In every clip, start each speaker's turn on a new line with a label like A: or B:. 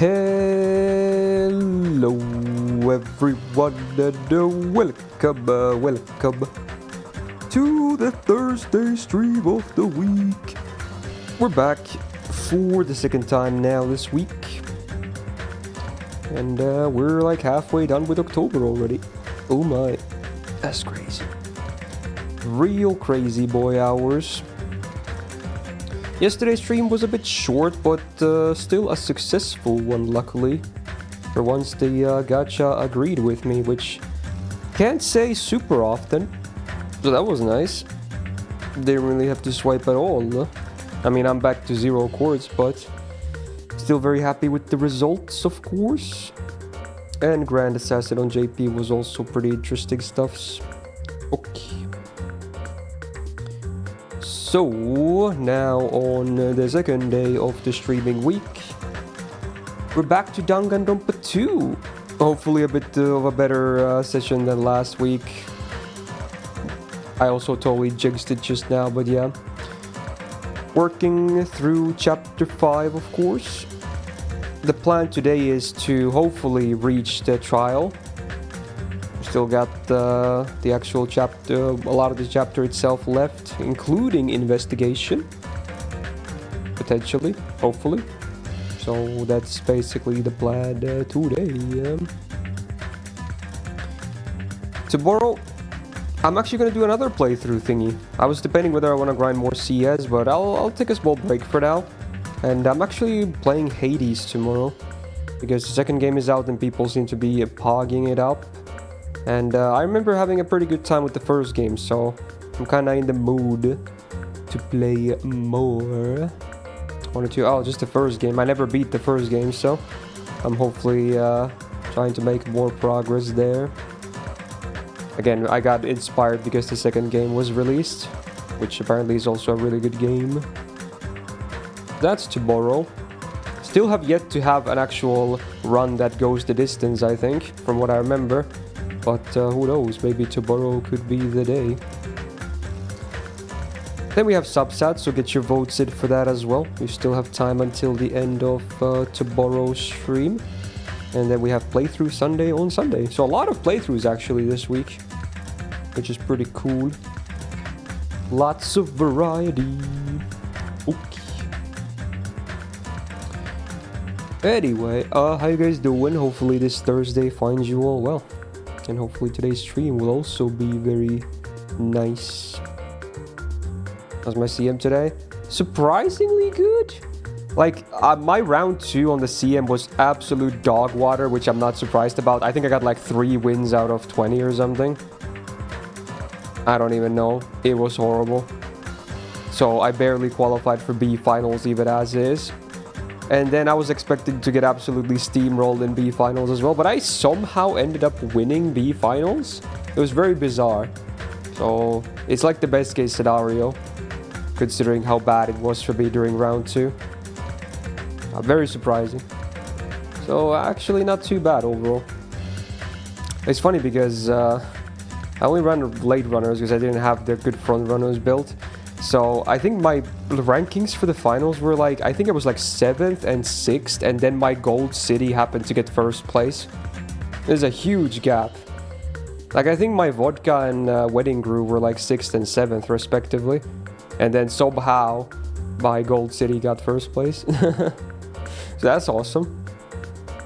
A: Hello everyone and welcome to the Thursday stream of the week. We're back for the second time now this week. And we're like halfway done with October already. Oh my, that's crazy. Real crazy boy hours. Yesterday's stream was a bit short, but still a successful one, luckily. For once, the gacha agreed with me, which can't say super often. So that was nice. Didn't really have to swipe at all. I mean, I'm back to 0 chords, but still very happy with the results, of course. And Grand Assassin on JP was also pretty interesting stuffs. Okay. So, now on the second day of the streaming week, we're back to Danganronpa 2. Hopefully a bit of a better session than last week. I also totally jinxed it just now, but yeah. Working through chapter 5, of course. The plan today is to hopefully reach the trial. Still got the actual chapter, a lot of the chapter itself left, including investigation. Potentially, hopefully. So that's basically the plan today. Tomorrow, I'm actually going to do another playthrough thingy. I was debating whether I want to grind more CS, but I'll take a small break for now. And I'm actually playing Hades tomorrow, because the second game is out and people seem to be pogging it up. And I remember having a pretty good time with the first game, so I'm kind of in the mood to play more. Just the first game. I never beat the first game, so I'm hopefully trying to make more progress there. Again, I got inspired because the second game was released, which apparently is also a really good game. That's tomorrow. Still have yet to have an actual run that goes the distance, I think, from what I remember. But who knows, maybe tomorrow could be the day. Then we have subsats, so get your votes in for that as well. You still have time until the end of tomorrow's stream. And then we have playthrough Sunday on Sunday. So a lot of playthroughs actually this week, which is pretty cool. Lots of variety. Okay. Anyway, how you guys doing? Hopefully this Thursday finds you all well. And hopefully today's stream will also be very nice. How's my CM today? Surprisingly good. Like, my round 2 on the CM was absolute dog water, which I'm not surprised about. I think I got like 3 wins out of 20 or something. I don't even know. It was horrible. So I barely qualified for B finals even as is. And then I was expecting to get absolutely steamrolled in B finals as well, but I somehow ended up winning B finals. It was very bizarre. So it's like the best case scenario, considering how bad it was for me during round 2. Very surprising. So actually not too bad overall. It's funny because I only ran late runners because I didn't have the good front runners built. So I think my rankings for the finals were like, I think it was like 7th and 6th, and then my gold city happened to get 1st place. There's a huge gap. Like, I think my vodka and wedding brew were like 6th and 7th respectively. And then somehow my gold city got 1st place. So that's awesome.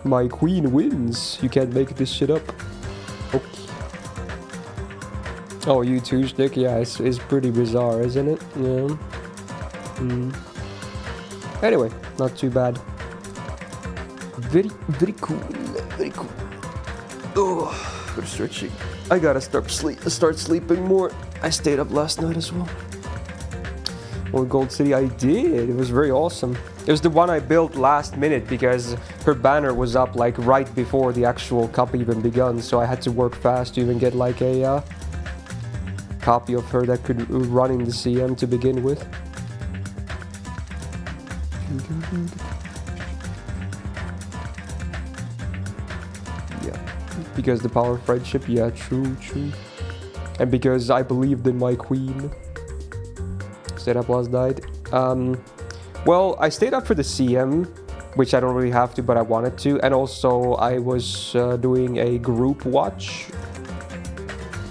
A: My queen wins. You can't make this shit up. Okay. Oh, you too, Stick? Yeah, it's pretty bizarre, isn't it? Yeah. Anyway, not too bad. Very, very cool. Very cool. Oh, good stretching. I gotta start sleeping more. I stayed up last night as well. Well, Gold City, I did. It was very awesome. It was the one I built last minute because her banner was up like right before the actual cup even begun. So I had to work fast to even get like a copy of her that could run in the CM to begin with. Yeah, because the power of friendship. Yeah, true. And because I believed in my queen. Stayed up last night. Well, I stayed up for the CM which I don't really have to, but I wanted to. And also I was doing a group watch,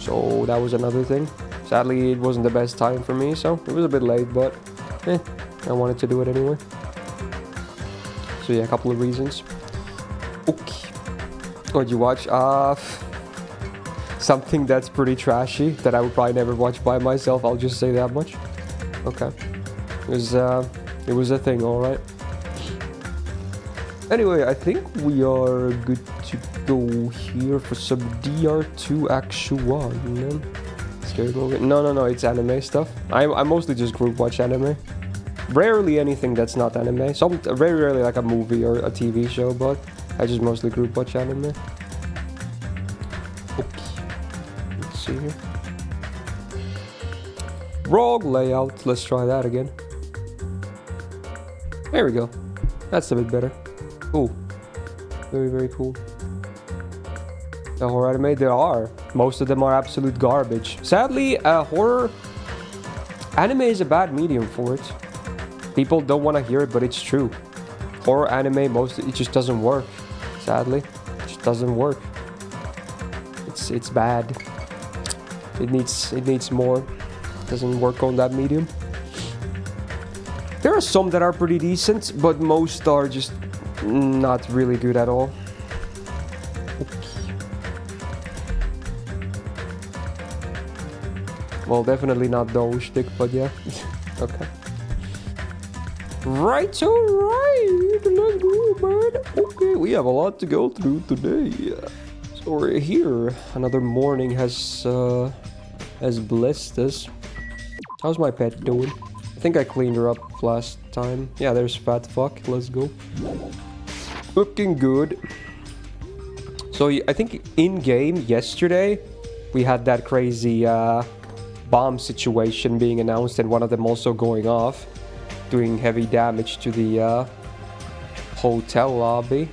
A: so that was another thing. Sadly, it wasn't the best time for me, so it was a bit late, but I wanted to do it anyway. So yeah, a couple of reasons. Okay, what'd you watch? Something that's pretty trashy that I would probably never watch by myself. I'll just say that much. Okay, it was a thing, all right. Anyway, I think we are good to go here for some DR2 Actual. Scary movie? No, it's anime stuff. I mostly just group watch anime. Rarely anything that's not anime. Very rarely like a movie or a TV show, but I just mostly group watch anime. Okay. Let's see here. Wrong layout. Let's try that again. There we go. That's a bit better. Cool. Very, very cool. The horror anime there are. Most of them are absolute garbage. Sadly, horror anime is a bad medium for it. People don't want to hear it, but it's true. Horror anime, it just doesn't work. Sadly, it just doesn't work. It's bad. It needs more. It doesn't work on that medium. There are some that are pretty decent, but most are just not really good at all. Well, definitely not the shtick, but yeah. Okay. Right, alright. Let's go, man. Okay, we have a lot to go through today. So we're here. Another morning has blessed us. How's my pet doing? I think I cleaned her up last time. Yeah, there's fat fuck. Let's go. Looking good. So I think in game yesterday we had that crazy bomb situation being announced, and one of them also going off, doing heavy damage to the hotel lobby,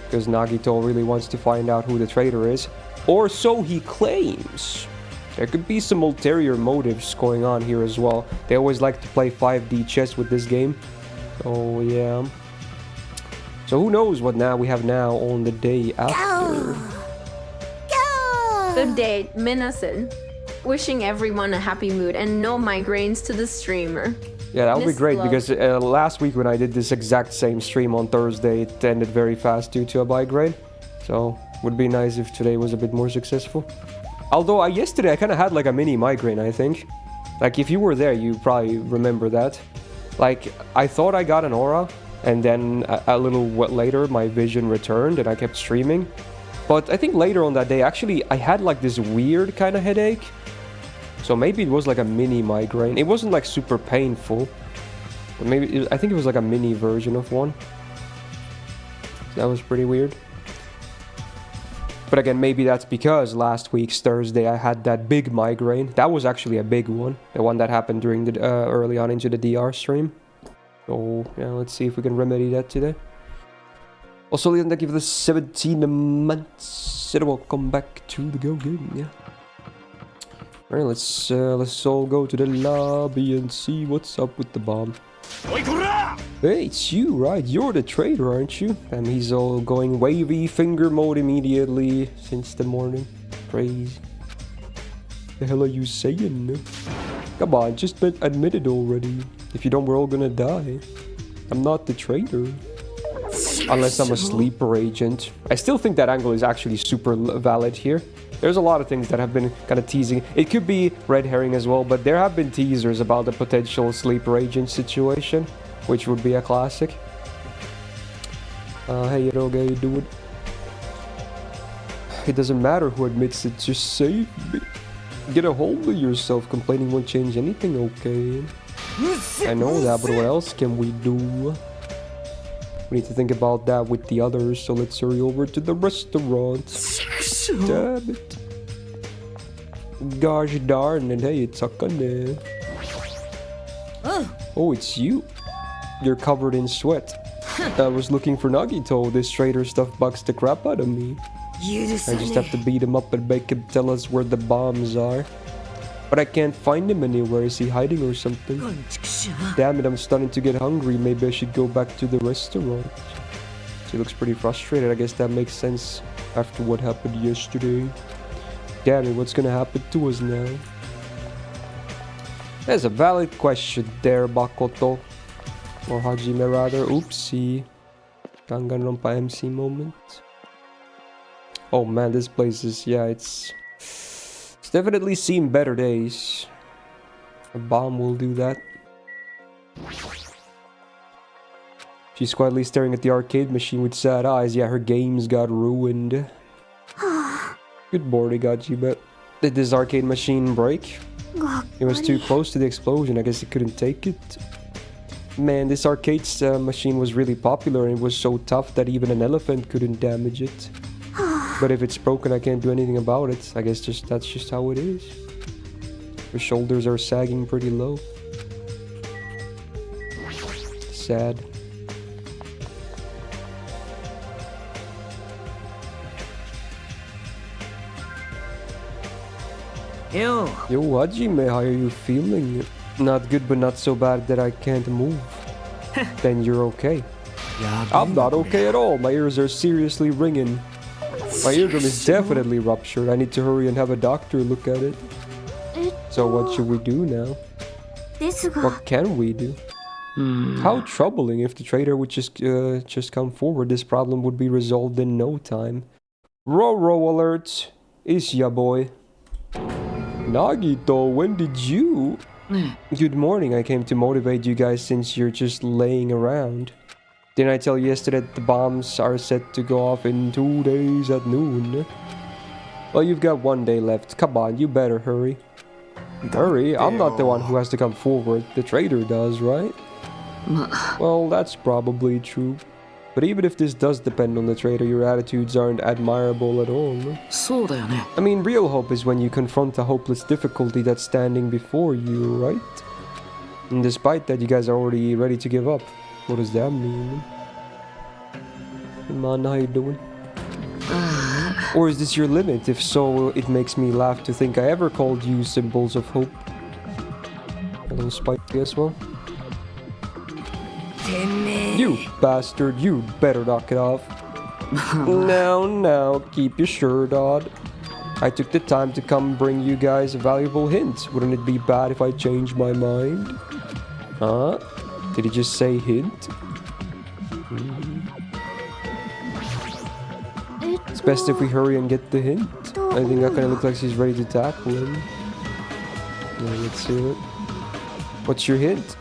A: because Nagito really wants to find out who the traitor is, or so he claims. There could be some ulterior motives going on here as well. They always like to play 5D chess with this game, so yeah. So who knows what we have now on the day after.
B: Good day, Minasan. Wishing everyone a happy mood and no migraines to the streamer.
A: Yeah, that would be great, because last week when I did this exact same stream on Thursday, it ended very fast due to a migraine. So, would be nice if today was a bit more successful. Although, yesterday I kind of had like a mini migraine, I think. Like, if you were there, you probably remember that. Like, I thought I got an aura, and then a little later my vision returned and I kept streaming. But I think later on that day, actually, I had like this weird kind of headache. So maybe it was like a mini migraine. It wasn't like super painful. But maybe, I think it was like a mini version of one. That was pretty weird. But again, maybe that's because last week's Thursday I had that big migraine. That was actually a big one. The one that happened during the early on into the DR stream. So yeah, let's see if we can remedy that today. Also, Leon, thank you for the 17 months. And welcome back to the Go Game, yeah. Alright, let's all go to the lobby and see what's up with the bomb. Hey, it's you, right? You're the traitor, aren't you? And he's all going wavy finger mode immediately since the morning. Crazy. The hell are you saying? Come on, just admit it already. If you don't, we're all gonna die. I'm not the traitor. Unless I'm a sleeper agent. I still think that angle is actually super valid here. There's a lot of things that have been kind of teasing. It could be red herring as well, but there have been teasers about the potential sleeper agent situation, which would be a classic. Hey, Rogue, how you doing? It doesn't matter who admits it, just save me. Get a hold of yourself. Complaining won't change anything, okay? I know that, but what else can we do? We need to think about that with the others, so let's hurry over to the restaurant. Damn it. Gosh darn it, hey, it's Akane. Oh, it's you. You're covered in sweat. I was looking for Nagito. This traitor stuff bugs the crap out of me. I just have to beat him up and make him tell us where the bombs are. But I can't find him anywhere. Is he hiding or something? Damn it, I'm starting to get hungry. Maybe I should go back to the restaurant. He looks pretty frustrated. I guess that makes sense after what happened yesterday. Damn it, what's gonna happen to us now? That's a valid question there, Bakoto. Or Hajime rather. Oopsie. Danganronpa MC moment. Oh man, this place is... yeah, it's definitely seen better days. A bomb will do that. She's quietly staring at the arcade machine with sad eyes. Yeah, her games got ruined. Good morning, Hajime. Did this arcade machine break? It was too close to the explosion. I guess it couldn't take it. Man, this arcade machine was really popular and it was so tough that even an elephant couldn't damage it. But if it's broken, I can't do anything about it. I guess that's just how it is. Her shoulders are sagging pretty low. Sad. Yo, Hajime, how are you feeling? Not good, but not so bad that I can't move. Then you're okay. I'm not okay at all. My ears are seriously ringing. My eardrum is definitely ruptured. I need to hurry and have a doctor look at it. So what should we do now? What can we do? How troubling. If the trader would just come forward, this problem would be resolved in no time. Row alert. Is ya boy. Nagito, when did you? Good morning, I came to motivate you guys since you're just laying around. Didn't I tell you yesterday that the bombs are set to go off in 2 days at noon? Well, you've got 1 day left. Come on, you better hurry. Hurry? I'm not the one who has to come forward. The trader does, right? Well, that's probably true. But even if this does depend on the trader, your attitudes aren't admirable at all. I mean, real hope is when you confront a hopeless difficulty that's standing before you, right? And despite that, you guys are already ready to give up. What does that mean? Hey man, how you doing? Or is this your limit? If so, it makes me laugh to think I ever called you symbols of hope. A little spiky as well. You bastard, you better knock it off. Now, keep your shirt on. I took the time to come bring you guys a valuable hint. Wouldn't it be bad if I changed my mind? Huh? Did he just say hint? It's best if we hurry and get the hint. I think that kind of looks like she's ready to tackle him. Yeah, let's see it. What's your hint?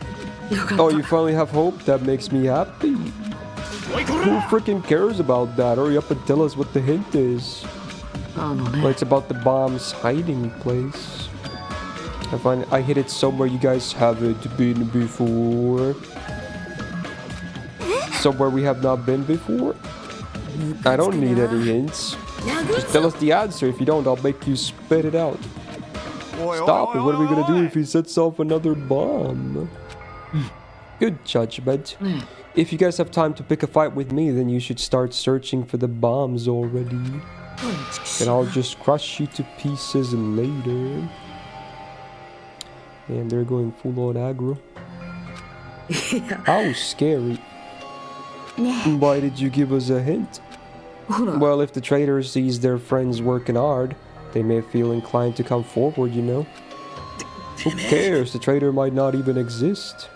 A: Oh, you finally have hope? That makes me happy. Who freaking cares about that? Hurry up and tell us what the hint is. Well, it's about the bomb's hiding place. I hid it somewhere you guys haven't been before. Somewhere we have not been before? I don't need any hints. Just tell us the answer. If you don't, I'll make you spit it out. Stop it. What are we gonna do if he sets off another bomb? Good judgment. If you guys have time to pick a fight with me, then you should start searching for the bombs already. And I'll just crush you to pieces later. And they're going full on aggro. How scary. Why did you give us a hint? Well, if the trader sees their friends working hard, they may feel inclined to come forward, you know. Who cares? The trader might not even exist.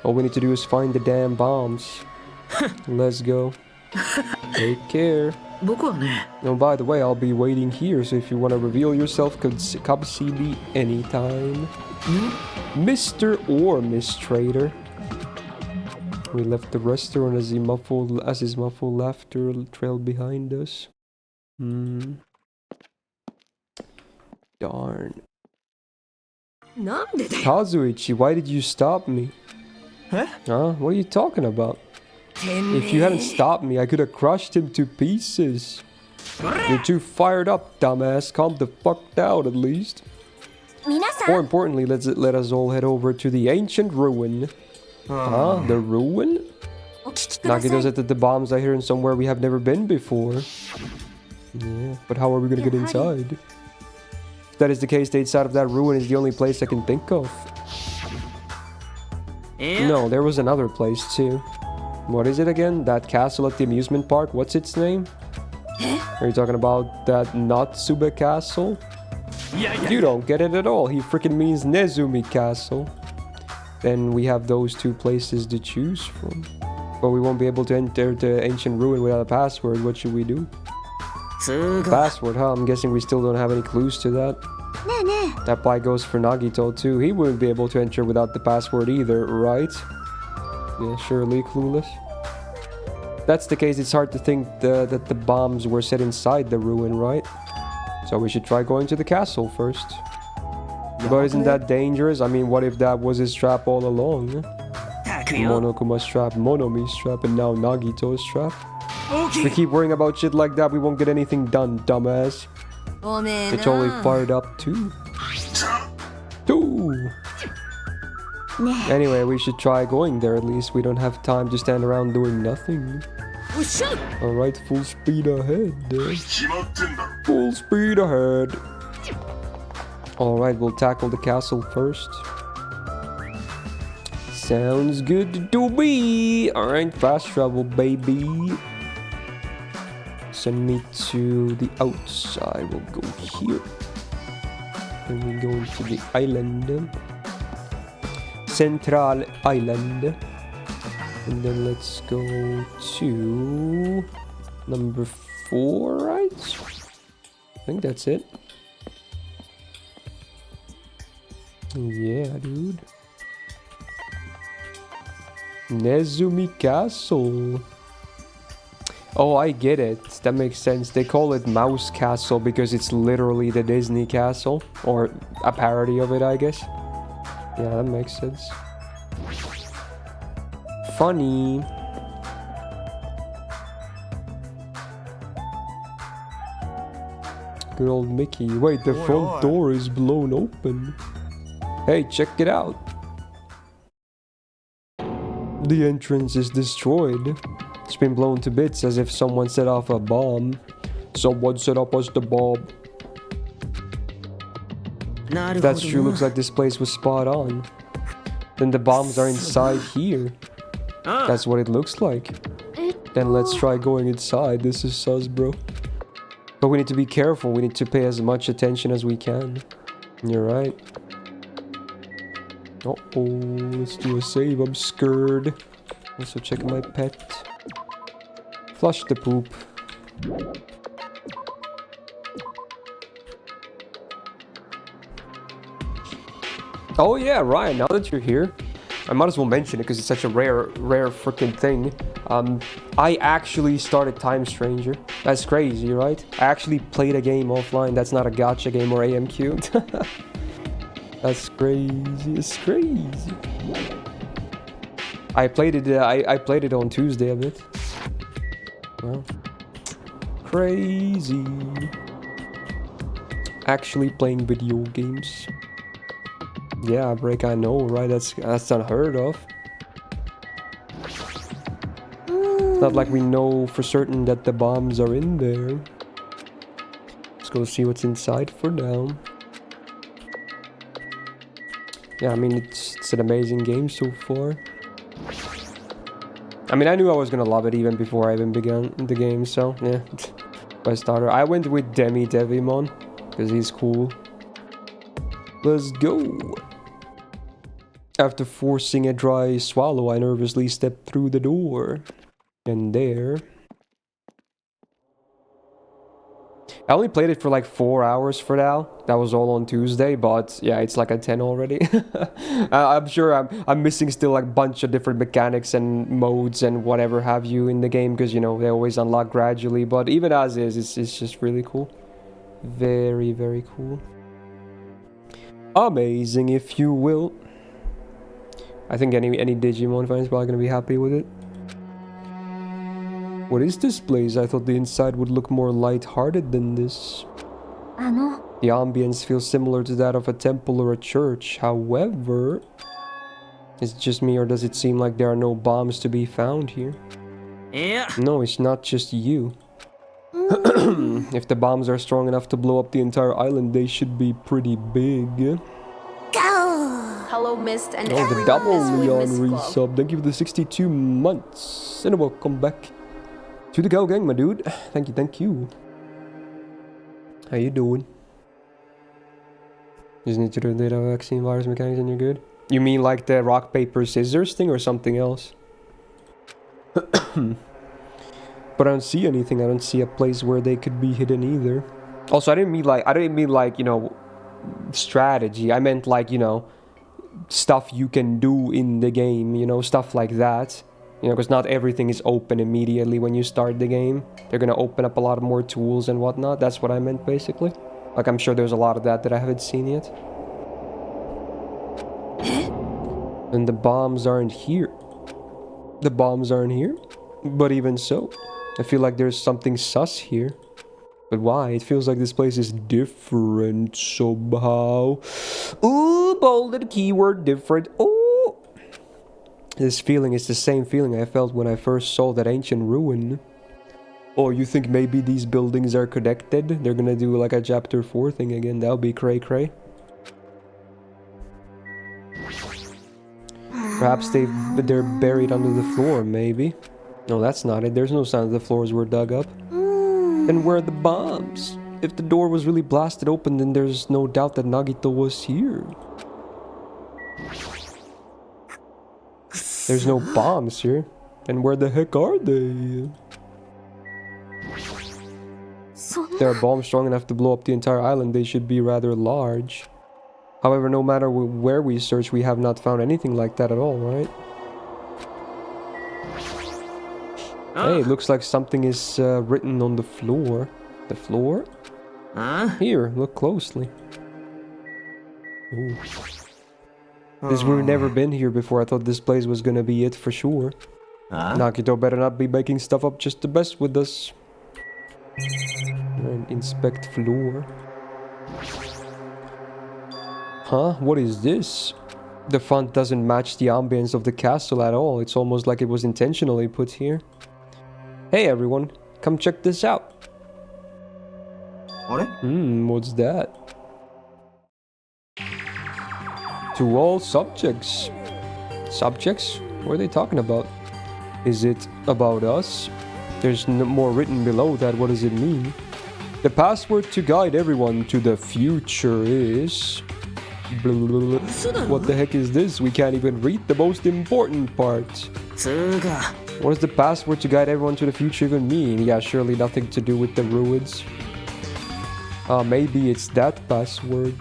A: All we need to do is find the damn bombs. Let's go. Take care. Oh, by the way, I'll be waiting here, so if you want to reveal yourself, come see me anytime. Mr. or Miss Trader. We left the restaurant as his muffled laughter trailed behind us. Darn. Kazuichi, why did you stop me? Huh? What are you talking about? If you hadn't stopped me, I could have crushed him to pieces. You're too fired up, dumbass. Calm the fuck down, at least. More importantly, let us all head over to the ancient ruin. Huh? The ruin? Nagito said that the bombs are here somewhere we have never been before. Yeah, but how are we gonna get inside? If that is the case, the inside of that ruin is the only place I can think of. No, there was another place too. What is it again? That castle at the amusement park? What's its name? Are you talking about that Natsube Castle? You don't get it at all. He freaking means Nezumi Castle. Then we have those two places to choose from. But we won't be able to enter the ancient ruin without a password. What should we do? Password, huh? I'm guessing we still don't have any clues to that. That probably goes for Nagito too. He wouldn't be able to enter without the password either, right? Yeah, surely clueless. If that's the case, it's hard to think that the bombs were set inside the ruin, right? So we should try going to the castle first. But isn't that dangerous? I mean, what if that was his trap all along? Monokuma's trap, Monomi's trap, and now Nagito's trap. If we keep worrying about shit like that, we won't get anything done, dumbass. It's totally fired up too. Anyway, we should try going there at least. We don't have time to stand around doing nothing. Alright, full speed ahead. Full speed ahead. Alright, we'll tackle the castle first. Sounds good to me. Alright, fast travel, baby. Send me to the outside. We'll go here. Then we go into the island. Central Island. And then let's go to number 4, right? I think that's it. Yeah, dude. Nezumi Castle. Oh, I get it. That makes sense. They call it Mouse Castle because it's literally the Disney castle. Or a parody of it, I guess. Yeah, that makes sense. Funny. Good old Mickey. Wait, the front door is blown open. Hey, check it out. The entrance is destroyed. It's been blown to bits as if someone set off a bomb. Someone set up us the bomb. If that's true, looks like this place was spot on. Then the bombs are inside here. That's what it looks like. Then let's try going inside. This is sus, bro. But we need to be careful. We need to pay as much attention as we can. You're right. Uh-oh, let's do a save. I'm scared. Also check my pet. Flush the poop. Oh yeah, Ryan, now that you're here, I might as well mention it because it's such a rare freaking thing. I actually started Time Stranger. That's crazy, right? I actually played a game offline. That's not a gacha game or AMQ. That's crazy. It's crazy. I played it. I played it on Tuesday a bit. Well, crazy. Actually playing video games. Yeah, break. I know, right? That's unheard of. Not like we know for certain that the bombs are in there. Let's go see what's inside for now. Yeah, I mean, it's an amazing game so far. I mean, I knew I was gonna love it even before I even began the game, so yeah. By starter, I went with Demi Devimon because he's cool. Let's go. After forcing a dry swallow, I nervously stepped through the door. And there... I only played it for like 4 hours for now. That was all on Tuesday, but yeah, it's like a 10 already. I'm sure I'm missing still like a bunch of different mechanics and modes and whatever have you in the game because, you know, they always unlock gradually. But even as is, it's just really cool. Very, very cool. Amazing, if you will. I think any Digimon fan is probably going to be happy with it. What is this place? I thought the inside would look more light-hearted than this. The ambience feels similar to that of a temple or a church. However, is it just me or does it seem like there are no bombs to be found here?
C: Yeah.
A: No, it's not just you. If the bombs are strong enough to blow up the entire island, they should be pretty big.
B: Hello, Myst, and
A: Oh, the
B: everyone
A: double
B: is with
A: Leon
B: Myst Club.
A: resub. Thank you for the 62 months. And welcome back to the Go Gang, my dude. Thank you, thank you. How you doing? Just need to do data vaccine virus mechanics and you're good? You mean like the rock, paper, scissors thing or something else? But I don't see anything. I don't see a place where they could be hidden either. Also, I didn't mean like, you know, strategy. I meant like, you know, stuff you can do in the game, you know, stuff like that. You know, because not everything is open immediately when you start the game. They're gonna open up a lot more tools and whatnot. That's what I meant, basically. Like, I'm sure there's a lot of that I haven't seen yet. And the bombs aren't here. The bombs aren't here. But even so, I feel like there's something sus here. But why? It feels like this place is different somehow. Ooh, bolded keyword different. Ooh. This feeling is the same feeling I felt when I first saw that ancient ruin. Oh, you think maybe these buildings are connected? They're gonna do like a chapter 4 thing again. That'll be cray cray. Perhaps they're buried under the floor, maybe. No, that's not it. There's no sign that the floors were dug up. Then where are the bombs? If the door was really blasted open, then there's no doubt that Nagito was here. There's no bombs here. And where the heck are they? If there are bombs strong enough to blow up the entire island, they should be rather large. However, no matter where we search, we have not found anything like that at all, right? Hey, it looks like something is written on the floor. The floor? Here, look closely. Ooh. We've never been here before. I thought this place was gonna be it for sure. Nagito better not be making stuff up just to mess with us. And inspect floor. Huh? What is this? The font doesn't match the ambience of the castle at all. It's almost like it was intentionally put here. Hey everyone, come check this out. What's that? To all subjects. Subjects? What are they talking about? Is it about us? There's no more written below that. What does it mean? The password to guide everyone to the future is... What the heck is this? We can't even read the most important part. What does the password to guide everyone to the future even mean? Yeah, surely nothing to do with the ruins. Maybe it's that password.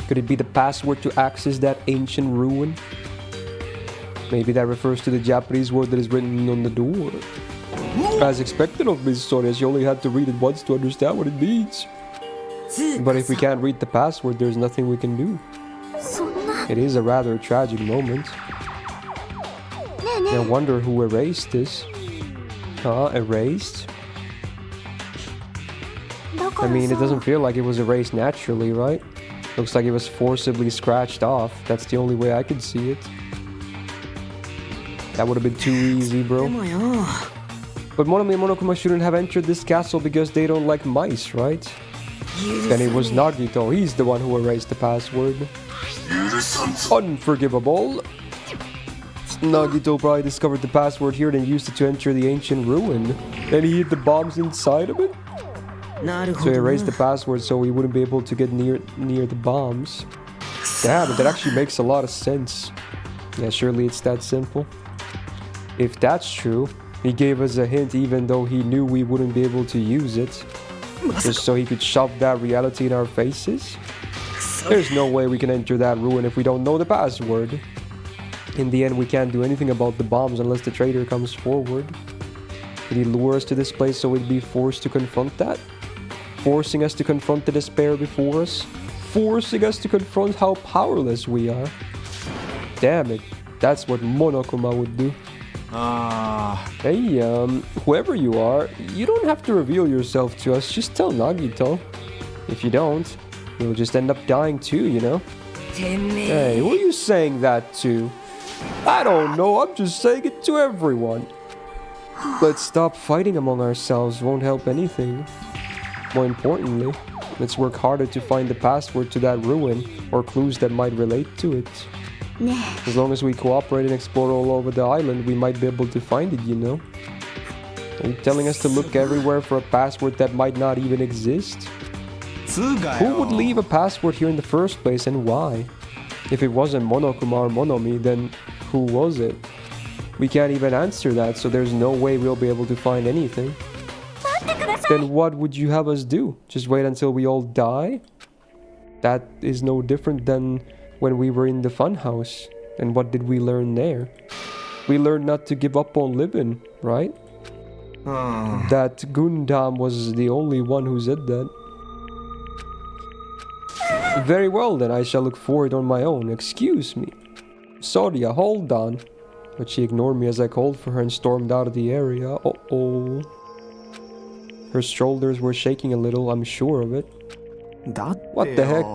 A: Could it be the password to access that ancient ruin? Maybe that refers to the Japanese word that is written on the door. As expected of Miss Sonia, she only had to read it once to understand what it means. But if we can't read the password, there's nothing we can do. It is a rather tragic moment. I wonder who erased this. Erased? I mean, it doesn't feel like it was erased naturally, right? Looks like it was forcibly scratched off. That's the only way I could see it. That would have been too easy, bro. But Monami and Monokuma shouldn't have entered this castle because they don't like mice, right? Then it was Nagito. He's the one who erased the password. Unforgivable. Nagito probably discovered the password here and used it to enter the ancient ruin. And he hid the bombs inside of it? So he erased the password so he wouldn't be able to get near the bombs. Damn, that actually makes a lot of sense. Yeah, surely it's that simple. If that's true, he gave us a hint even though he knew we wouldn't be able to use it. Just so he could shove that reality in our faces? There's no way we can enter that ruin if we don't know the password. In the end, we can't do anything about the bombs unless the traitor comes forward. Did he lure us to this place so we'd be forced to confront that? Forcing us to confront the despair before us? Forcing us to confront how powerless we are? Damn it, that's what Monokuma would do. Hey, whoever you are, you don't have to reveal yourself to us, just tell Nagito. If you don't, you'll just end up dying too, you know? Hey, who are you saying that to? I don't know, I'm just saying it to everyone. Let's stop fighting among ourselves, won't help anything. More importantly, let's work harder to find the password to that ruin or clues that might relate to it. As long as we cooperate and explore all over the island, we might be able to find it, you know? Are you telling us to look everywhere for a password that might not even exist? Who would leave a password here in the first place and why? If it wasn't Monokuma or Monomi, then who was it? We can't even answer that, so there's no way we'll be able to find anything. Then what would you have us do? Just wait until we all die? That is no different than when we were in the funhouse. And what did we learn there? We learned not to give up on living, right? That Gundam was the only one who said that. Very well then, I shall look for it on my own. Excuse me. Soria, hold on. But she ignored me as I called for her and stormed out of the area. Uh-oh. Her shoulders were shaking a little, I'm sure of it. What the heck?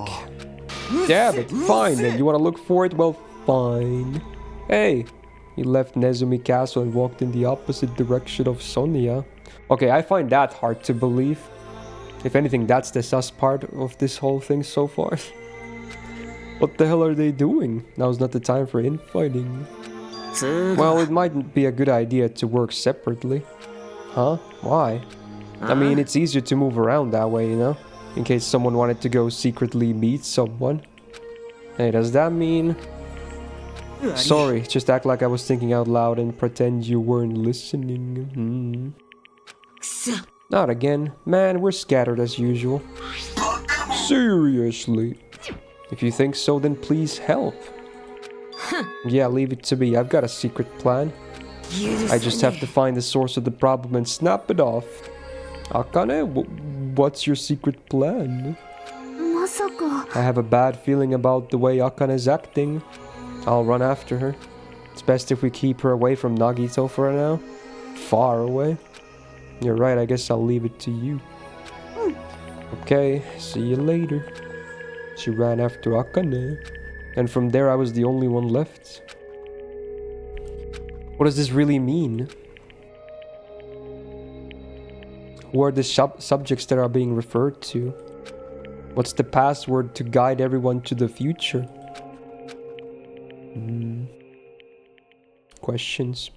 A: Damn it, fine then. You wanna look for it? Well, fine. Hey, he left Nezumi Castle and walked in the opposite direction of Sonia. Okay, I find that hard to believe. If anything, that's the sus part of this whole thing so far. What the hell are they doing? Now's not the time for infighting. Well, it might be a good idea to work separately. Huh? Why? I mean, it's easier to move around that way, you know? In case someone wanted to go secretly meet someone. Hey, does that mean... Sorry, just act like I was thinking out loud and pretend you weren't listening. Not again. Man, we're scattered as usual. Seriously? If you think so, then please help. Yeah, leave it to me. I've got a secret plan. I just have to find the source of the problem and snap it off. Akane, what's your secret plan? I have a bad feeling about the way Akane's acting. I'll run after her. It's best if we keep her away from Nagito for now. Far away. You're right, I guess I'll leave it to you. Okay, see you later. She ran after Akane. And from there I was the only one left. What does this really mean? Who are the subjects that are being referred to? What's the password to guide everyone to the future? Questions.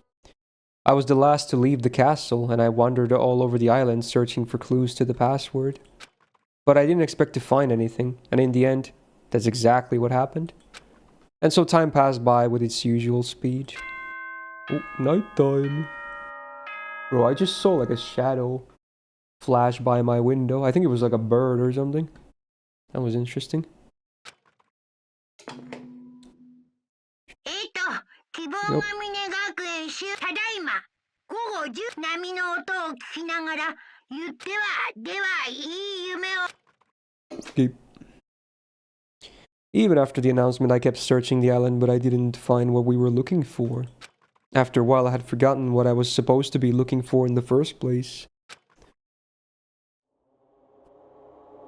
A: I was the last to leave the castle, and I wandered all over the island searching for clues to the password. But I didn't expect to find anything, and in the end, that's exactly what happened. And so time passed by with its usual speed. Oh, nighttime. Bro, I just saw like a shadow flash by my window. I think it was like a bird or something. That was interesting. Yep. Okay. Even after the announcement, I kept searching the island, but I didn't find what we were looking for. After a while, I had forgotten what I was supposed to be looking for in the first place.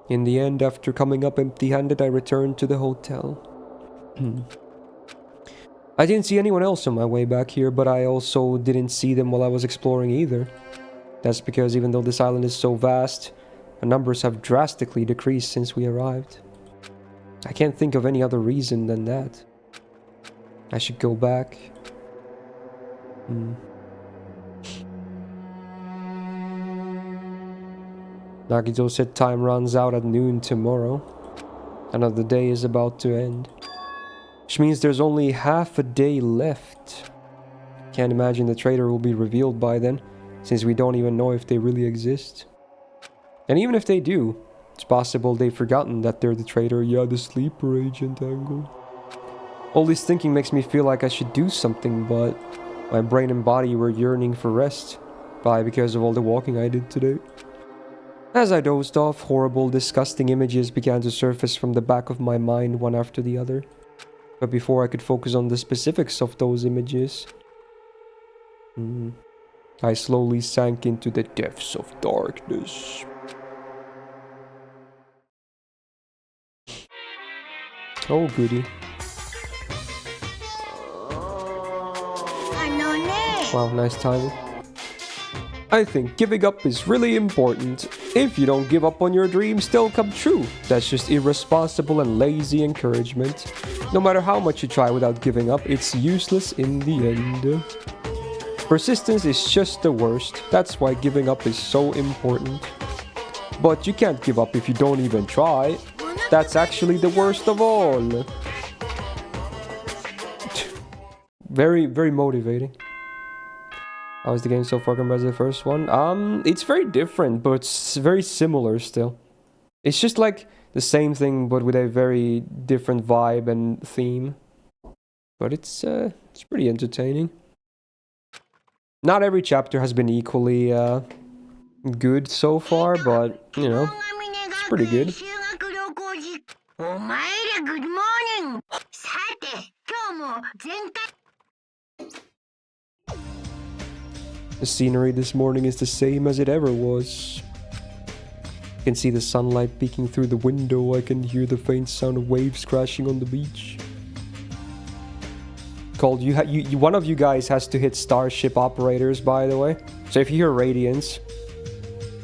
A: In the end, after coming up empty-handed, I returned to the hotel. I didn't see anyone else on my way back here, but I also didn't see them while I was exploring either. That's because even though this island is so vast, the numbers have drastically decreased since we arrived. I can't think of any other reason than that. I should go back. Nagito said time runs out at noon tomorrow. Another day is about to end. Which means there's only half a day left. Can't imagine the traitor will be revealed by then, since we don't even know if they really exist. And even if they do, it's possible they've forgotten that they're the traitor. Yeah, the sleeper agent angle. All this thinking makes me feel like I should do something, but my brain and body were yearning for rest. Probably because of all the walking I did today. As I dozed off, horrible, disgusting images began to surface from the back of my mind one after the other. But before I could focus on the specifics of those images, I slowly sank into the depths of darkness. Oh goody. Wow, nice timing. I think giving up is really important. If you don't give up on your dreams, they'll come true. That's just irresponsible and lazy encouragement. No matter how much you try without giving up, it's useless in the end. Persistence is just the worst. That's why giving up is so important. But you can't give up if you don't even try. That's actually the worst of all. Very, very motivating. How is the game so far compared to the first one? It's very different, but it's very similar still. It's just like the same thing, but with a very different vibe and theme. But it's pretty entertaining. Not every chapter has been equally good so far, but you know, it's pretty good. The scenery this morning is the same as it ever was. I can see the sunlight peeking through the window. I can hear the faint sound of waves crashing on the beach. Cold, one of you guys has to hit Starship Operators, by the way. So if you hear Radiance,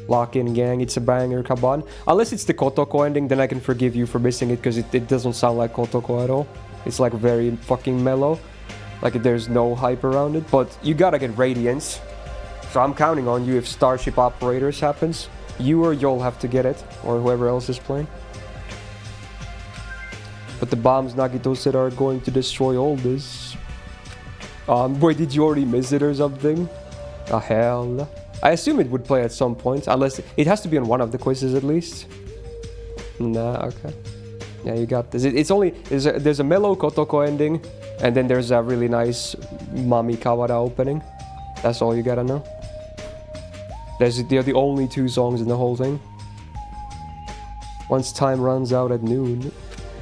A: lock in, gang. It's a banger, come on. Unless it's the Kotoko ending, then I can forgive you for missing it, because it doesn't sound like Kotoko at all. It's like very fucking mellow. Like there's no hype around it, but you gotta get Radiance. So I'm counting on you if Starship Operators happens. You or you'll have to get it, or whoever else is playing. But the bombs Nagito said are going to destroy all this. Wait, did you already miss it or something? Oh, hell. I assume it would play at some point, unless it has to be on one of the quizzes at least. Nah, okay. Yeah, you got this. It's only there's a mellow Kotoko ending, and then there's a really nice Mami Kawada opening. That's all you gotta know. They're the only two songs in the whole thing. Once time runs out at noon.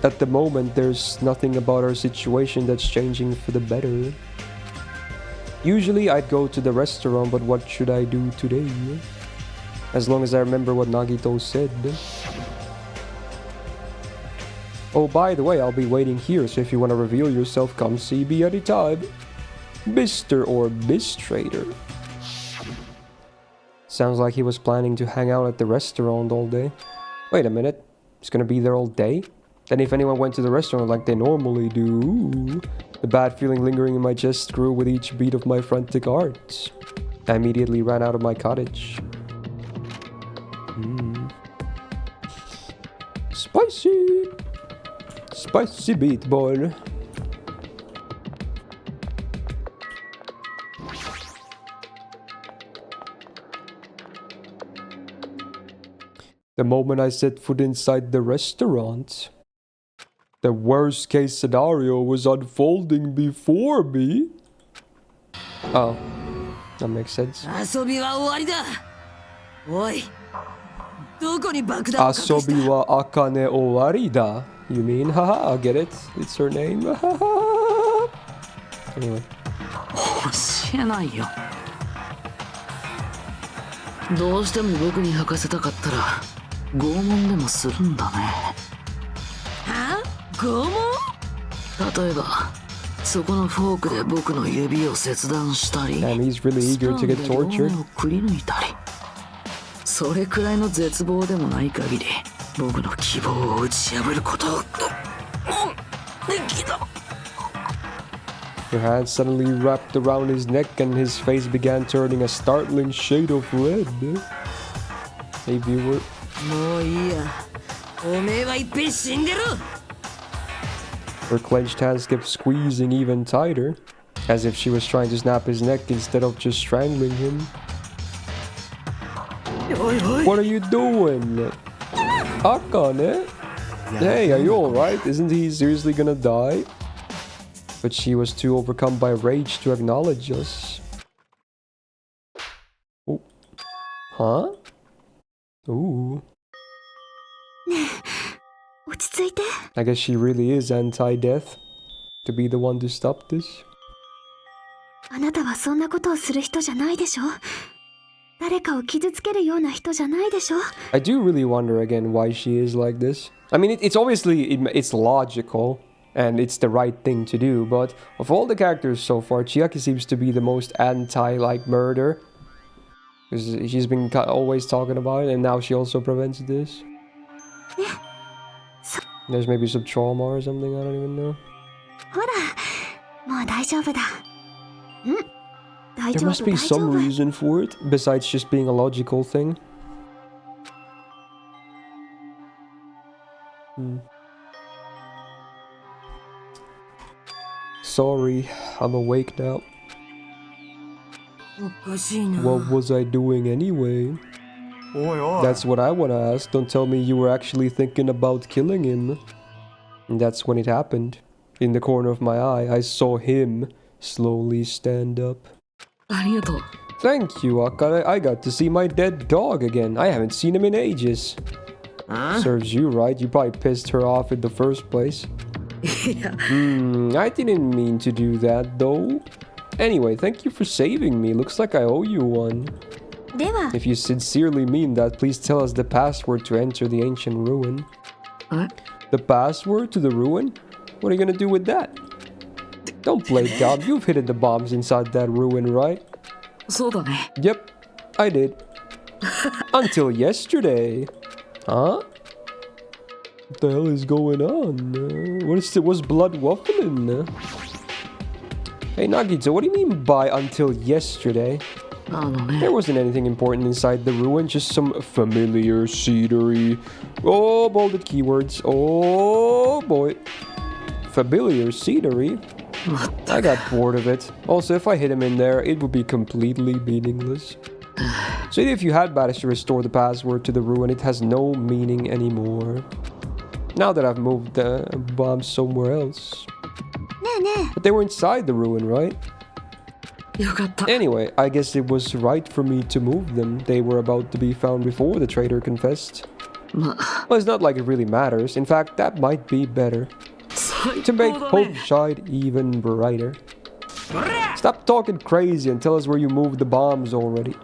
A: At the moment, there's nothing about our situation that's changing for the better. Usually, I'd go to the restaurant, but what should I do today? As long as I remember what Nagito said. Oh, by the way, I'll be waiting here, so if you want to reveal yourself, come see me anytime. Mr. or Miss Trader. Sounds like he was planning to hang out at the restaurant all day. Wait a minute, he's gonna be there all day? Then if anyone went to the restaurant like they normally do... The bad feeling lingering in my chest grew with each beat of my frantic heart. I immediately ran out of my cottage. Spicy! Spicy meatball. The moment I set foot inside the restaurant, the worst case scenario was unfolding before me. Oh, that makes sense. Asobi wa akane owari da. You mean? Haha, I get it. It's her name. Anyway.
C: どうしても僕に履かせたかったら拷問でもするんだね。は？拷問？例えばそこのフォークで僕の指を切断したり、
A: And he's really eager to get tortured.
C: をくり抜いたり、それくらいの絶望でもない限り僕の希望を打ち破ることをできた。
A: Her hand suddenly wrapped around his neck and his face began turning a startling shade of red. Hey viewer. Her clenched hands kept squeezing even tighter, as if she was trying to snap his neck instead of just strangling him. What are you doing? Akane? Hey, are you alright? Isn't he seriously gonna die? But she was too overcome by rage to acknowledge us. Oh. Huh? Ooh. I guess she really is anti-death. To be the one to stop this. I do really wonder again why she is like this. I mean, it's obviously, it's logical. and it's the right thing to do. But of all the characters so far, Chiaki seems to be the most anti murder, because she's been always talking about it, and now she also prevents this. There's maybe some trauma or something, I don't even know. There must be some reason for it, besides just being a logical thing. Sorry, I'm awake now. What was I doing anyway? That's what I want to ask. Don't tell me you were actually thinking about killing him. And that's when it happened. In the corner of my eye, I saw him slowly stand up. Thank you, Akane. I got to see my dead dog again. I haven't seen him in ages. Serves you right. You probably pissed her off in the first place. I didn't mean to do that, though. Anyway, thank you for saving me. Looks like I owe you one. If you sincerely mean that, please tell us the password to enter the ancient ruin. The password to the ruin? What are you gonna do with that? Don't play dumb. You've hidden the bombs inside that ruin, right? Yep, I did. Until yesterday. Huh? What the hell is going on? What's blood waffling? Hey Nagito, what do you mean by until yesterday? There wasn't anything important inside the ruin, just some familiar scenery. Oh, bolded keywords. Oh boy. Familiar scenery? I got bored of it. Also, if I hit him in there, it would be completely meaningless. So if you had managed to restore the password to the ruin, it has no meaning anymore. Now that I've moved the bombs somewhere else. But they were inside the ruin, right? Anyway, I guess it was right for me to move them. They were about to be found before the traitor confessed. Well, it's not like it really matters. In fact, that might be better. To make hope shine even brighter. Stop talking crazy and tell us where you moved the bombs already.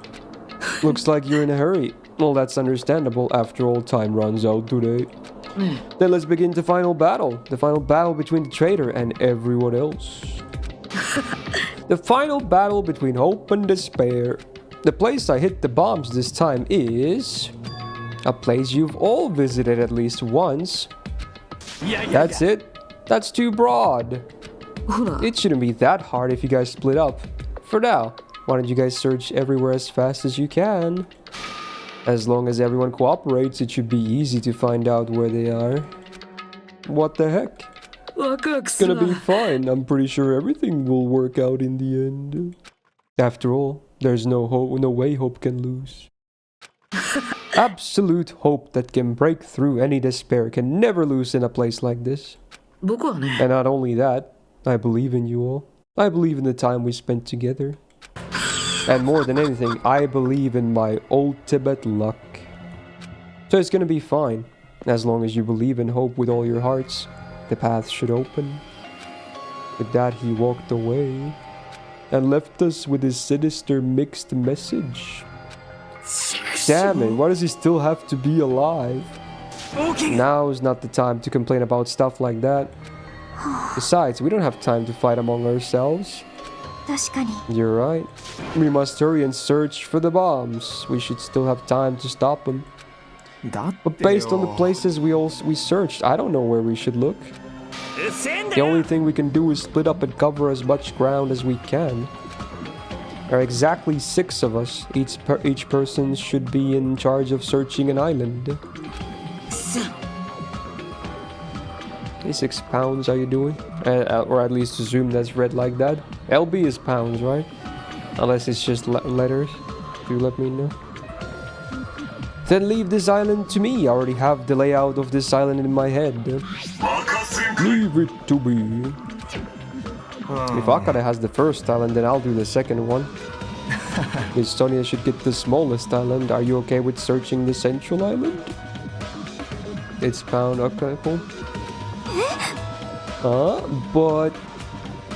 A: Looks like you're in a hurry. Well, that's understandable. After all, time runs out today. Then let's begin the final battle. The final battle between the traitor and everyone else. The final battle between hope and despair. The place I hit the bombs this time is a place you've all visited at least once. That's it. That's too broad. It shouldn't be that hard if you guys split up. For now, why don't you guys search everywhere as fast as you can? As long as everyone cooperates, it should be easy to find out where they are. What the heck? It's gonna be fine. I'm pretty sure everything will work out in the end. After all, there's no way hope can lose. Absolute hope that can break through any despair can never lose in a place like this. And not only that, I believe in you all. I believe in the time we spent together. And more than anything, I believe in my ultimate luck. So it's gonna be fine. As long as you believe in hope with all your hearts, the path should open. With that, he walked away and left us with his sinister mixed message. Damn it, why does he still have to be alive? Now is not the time to complain about stuff like that. Besides, we don't have time to fight among ourselves. You're right. We must hurry and search for the bombs. We should still have time to stop them. But based on the places we searched, I don't know where we should look. The only thing we can do is split up and cover as much ground as we can. There are exactly 6 of us. Each person should be in charge of searching an island. Hey, 6 pounds are you doing? Or at least assume that's read like that. LB is pounds, right? Unless it's just letters. You let me know. Then leave this island to me. I already have the layout of this island in my head. Leave it to me. If Akane has the first island, then I'll do the second one. Miss Sonia should get the smallest island. Are you okay with searching the central island? It's pound. Okay, cool. But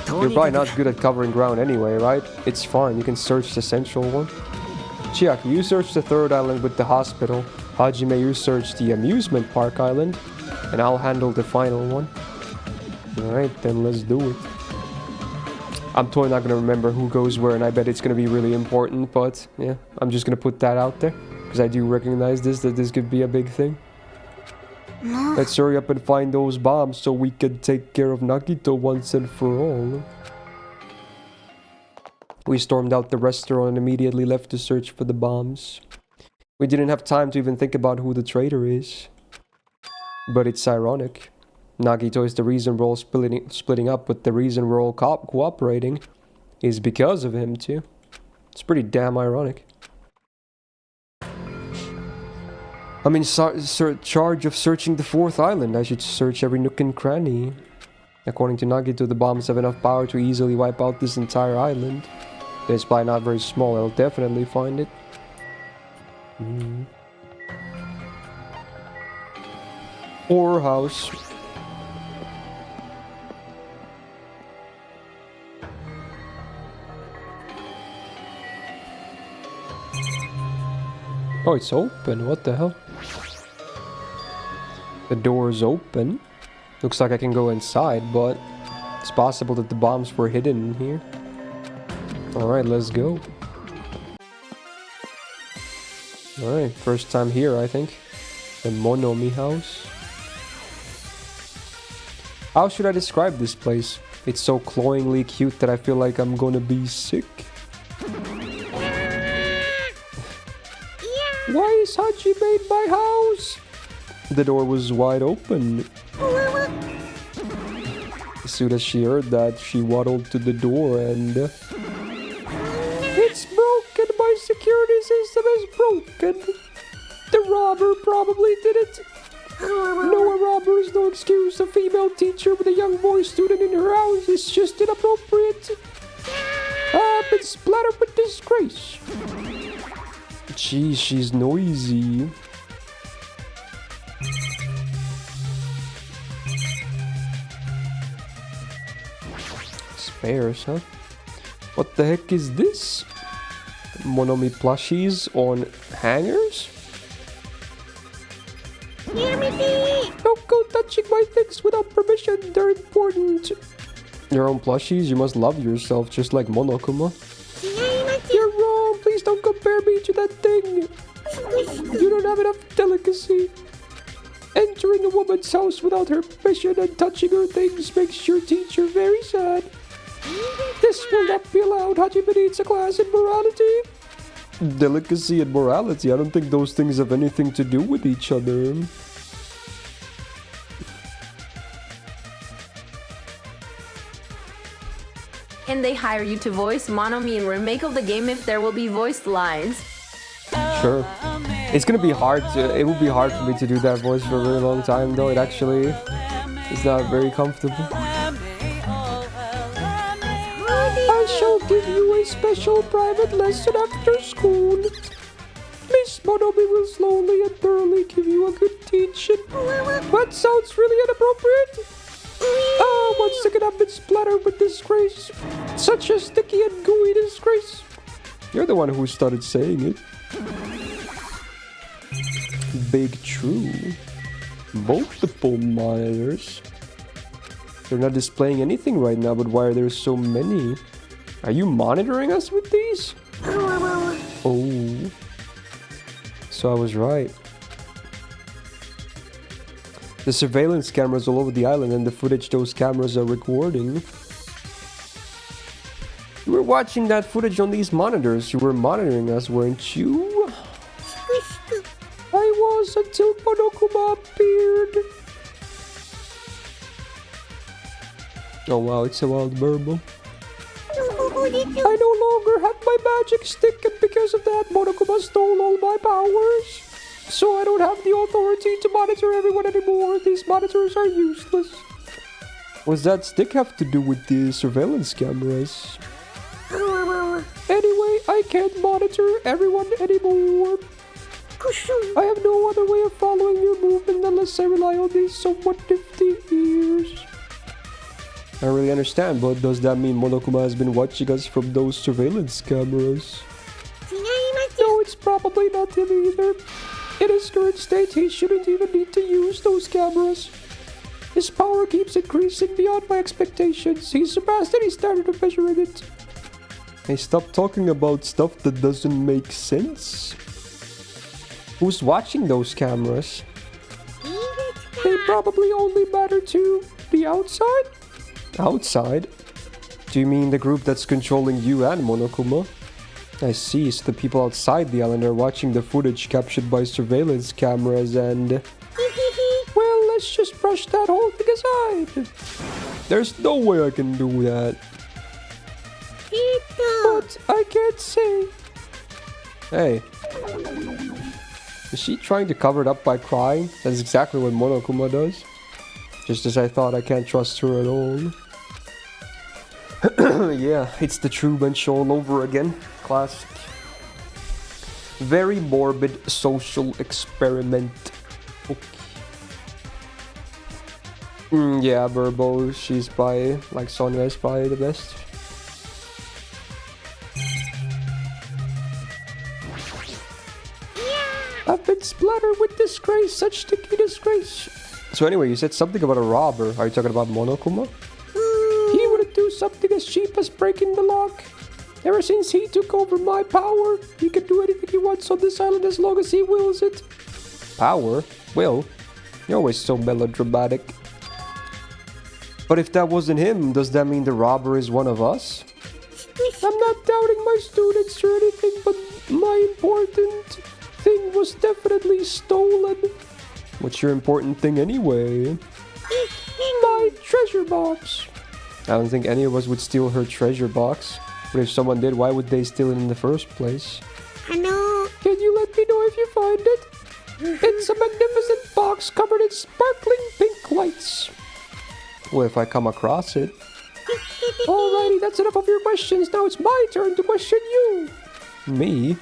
A: you're probably not good at covering ground anyway, right? It's fine. You can search the central one. Chiaki, you search the third island with the hospital. Hajime, you search the amusement park island. And I'll handle the final one. Alright, then let's do it. I'm totally not gonna remember who goes where, and I bet it's gonna be really important, but yeah, I'm just gonna put that out there. Because I do recognize that this could be a big thing. Let's hurry up and find those bombs so we can take care of Nagito once and for all. We stormed out the restaurant and immediately left to search for the bombs. We didn't have time to even think about who the traitor is. But it's ironic. Nagito is the reason we're all splitting up, but the reason we're all cooperating is because of him too. It's pretty damn ironic. I'm in charge of searching the 4th island. I should search every nook and cranny. According to Nagito, the bombs have enough power to easily wipe out this entire island. It's probably not very small. I'll definitely find it. Horror house. Oh, it's open. What the hell? The door is open. Looks like I can go inside, but it's possible that the bombs were hidden in here. Alright, let's go. Alright, first time here, I think. The Monomi house. How should I describe this place? It's so cloyingly cute that I feel like I'm gonna be sick. Why is Hachi made my house? The door was wide open. As soon as she heard that, she waddled to the door and... It's broken! My security system is broken! The robber probably did it! No, a robber is no excuse. A female teacher with a young boy student in her house is just inappropriate. I've been splattered with disgrace. Jeez, she's noisy. Spares, huh? What the heck is this? Monomi plushies on hangers? Don't go touching my things without permission, they're important. Your own plushies? You must love yourself just like Monokuma. You're wrong, please don't compare me to that thing. You don't have enough delicacy. Entering a woman's house without her permission and touching her things makes your teacher very sad. This will not be allowed. Hajime needs a class in morality. Delicacy and morality? I don't think those things have anything to do with each other.
B: And they hire you to voice Monomi in remake of the game if there will be voiced lines.
A: Sure. It's gonna be hard to... It will be hard for me to do that voice for a very long time, though. It actually is not very comfortable. I shall give you a special private lesson after school. Miss Monomi will slowly and thoroughly give you a good teaching. That sounds really inappropriate. Once again I've been splattered with disgrace. Such a sticky and gooey disgrace. You're the one who started saying it. Big true. Multiple monitors. They're not displaying anything right now, but why are there so many? Are you monitoring us with these? Oh. So I was right. The surveillance cameras all over the island and the footage those cameras are recording. You were watching that footage on these monitors. You were monitoring us, weren't you? I was until Monokuma appeared. Oh wow, it's a wild burble. I no longer have my magic stick, and because of that, Monokuma stole all my powers. So I don't have the authority to monitor everyone anymore. These monitors are useless. What does that stick have to do with the surveillance cameras? Anyway, I can't monitor everyone anymore. I have no other way of following your movement unless I rely on these somewhat nifty ears. I don't really understand, but does that mean Monokuma has been watching us from those surveillance cameras? No, it's probably not him either. In his current state, he shouldn't even need to use those cameras. His power keeps increasing beyond my expectations. He surpassed any standard of measuring it. Hey, stop talking about stuff that doesn't make sense. Who's watching those cameras? They probably only matter to the outside? Outside? Do you mean the group that's controlling you and Monokuma? I see, so the people outside the island are watching the footage captured by surveillance cameras and... Well, let's just brush that whole thing aside. There's no way I can do that. But I can't say. Hey. Is she trying to cover it up by crying? That's exactly what Monokuma does. Just as I thought, I can't trust her at all. Yeah, it's the Truman Show all over again. Classic. Very morbid social experiment. Okay. Yeah, Burbo, she's by, like Sonya is probably the best. I've been splattered with disgrace, such sticky disgrace. So anyway, you said something about a robber. Are you talking about Monokuma? He wouldn't do something as cheap as breaking the lock. Ever since he took over my power, he can do anything he wants on this island as long as he wills it. Power? Will? You're always so melodramatic. But if that wasn't him, does that mean the robber is one of us? I'm not doubting my students or anything, but my important thing was definitely stolen. What's your important thing anyway? My treasure box. I don't think any of us would steal her treasure box. But if someone did, why would they steal it in the first place? Hello. Can you let me know if you find it? It's a magnificent box covered in sparkling pink lights. Well, if I come across it. Alrighty, that's enough of your questions. Now it's my turn to question you. Me?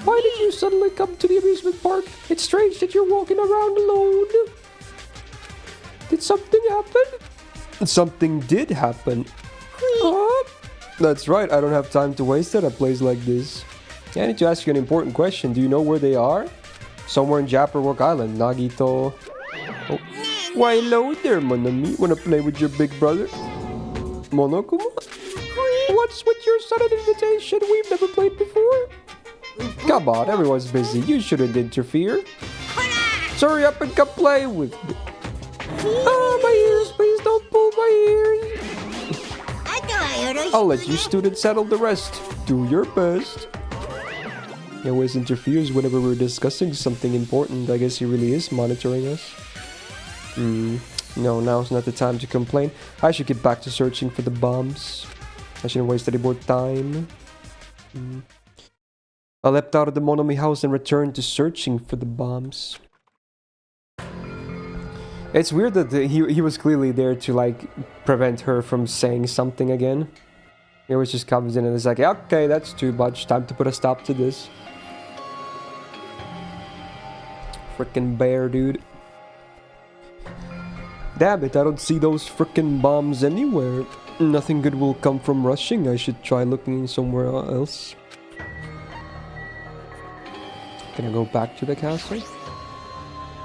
A: Why did you suddenly come to the amusement park? It's strange that you're walking around alone. Did something happen? Something did happen. Huh? That's right, I don't have time to waste at a place like this. I need to ask you an important question. Do you know where they are? Somewhere in Jabberwock Island, Nagito. Oh. Why, hello there, Monami. Wanna play with your big brother? Monokuma? What's with your sudden invitation? We've never played before. Come on, everyone's busy. You shouldn't interfere. So hurry up and come play with me. Oh, my ears, please don't pull my ears. I'll let you students settle the rest. Do your best. He always interferes whenever we're discussing something important. I guess he really is monitoring us. No, now's not the time to complain. I should get back to searching for the bombs. I shouldn't waste any more time. I leapt out of the Monomi house and returned to searching for the bombs. It's weird that he was clearly there to like prevent her from saying something again. He always just comes in and is like, okay, that's too much. Time to put a stop to this. Frickin' bear, dude. Damn it, I don't see those frickin' bombs anywhere. Nothing good will come from rushing. I should try looking somewhere else. Can I go back to the castle?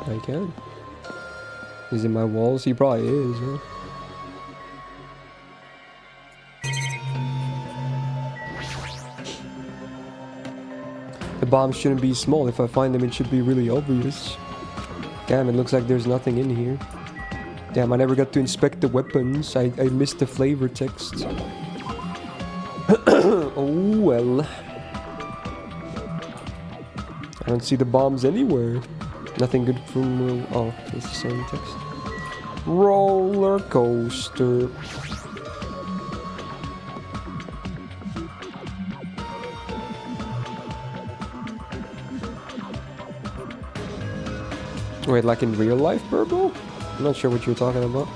A: I can. Is it my walls? He probably is, huh? The bombs shouldn't be small. If I find them, it should be really obvious. Damn, it looks like there's nothing in here. Damn, I never got to inspect the weapons. I missed the flavor text. Oh, well. I don't see the bombs anywhere. Nothing good from... oh, it's the same text. Roller coaster. Wait, like in real life, Burbo? I'm not sure what you're talking about.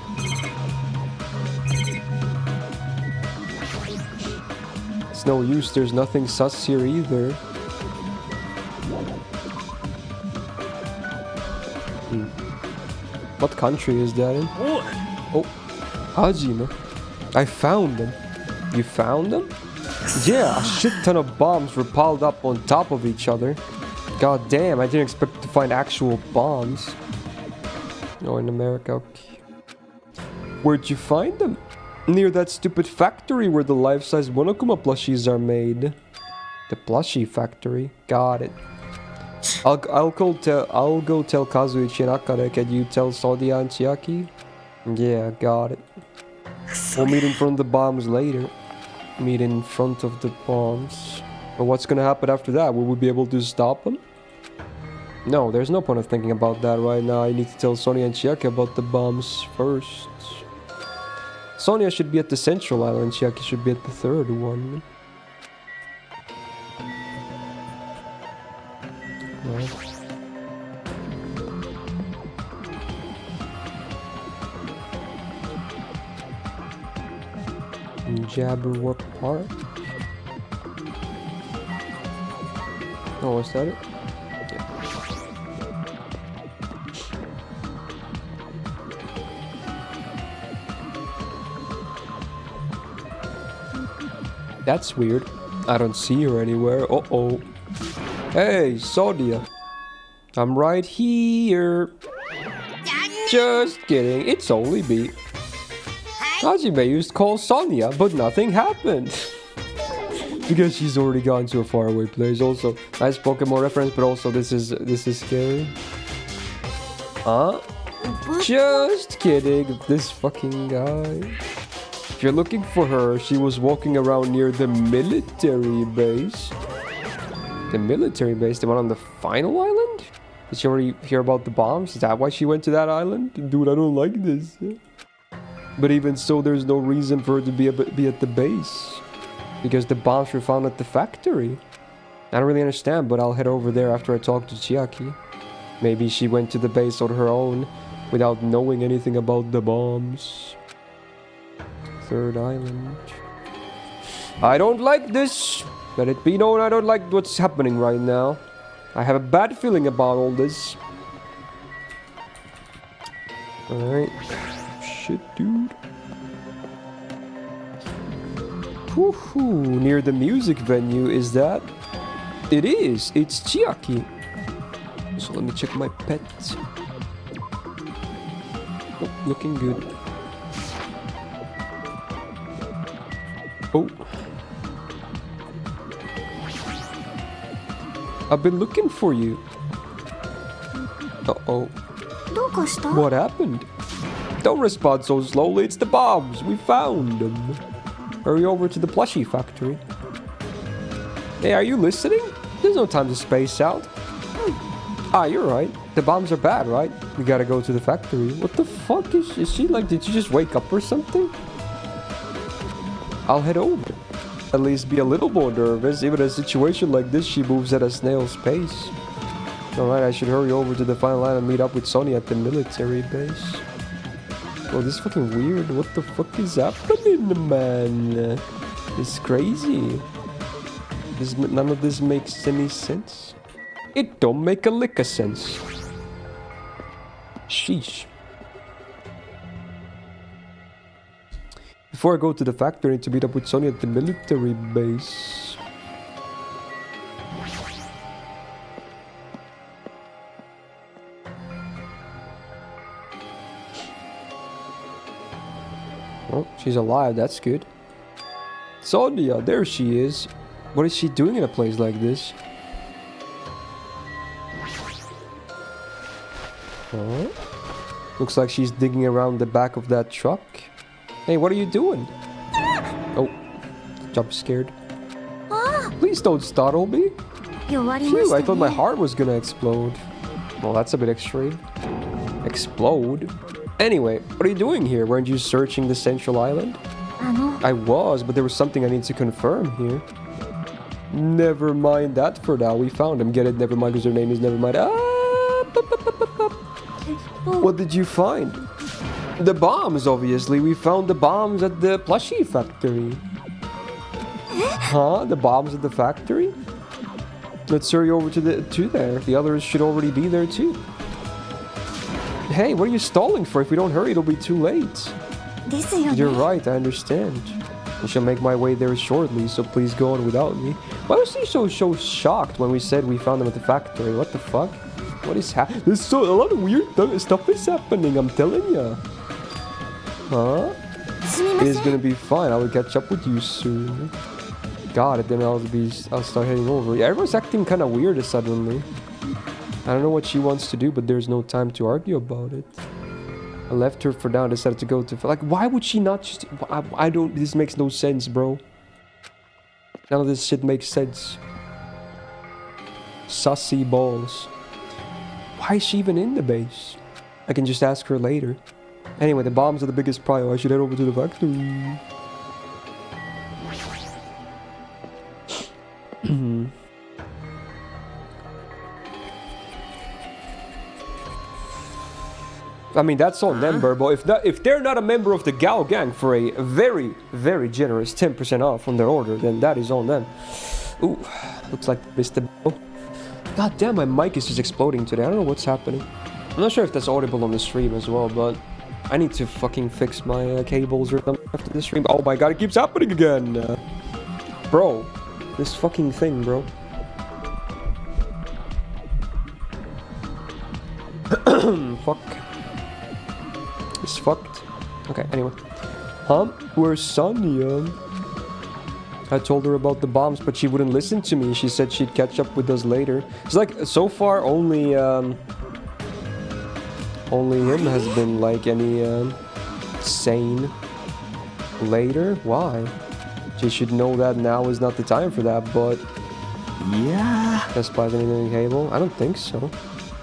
A: It's no use, there's nothing sus here either. What country is that in? Oh, Hajime. I found them. You found them? Yeah, a shit ton of bombs were piled up on top of each other. God damn, I didn't expect to find actual bombs. Oh, in America. Okay. Where'd you find them? Near that stupid factory where the life-size Monokuma plushies are made. The plushie factory. Got it. I'll go tell Kazuichi and Akane. Can you tell Sodia and Chiaki? Yeah, got it. We'll meet in front of the bombs later. Meet in front of the bombs. But what's gonna happen after that? Will we be able to stop them? No, there's no point of thinking about that right now. I need to tell Sonia and Chiaki about the bombs first. Sonia should be at the central island. Chiaki should be at the third one. Right. Jabberwock Park. Oh, is that it? Yeah. That's weird. I don't see her anywhere. Uh-oh. Hey, Sodia. I'm right here. Just kidding. It's only me. Hajime used to call Sonia, but nothing happened. Because she's already gone to a faraway place. Also, nice Pokemon reference, but also this is scary. Just kidding. This fucking guy. If you're looking for her, she was walking around near the military base. The military base? The one on the final island? Did she already hear about the bombs? Is that why she went to that island? Dude, I don't like this. But even so, there's no reason for her to be at the base. Because the bombs were found at the factory. I don't really understand, but I'll head over there after I talk to Chiaki. Maybe she went to the base on her own without knowing anything about the bombs. Third island. I don't like this. Let it be known I don't like what's happening right now. I have a bad feeling about all this. Alright. Shit, dude. Woohoo! Near the music venue, is that? It is! It's Chiaki! So let me check my pets. Oh, looking good. Oh. I've been looking for you. Uh-oh. What happened? Don't respond so slowly, it's the bombs! We found them! Hurry over to the plushie factory. Hey, are you listening? There's no time to space out. Ah, you're right. The bombs are bad, right? We gotta go to the factory. What the fuck is she like? Did you just wake up or something? I'll head over. At least be a little more nervous. Even in a situation like this, she moves at a snail's pace. Alright, I should hurry over to the final line and meet up with Sonia at the military base. Oh, this is fucking weird. What the fuck is happening, man? It's crazy. None of this makes any sense. It don't make a lick of sense. Sheesh. Before I go to the factory, I need to meet up with Sonia at the military base. Oh, she's alive, that's good. Sonia, there she is. What is she doing in a place like this? Oh. Looks like she's digging around the back of that truck. Hey, what are you doing? Oh, jump scared. Please don't startle me. Phew, I thought my heart was gonna explode. Well, that's a bit extreme. Explode? Anyway, what are you doing here? Weren't you searching the central island? I was, but there was something I need to confirm here. Never mind that for now. We found him. Get it? Never mind, because her name is Nevermind. What did you find? The bombs, obviously. We found the bombs at the plushie factory. Huh? The bombs at the factory? Let's hurry over to there. The others should already be there too. Hey, what are you stalling for? If we don't hurry, it'll be too late. You're right, I understand. I shall make my way there shortly, so please go on without me. Why was he so shocked when we said we found them at the factory? What the fuck? What is happening? There's a lot of weird stuff is happening, I'm telling ya. Huh? It is gonna be fine. I will catch up with you soon. Got it. Then I'll start heading over. Yeah, everyone's acting kind of weird suddenly. I don't know what she wants to do, but there's no time to argue about it. I left her for now. Decided to go to like. Why would she not just? I don't. This makes no sense, bro. None of this shit makes sense. Sussy balls. Why is she even in the base? I can just ask her later. Anyway, the bombs are the biggest prio. I should head over to the factory. I mean, that's on them, Burbo. If they're not a member of the Gao gang for a very, very generous 10% off on their order, then that is on them. Ooh, looks like Mr. God damn, my mic is just exploding today. I don't know what's happening. I'm not sure if that's audible on the stream as well, but I need to fucking fix my cables or something after the stream. Oh my god, it keeps happening again. Bro, this fucking thing, bro. Fuck. It's fucked. Okay, anyway. Where's Sonia? I told her about the bombs, but she wouldn't listen to me. She said she'd catch up with us later. It's like, so far, only him has been, like, any, sane. Later? Why? She should know that now is not the time for that, but... Yeah. Despite anything cable? I don't think so.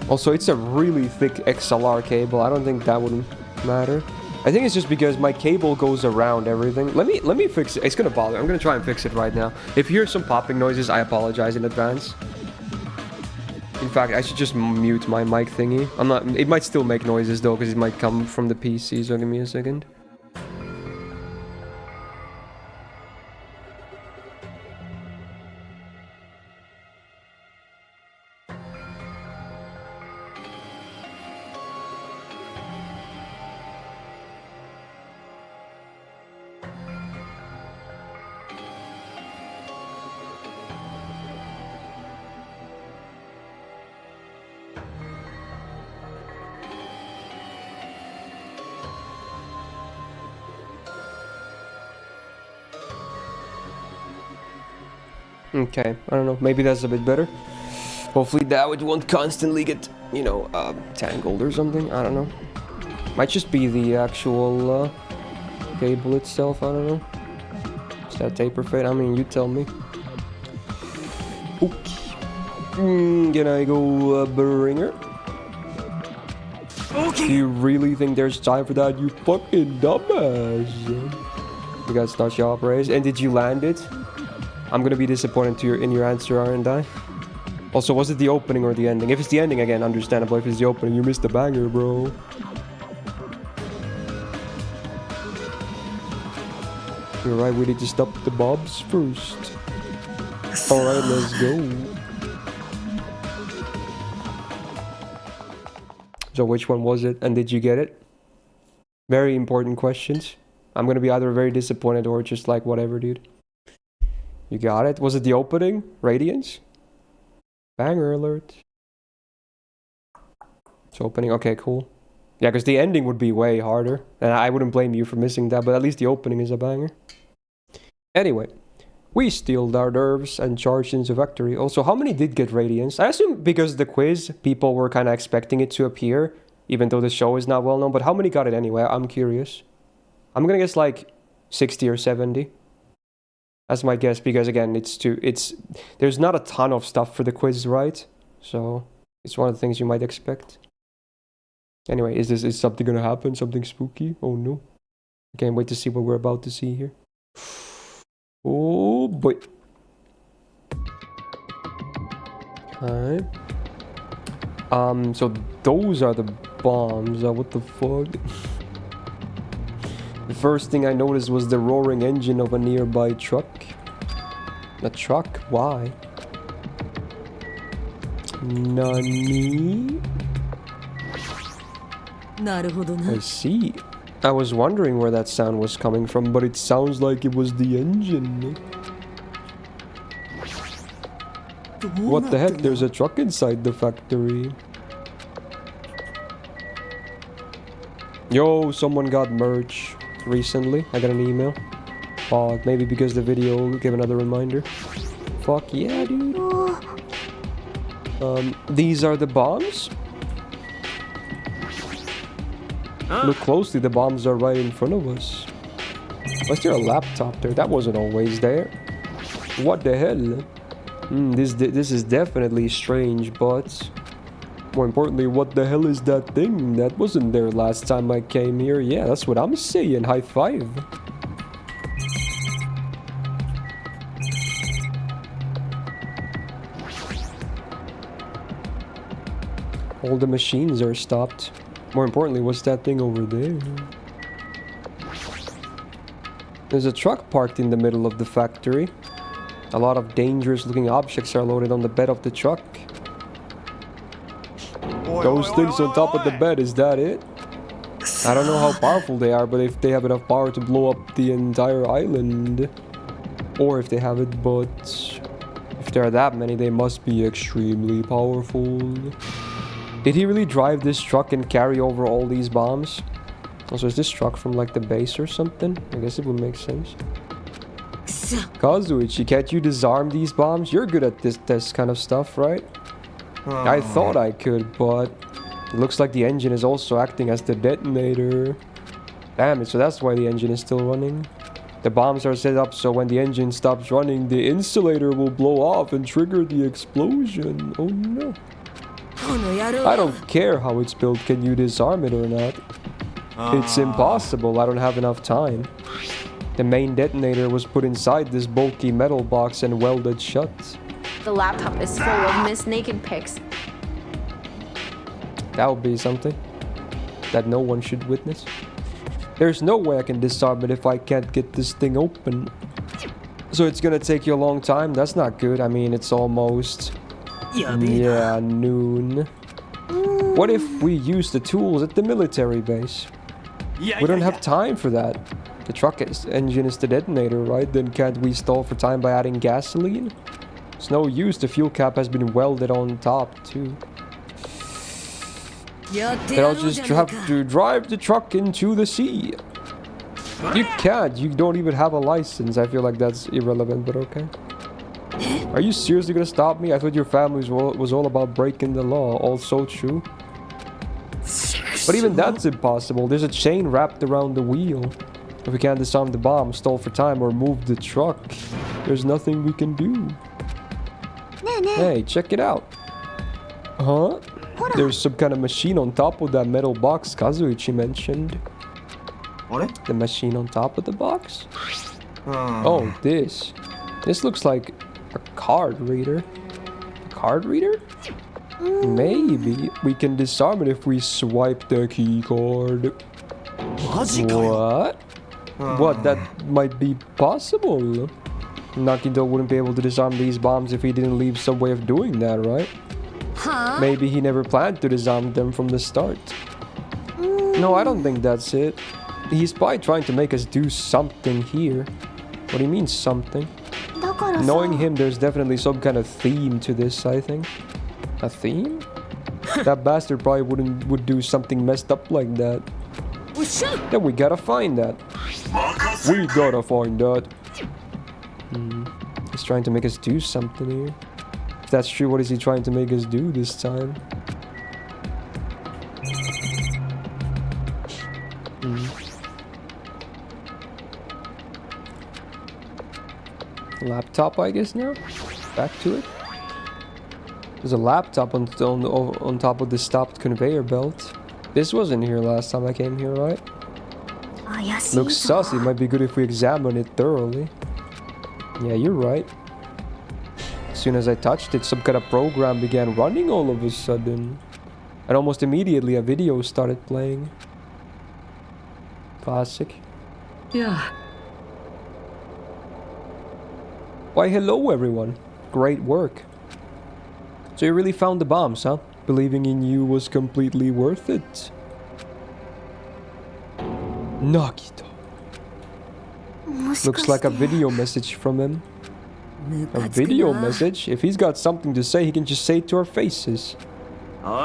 A: Also, it's a really thick XLR cable. I don't think that would matter. I think it's just because my cable goes around everything. Let me fix it. It's gonna bother. I'm gonna try and fix it right now. If you hear some popping noises, I apologize in advance. In fact, I should just mute my mic thingy. I'm not. It might still make noises though, because it might come from the PC. So give me a second. Okay, I don't know, maybe that's a bit better. Hopefully that it won't constantly get, you know, tangled or something, I don't know. Might just be the actual cable itself, I don't know. Is that taper fade? I mean, you tell me. Okay. Can I go bring her? Okay. Do you really think there's time for that, you fucking dumbass? You guys start your operation, and did you land it? I'm gonna be disappointed in your answer, aren't I? Also, was it the opening or the ending? If it's the ending, again, understandable. If it's the opening, you missed the banger, bro. You're right, we need to stop the bobs first. Alright, let's go. So which one was it, and did you get it? Very important questions. I'm gonna be either very disappointed or just like, whatever, dude. You got it? Was it the opening? Radiance? Banger alert. It's opening. Okay, cool. Yeah, because the ending would be way harder. And I wouldn't blame you for missing that, but at least the opening is a banger. Anyway, we steeled our nerves and charged into victory. Also, how many did get Radiance? I assume because the quiz, people were kind of expecting it to appear, even though the show is not well known. But how many got it anyway? I'm curious. I'm gonna guess like 60 or 70. That's my guess, because again, there's not a ton of stuff for the quiz, right? So it's one of the things you might expect. Anyway, is something gonna happen? Something spooky? Oh no. I can't wait to see what we're about to see here. Oh boy. Alright. So those are the bombs. What the fuck? The first thing I noticed was the roaring engine of a nearby truck. A truck? Why? Nani? I see. I was wondering where that sound was coming from, but it sounds like it was the engine. What the heck? There's a truck inside the factory. Yo, someone got merch. recently. I got an email. Maybe because the video gave another reminder. Fuck yeah, dude. These are the bombs? Look closely, the bombs are right in front of us. Was there a laptop there? That wasn't always there. What the hell? This is definitely strange, but more importantly, what the hell is that thing? That wasn't there last time I came here. Yeah, that's what I'm saying. High five. All the machines are stopped. More importantly, what's that thing over there? There's a truck parked in the middle of the factory. A lot of dangerous looking objects are loaded on the bed of the truck. Those things on top of the bed, is that it? I don't know how powerful they are, but if they have enough power to blow up the entire island. Or if they have it, but if there are that many, they must be extremely powerful. Did he really drive this truck and carry over all these bombs? Also, is this truck from like the base or something? I guess it would make sense. Kazuichi, can't you disarm these bombs? You're good at this kind of stuff, right? I thought I could, but it looks like the engine is also acting as the detonator. Damn it, so that's why the engine is still running. The bombs are set up so when the engine stops running, the insulator will blow off and trigger the explosion. Oh no. I don't care how it's built, can you disarm it or not? It's impossible, I don't have enough time. The main detonator was put inside this bulky metal box and welded shut.
B: The laptop is full of Myst naked pics.
A: That would be something that no one should witness. There's no way I can disarm it if I can't get this thing open. So it's gonna take you a long time? That's not good. I mean, it's almost... yeah, noon. What if we use the tools at the military base? We don't have time for that. The truck engine is the detonator, right? Then can't we stall for time by adding gasoline? It's no use, the fuel cap has been welded on top too. Then I'll just have to drive the truck into the sea. You can't, you don't even have a license. I feel like that's irrelevant, but okay. Are you seriously gonna stop me? I thought your family was all about breaking the law. Also true. But even that's impossible. There's a chain wrapped around the wheel. If we can't disarm the bomb, stall for time, or move the truck, there's nothing we can do. Hey, check it out. Huh? There's some kind of machine on top of that metal box Kazuichi mentioned. The machine on top of the box? Oh, this. This looks like a card reader. A card reader? Maybe we can disarm it if we swipe the key card. What? What? That might be possible. Nakito wouldn't be able to disarm these bombs if he didn't leave some way of doing that, right? Maybe he never planned to disarm them from the start. No, I don't think that's it. He's probably trying to make us do something here. What do you mean, something? Knowing him, there's definitely some kind of theme to this, I think. A theme? That bastard probably would do something messed up like that. Then we gotta find that. We gotta find that. He's trying to make us do something here. If that's true, what is he trying to make us do this time? Laptop, I guess now? Back to it. There's a laptop on top of the stopped conveyor belt. This wasn't here last time I came here, right? Looks sus. It might be good if we examine it thoroughly. Yeah, you're right. As soon as I touched it, some kind of program began running all of a sudden. And almost immediately a video started playing. Classic.
C: Yeah.
A: Why, hello everyone. Great work. So you really found the bombs, huh? Believing in you was completely worth it. Nakito. Looks like a video message from him. A video message? If he's got something to say, he can just say it to our faces.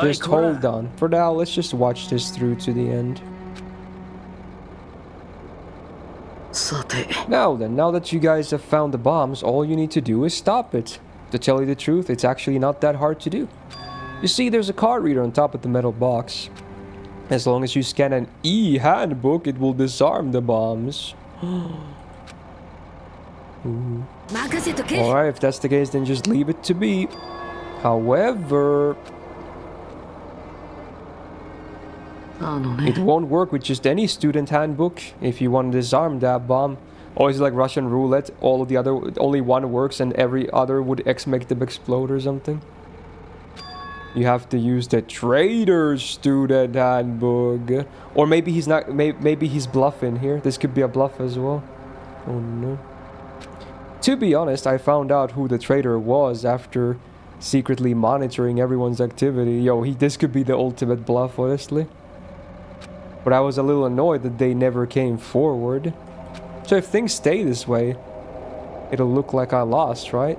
A: Just hold on. For now, let's just watch this through to the end.
C: さて
A: Now then, now that you guys have found the bombs, all you need to do is stop it. To tell you the truth, it's actually not that hard to do. You see, there's a card reader on top of the metal box. As long as you scan an e-handbook, it will disarm the bombs. Alright, if that's the case, then just leave it to be. However, it won't work with just any student handbook if you want to disarm that bomb. Or is it like Russian roulette? All of the other, only one works and every other would make them explode or something? You have to use the traitor's student handbook. Or maybe he's not, maybe he's bluffing here. This could be a bluff as well. Oh no. To be honest, I found out who the traitor was after secretly monitoring everyone's activity. Yo, this could be the ultimate bluff, honestly. But I was a little annoyed that they never came forward. So if things stay this way, it'll look like I lost, right?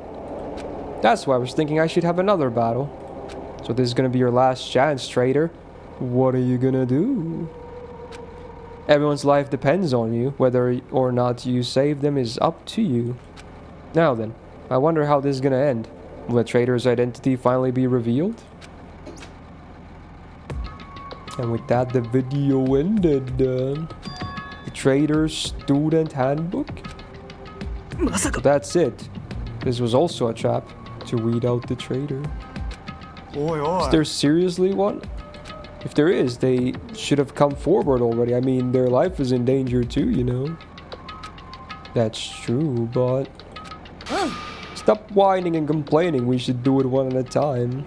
A: That's why I was thinking I should have another battle. So this is gonna be your last chance, traitor. What are you gonna do? Everyone's life depends on you. Whether or not you save them is up to you. Now then, I wonder how this is gonna end. Will the traitor's identity finally be revealed? And with that, the video ended. The traitor's student handbook? So that's it. This was also a trap to weed out the traitor. Is there seriously one? If there is, they should have come forward already. I mean, their life is in danger too, you know. That's true, but... Stop whining and complaining. We should do it one at a time.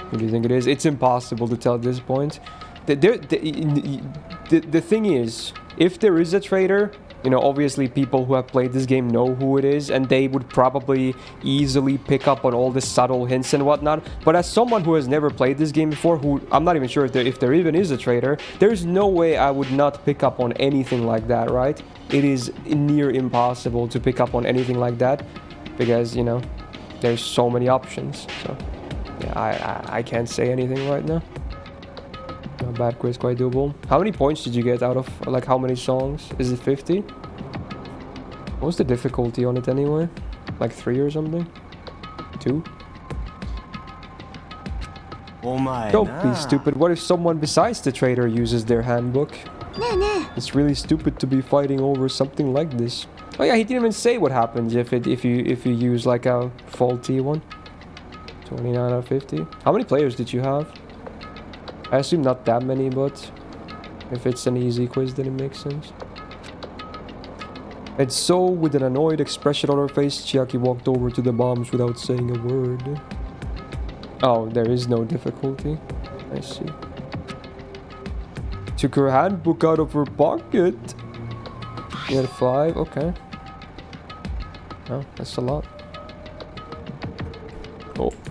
A: What do you think it is? It's impossible to tell at this point. The thing is, if there is a traitor, you know, obviously people who have played this game know who it is, and they would probably easily pick up on all the subtle hints and whatnot. But as someone who has never played this game before, who I'm not even sure if there even is a traitor, there's no way I would not pick up on anything like that, right? It is near impossible to pick up on anything like that, because, you know, there's so many options. So, yeah, I can't say anything right now. Not bad quiz, quite doable. How many points did you get out of, like, how many songs? Is it 50? What's the difficulty on it anyway? Like 3 or something? 2? Don't be stupid. What if someone besides the traitor uses their handbook? It's really stupid to be fighting over something like this. Oh yeah, he didn't even say what happens if you use like a faulty one. 29 out of 50. How many players did you have? I assume not that many, but if it's an easy quiz, then it makes sense. And so, with an annoyed expression on her face, Chiaki walked over to the bombs without saying a word. Oh, there is no difficulty. I see. Took her handbook out of her pocket. You had 5, okay. Oh, that's a lot.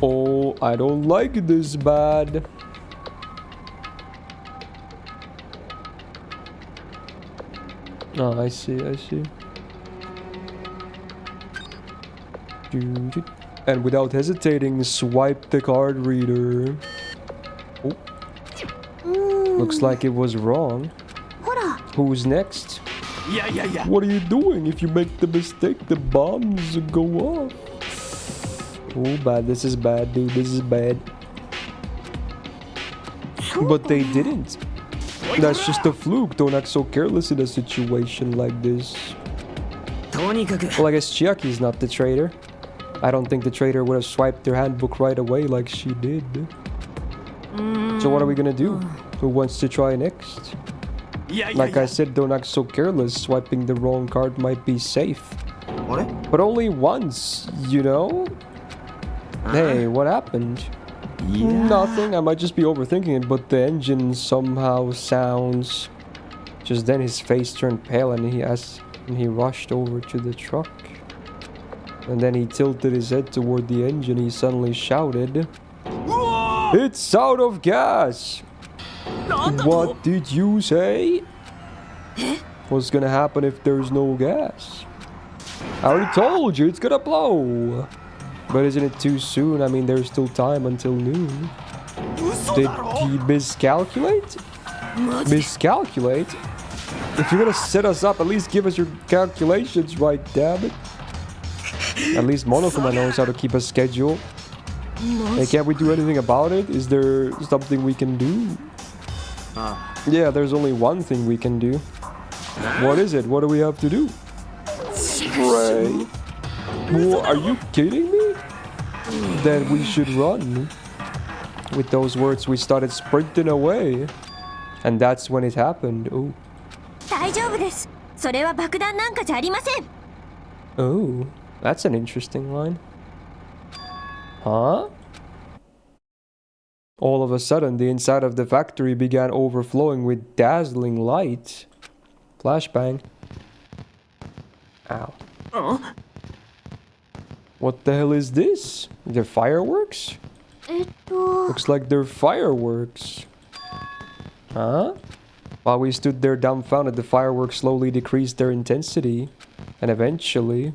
A: Oh, I don't like this bad. Oh, I see. And without hesitating, swipe the card reader. Oh. Looks like it was wrong. Who's next?
D: Yeah.
A: What are you doing? If you make the mistake, the bombs go off. Oh, bad. This is bad, dude. This is bad. But they didn't. That's just a fluke. Don't act so careless in a situation like this. Well, I guess Chiaki's not the traitor. I don't think the traitor would have swiped their handbook right away like she did. So what are we gonna do? Who wants to try next? Like I said, don't act so careless. Swiping the wrong card might be safe. But only once, you know? Hey, what happened? Nothing. I might just be overthinking it, but the engine somehow sounds... Just then his face turned pale and he rushed over to the truck. And then he tilted his head toward the engine. He suddenly shouted, "It's out of gas!" What did you say? What's gonna happen if there's no gas? I already told you, it's gonna blow. But isn't it too soon? I mean, there's still time until noon. Did he miscalculate? Miscalculate? If you're gonna set us up, at least give us your calculations right, damn it. At least Monokuma knows how to keep a schedule. Hey, can't we do anything about it? Is there something we can do? Yeah, there's only one thing we can do. What is it? What do we have to do? Pray. Well, are you kidding me? Then we should run. With those words, we started sprinting away. And that's when it happened. Oh.
D: 大丈夫です。それは爆弾なんかじゃありません。
A: Oh, that's an interesting line. Huh? All of a sudden, the inside of the factory began overflowing with dazzling light. Flashbang. Ow. What the hell is this? They're fireworks? Looks like they're fireworks. Huh? While we stood there dumbfounded, the fireworks slowly decreased their intensity. And eventually...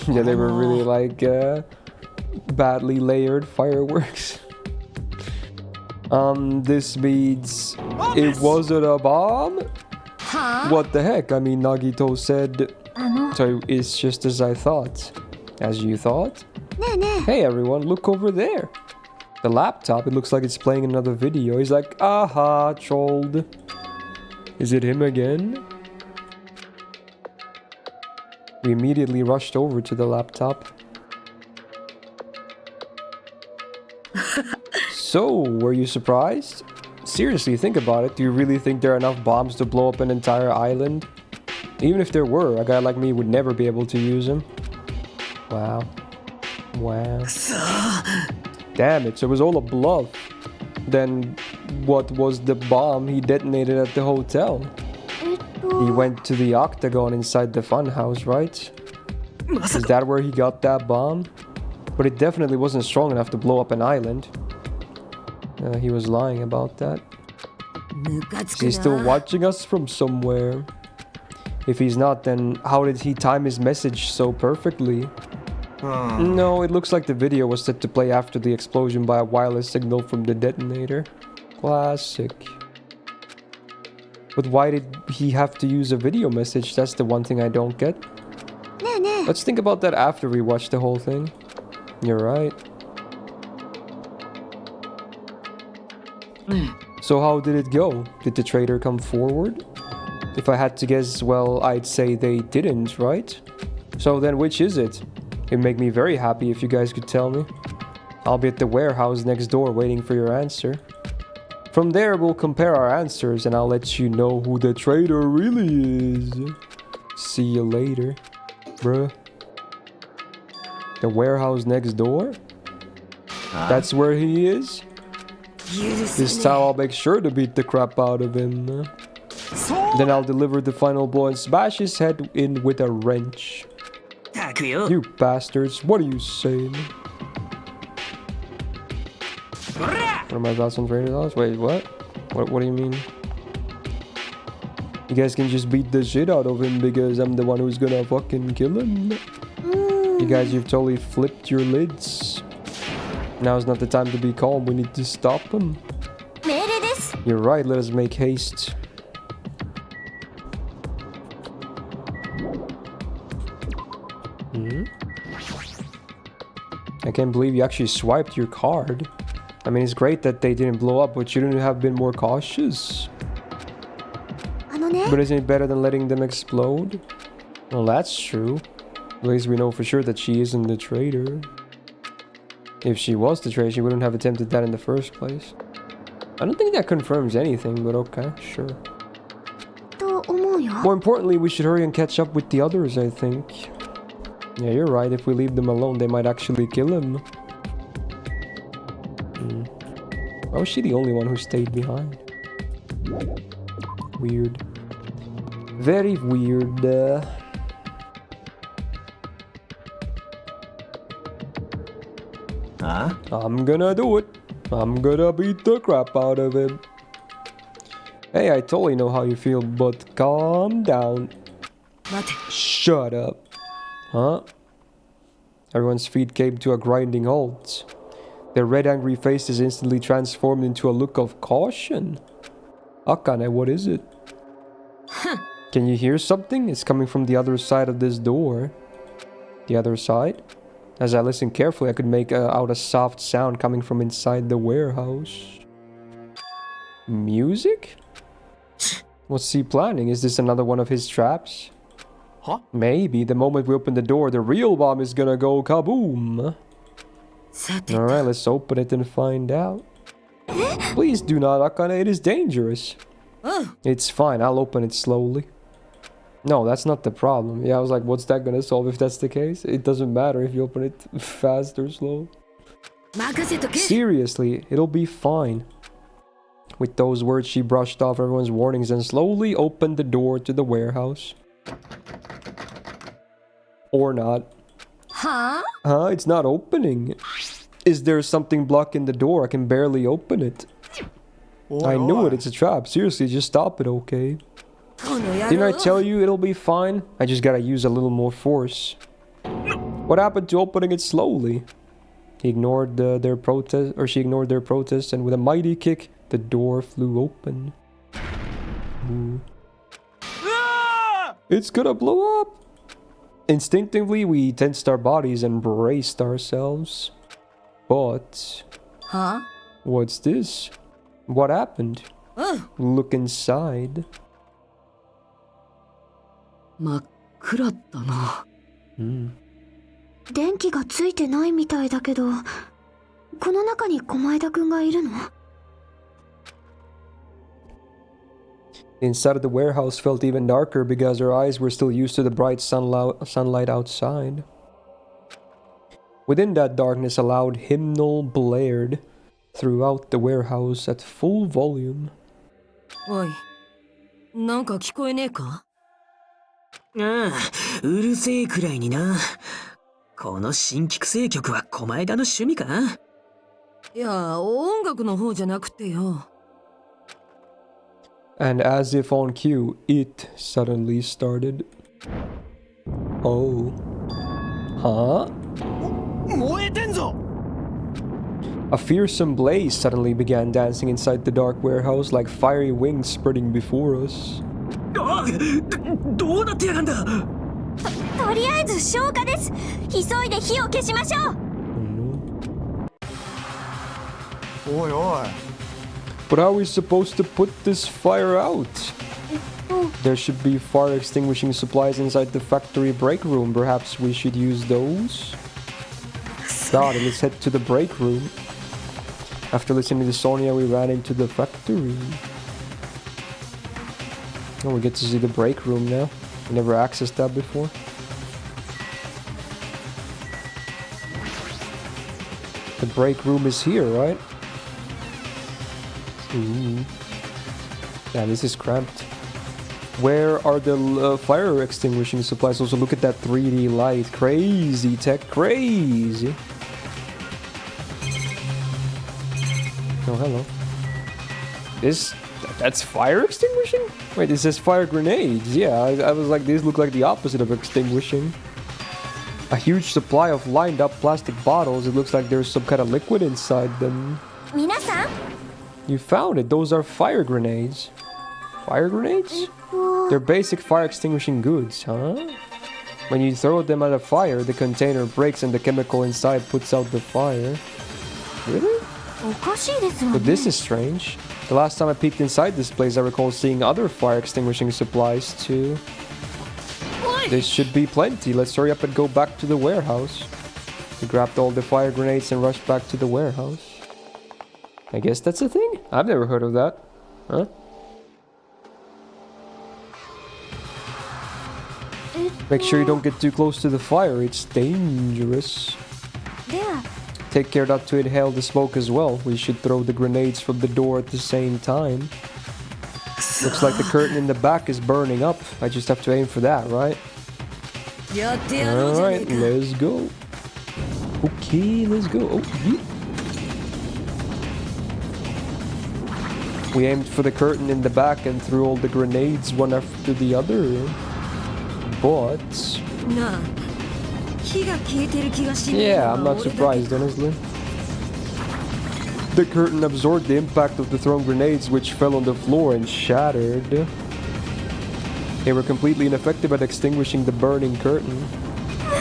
A: yeah, they were really like, badly layered fireworks. This means it wasn't a bomb?
D: Huh?
A: What the heck? I mean, Nagito said... So it's just as I thought. As you thought? Hey everyone, look over there. The laptop, it looks like it's playing another video. He's like, aha, trolled. Is it him again? We immediately rushed over to the laptop. So, were you surprised? Seriously, think about it. Do you really think there are enough bombs to blow up an entire island? Even if there were, a guy like me would never be able to use them. Wow. Wow. Damn it, so it was all a bluff. Then, what was the bomb he detonated at the hotel? He went to the octagon inside the funhouse, right? Is that where he got that bomb? But it definitely wasn't strong enough to blow up an island. He was lying about that. Is he still watching us from somewhere? If he's not, then how did he time his message so perfectly? No, it looks like the video was set to play after the explosion by a wireless signal from the detonator. Classic. But why did he have to use a video message? That's the one thing I don't get. Let's think about that after we watch the whole thing. You're right. So how did it go? Did the traitor come forward? If I had to guess, well, I'd say they didn't, right? So then which is it? It'd make me very happy if you guys could tell me. I'll be at the warehouse next door waiting for your answer. From there, we'll compare our answers and I'll let you know who the traitor really is. See you later, bruh. The warehouse next door? That's where he is? This time I'll make sure to beat the crap out of him. Then I'll deliver the final blow and smash his head in with a wrench. You bastards, what are you saying? What are my thoughts on traitor laws? Wait, what? What do you mean? You guys can just beat the shit out of him because I'm the one who's gonna fucking kill him. You guys, you've totally flipped your lids. Now's not the time to be calm, we need to stop him. You're right, let us make haste. I can't believe you actually swiped your card. I mean, it's great that they didn't blow up, but shouldn't you have been more cautious? But isn't it better than letting them explode? Well, that's true. At least we know for sure that she isn't the traitor. If she was the traitor, she wouldn't have attempted that in the first place. I don't think that confirms anything, but okay, sure. More importantly, we should hurry and catch up with the others, I think. Yeah, you're right. If we leave them alone, they might actually kill him. Why was she the only one who stayed behind? Weird. Very weird. I'm gonna do it. I'm gonna beat the crap out of him. Hey, I totally know how you feel, but calm down. Shut up. Huh? Everyone's feet came to a grinding halt. Their red angry face is instantly transformed into a look of caution. Akane, what is it? Can you hear something? It's coming from the other side of this door. The other side? As I listen carefully, I could make out a soft sound coming from inside the warehouse. Music? What's he planning? Is this another one of his traps?
E: Huh?
A: Maybe. The moment we open the door, the real bomb is gonna go kaboom. Alright, let's open it and find out. Please do not, Akane. It is dangerous. It's fine. I'll open it slowly. No, that's not the problem. Yeah, I was like, what's that gonna solve if that's the case? It doesn't matter if you open it fast or slow. Seriously, it'll be fine. With those words, she brushed off everyone's warnings and slowly opened the door to the warehouse. Or not. Huh? It's not opening. Is there something blocking the door? I can barely open it. I knew it. It's a trap. Seriously, just stop it, okay? Didn't I tell you it'll be fine? I just gotta use a little more force. What happened to opening it slowly? He ignored their protest, or she ignored their protest, and with a mighty kick, the door flew open. Ooh. It's gonna blow up! Instinctively, we tensed our bodies and braced ourselves. But... What's this? What happened? Look inside.
C: 真っ暗だな。
D: 電気がついてないみたいだけど、この中に駒枝くんがいるの？
A: Inside of the warehouse felt even darker because our eyes were still used to the bright sunlight outside. Within that darkness, a loud hymnal blared throughout the warehouse at full volume.
F: おい、なんか聞こえねえか？
E: ああ、うるせえくらいにな。この新規性曲は狛枝の趣味か？
F: いや、音楽の方じゃなくてよ。
A: And as if on cue, it suddenly started. Oh. Huh?
E: 燃えてんぞ!
A: A fearsome blaze suddenly began dancing inside the dark warehouse like fiery wings spreading before us.
E: あ、どうなってやがんだ!
D: とりあえず消火です。急いで火を消しましょう。
E: おいおい。
A: But how are we supposed to put this fire out? There should be fire extinguishing supplies inside the factory break room. Perhaps we should use those? Got it, let's head to the break room. After listening to Sonia, we ran into the factory. Oh, we get to see the break room now. We never accessed that before. The break room is here, right? Ooh. Yeah, this is cramped. Where are the fire extinguishing supplies? Also, look at that 3D light. Crazy tech, crazy. Oh, hello. That's fire extinguishing? Wait, it says fire grenades. Yeah, I was like, these look like the opposite of extinguishing. A huge supply of lined up plastic bottles. It looks like there's some kind of liquid inside them.
D: 皆さん、
A: You found it. Those are fire grenades. Fire grenades? They're basic fire extinguishing goods, huh? When you throw them at a fire, the container breaks and the chemical inside puts out the fire. Really?
D: おかしいですわね。
A: But this is strange. The last time I peeked inside this place, I recall seeing other fire extinguishing supplies too. There should be plenty. Let's hurry up and go back to the warehouse. We grabbed all the fire grenades and rushed back to the warehouse. I guess that's a thing? I've never heard of that. Huh? Make sure you don't get too close to the fire. It's dangerous.
D: では、
A: Take care not to inhale the smoke as well. We should throw the grenades from the door at the same time. Looks like the curtain in the back is burning up. I just have to aim for that, right?
F: やってやろうじゃねえ
A: Alright,
F: か。
A: let's go. Okay, let's go. Oh, yeah. We aimed for the curtain in the back and threw all the grenades one after the other. But...
F: なあ、火が消えてる気がしねえ
A: yeah,
F: の
A: I'm
F: は
A: not
F: 俺だけ
A: surprised, honestly. The curtain absorbed the impact of the thrown grenades, which fell on the floor and shattered. They were completely ineffective at extinguishing the burning curtain.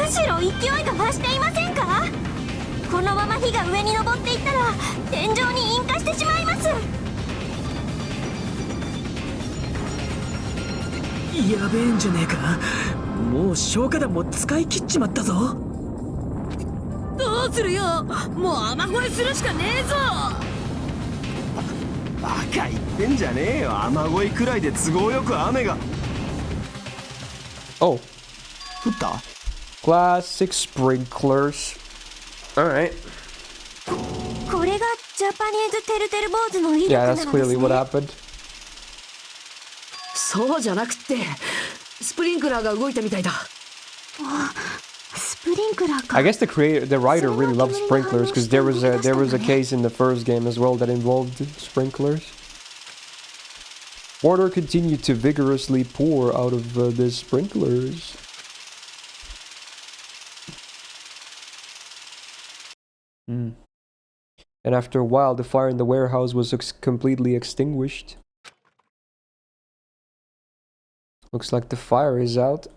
D: むしろ勢いが増していませんか？このまま火が上に登っていったら天井に引火してしまいます。
E: やべえんじゃねえか。もう消火弾も使い切っちまったぞ。
F: どうするよ。もう雨乞いするしかねえぞ。
G: バカ言ってんじゃねえよ。雨乞いくらいで都合よく雨が。
A: Oh,
G: 降った？
A: classic sprinklers. Alright.
D: これがジャパニーズてるてる坊主の威力
A: Yeah,
D: な
A: that's
D: のです
A: clearly what
D: ね。
A: happened.
F: そうじゃなくってスプリンクラーが動いたみたいだ。
D: スプリンクラーか。
A: I guess the writer really loves sprinklers because there was a case in the first game as well that involved sprinklers. Water continued to vigorously pour out of the sprinklers. And after a while, the fire in the warehouse was completely extinguished. Looks like the fire is out.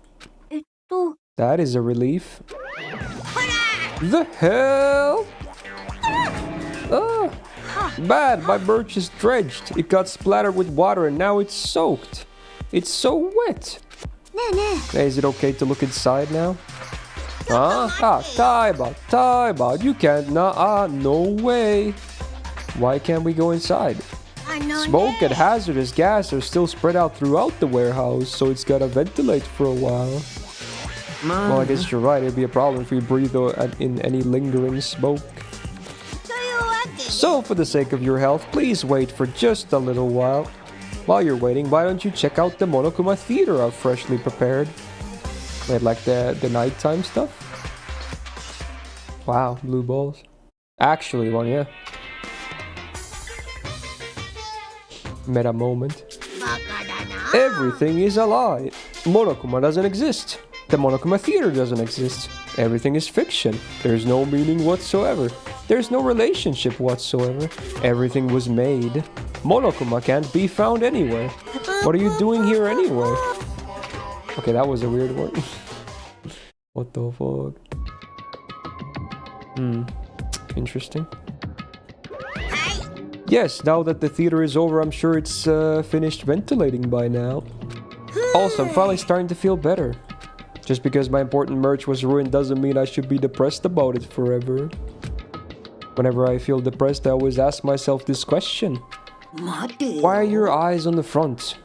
A: That is a relief. The hell? Ah! Bad, my birch is drenched. It got splattered with water and now it's soaked. It's so wet. Hey, is it okay to look inside now? Huh? Time out. You can't. No way. Why can't we go inside? Smoke and hazardous gas are still spread out throughout the warehouse, so it's gotta ventilate for a while. Well, I guess you're right. It'd be a problem if we breathe in any lingering smoke. So, for the sake of your health, please wait for just a little while. While you're waiting, why don't you check out the Monokuma Theater I've freshly prepared? Wait, like the nighttime stuff? Wow, blue balls. Actually one, yeah. Meta moment. Everything is a lie. Monokuma doesn't exist. The Monokuma Theater doesn't exist. Everything is fiction. There's no meaning whatsoever. There's no relationship whatsoever. Everything was made. Monokuma can't be found anywhere. What are you doing here anyway? Okay, that was a weird one. What the fuck? Interesting. Yes, now that the theater is over, I'm sure it's finished ventilating by now. Also, I'm finally starting to feel better. Just because my important merch was ruined doesn't mean I should be depressed about it forever. Whenever I feel depressed, I always ask myself this question. Why are your eyes on the front?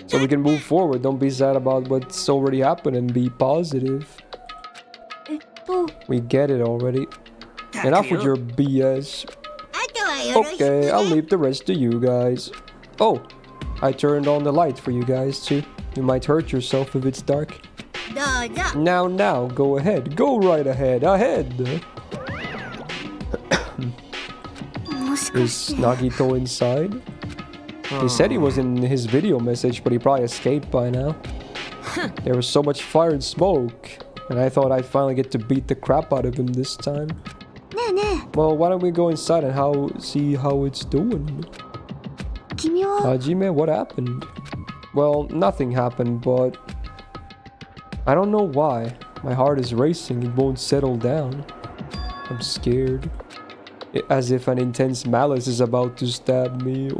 A: So we can move forward. Don't be sad about what's already happened and be positive. We get it already. Enough with your BS. Okay, I'll leave the rest to you guys. Oh, I turned on the light for you guys too. You might hurt yourself if it's dark. Now, go ahead. Go right ahead. Is Nagito inside? He said he was in his video message, but he probably escaped by now. There was so much fire and smoke, and I thought I'd finally get to beat the crap out of him this time. Well, why don't we go inside and see how it's doing? Hajime, what happened? Well, nothing happened, but I don't know why. My heart is racing, it won't settle down. I'm scared. As if an intense malice is about to stab me.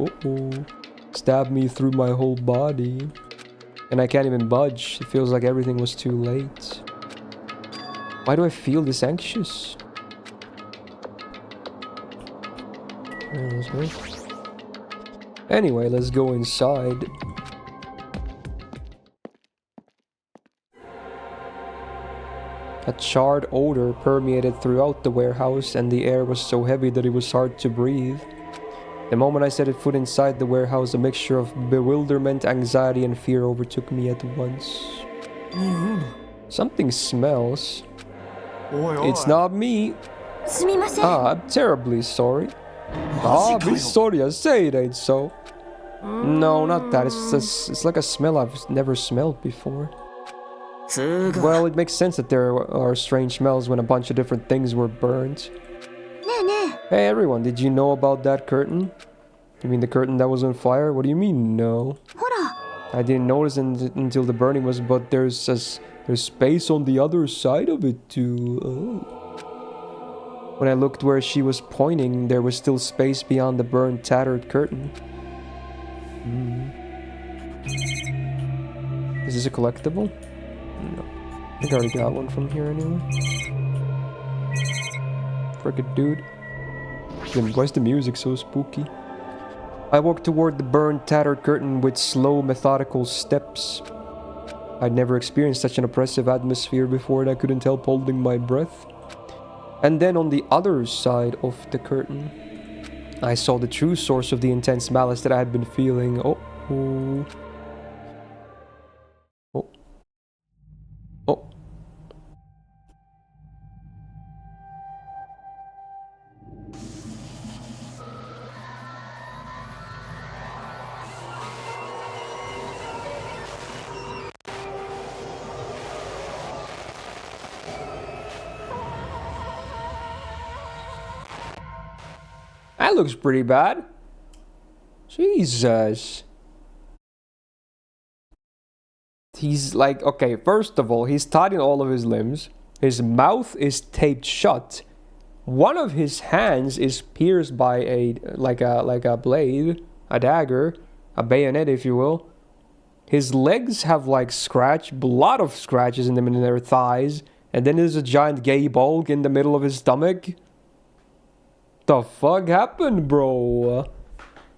A: Stab me through my whole body. And I can't even budge. It feels like everything was too late. Why do I feel this anxious? Anyway, let's go inside. A charred odor permeated throughout the warehouse, and the air was so heavy that it was hard to breathe. The moment I set a foot inside the warehouse, a mixture of bewilderment, anxiety, and fear overtook me at once. Something smells. It's not me. I'm terribly sorry. Be sorry, I say it ain't so. No, not that. It's like a smell I've never smelled before. Well, it makes sense that there are strange smells when a bunch of different things were burned. Hey everyone, did you know about that curtain? You mean the curtain that was on fire? What do you mean, no? I didn't notice until the burning was, but there's space on the other side of it too. Oh. When I looked where she was pointing, there was still space beyond the burned, tattered curtain. Is this a collectible? No. I think I already got one from here anyway. Frickin' dude. Then why is the music so spooky? I walked toward the burned, tattered curtain with slow, methodical steps. I'd never experienced such an oppressive atmosphere before, and I couldn't help holding my breath. And then on the other side of the curtain, I saw the true source of the intense malice that I had been feeling. Oh. That looks pretty bad. Jesus. He's like, okay, first of all, he's tied in all of his limbs. His mouth is taped shut. One of his hands is pierced by a blade, a dagger, a bayonet, if you will. His legs have like a lot of scratches in them in their thighs, and then there's a giant gay bulge in the middle of his stomach. The fuck happened, bro?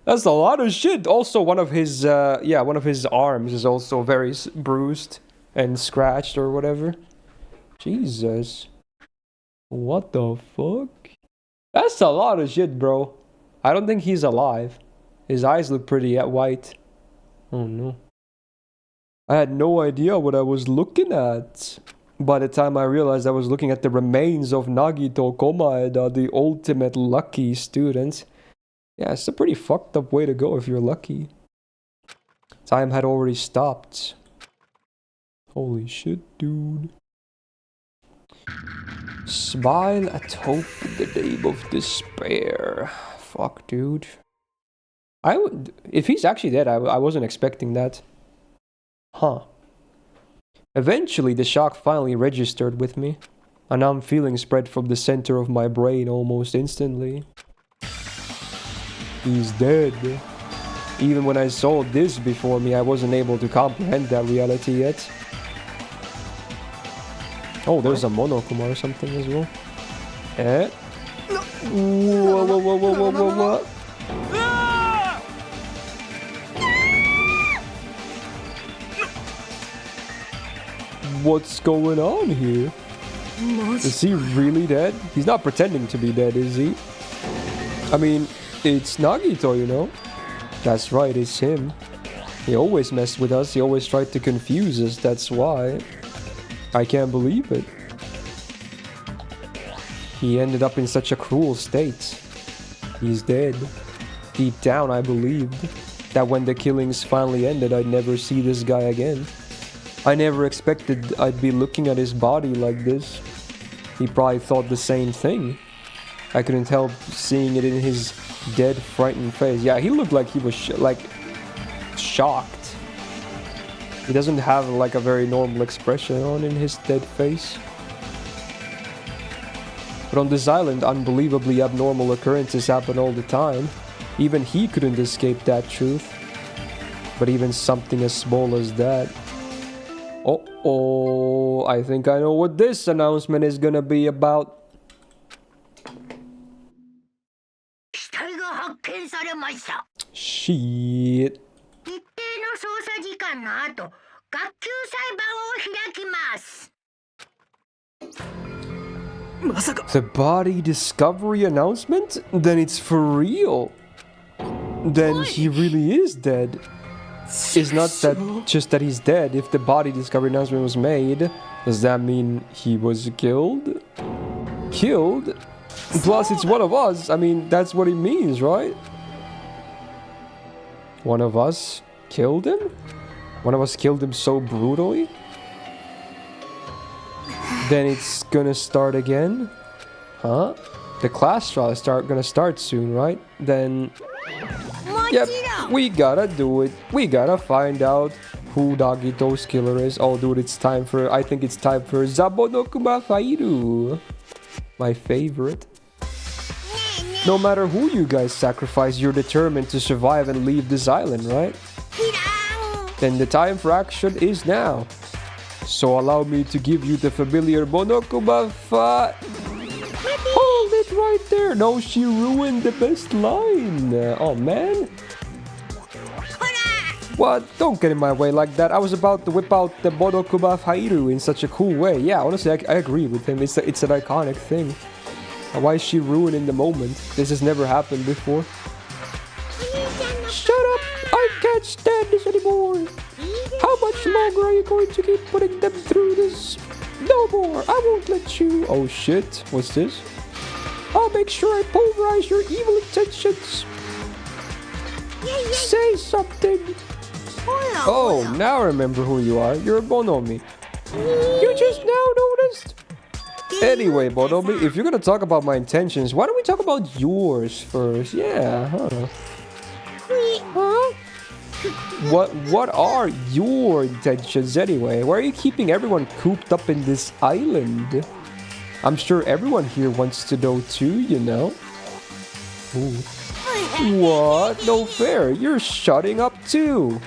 A: That's a lot of shit. Also, one of his arms is also very bruised and scratched or whatever. Jesus. What the fuck? That's a lot of shit, bro. I don't think he's alive. His eyes look pretty white. Oh no. I had no idea what I was looking at. By the time I realized I was looking at the remains of Nagito Komaeda, the ultimate lucky student. Yeah, it's a pretty fucked up way to go if you're lucky. Time had already stopped. Holy shit, dude. Smile at hope in the name of despair. Fuck, dude. If he's actually dead, I wasn't expecting that. Huh. Eventually, the shock finally registered with me. A numb feeling spread from the center of my brain almost instantly. He's dead. Even when I saw this before me, I wasn't able to comprehend that reality yet. Oh, there's a Monokuma or something as well. Eh? Whoa. What's going on here? Is he really dead? He's not pretending to be dead, is he? I mean, it's Nagito, you know? That's right, it's him. He always messed with us, he always tried to confuse us, that's why. I can't believe it. He ended up in such a cruel state. He's dead. Deep down, I believed that when the killings finally ended, I'd never see this guy again. I never expected I'd be looking at his body like this. He probably thought the same thing. I couldn't help seeing it in his dead, frightened face. Yeah, he looked like he was shocked. He doesn't have like a very normal expression on in his dead face. But on this island, unbelievably abnormal occurrences happen all the time. Even he couldn't escape that truth. But even something as small as that. Oh, I think I know what this announcement is gonna be about. Shit. The body discovery announcement? Then it's for real. Then he really is dead. It's not that just that he's dead. If the body discovery announcement was made, does that mean he was killed? Killed? Plus, it's one of us. I mean, that's what it means, right? One of us killed him? One of us killed him so brutally? Then it's gonna start again? Huh? The class trial is gonna start soon, right? Then, yep, we gotta do it. We gotta find out who Nagito's killer is. Oh, dude, I think it's time for Zabonokuma Fairu. My favorite. No matter who you guys sacrifice, you're determined to survive and leave this island, right? Then the time for action is now. So allow me to give you the familiar Monokuma Hold it right there. No, she ruined the best line. Oh, man. What? Don't get in my way like that. I was about to whip out the Monokuma Fairu in such a cool way. Yeah, honestly, I agree with him. It's an iconic thing. Why is she ruining the moment? This has never happened before. Shut up! I can't stand this anymore. How much longer are you going to keep putting them through this? No more. I won't let you. Oh shit. What's this? I'll make sure I pulverize your evil intentions. Say something. Oh, now I remember who you are. You're Bonomi. You just now noticed? Anyway, Bonomi, if you're gonna talk about my intentions, why don't we talk about yours first? Yeah, huh? What are your intentions anyway? Why are you keeping everyone cooped up in this island? I'm sure everyone here wants to know too, you know? Ooh. What? No fair. You're shutting up too.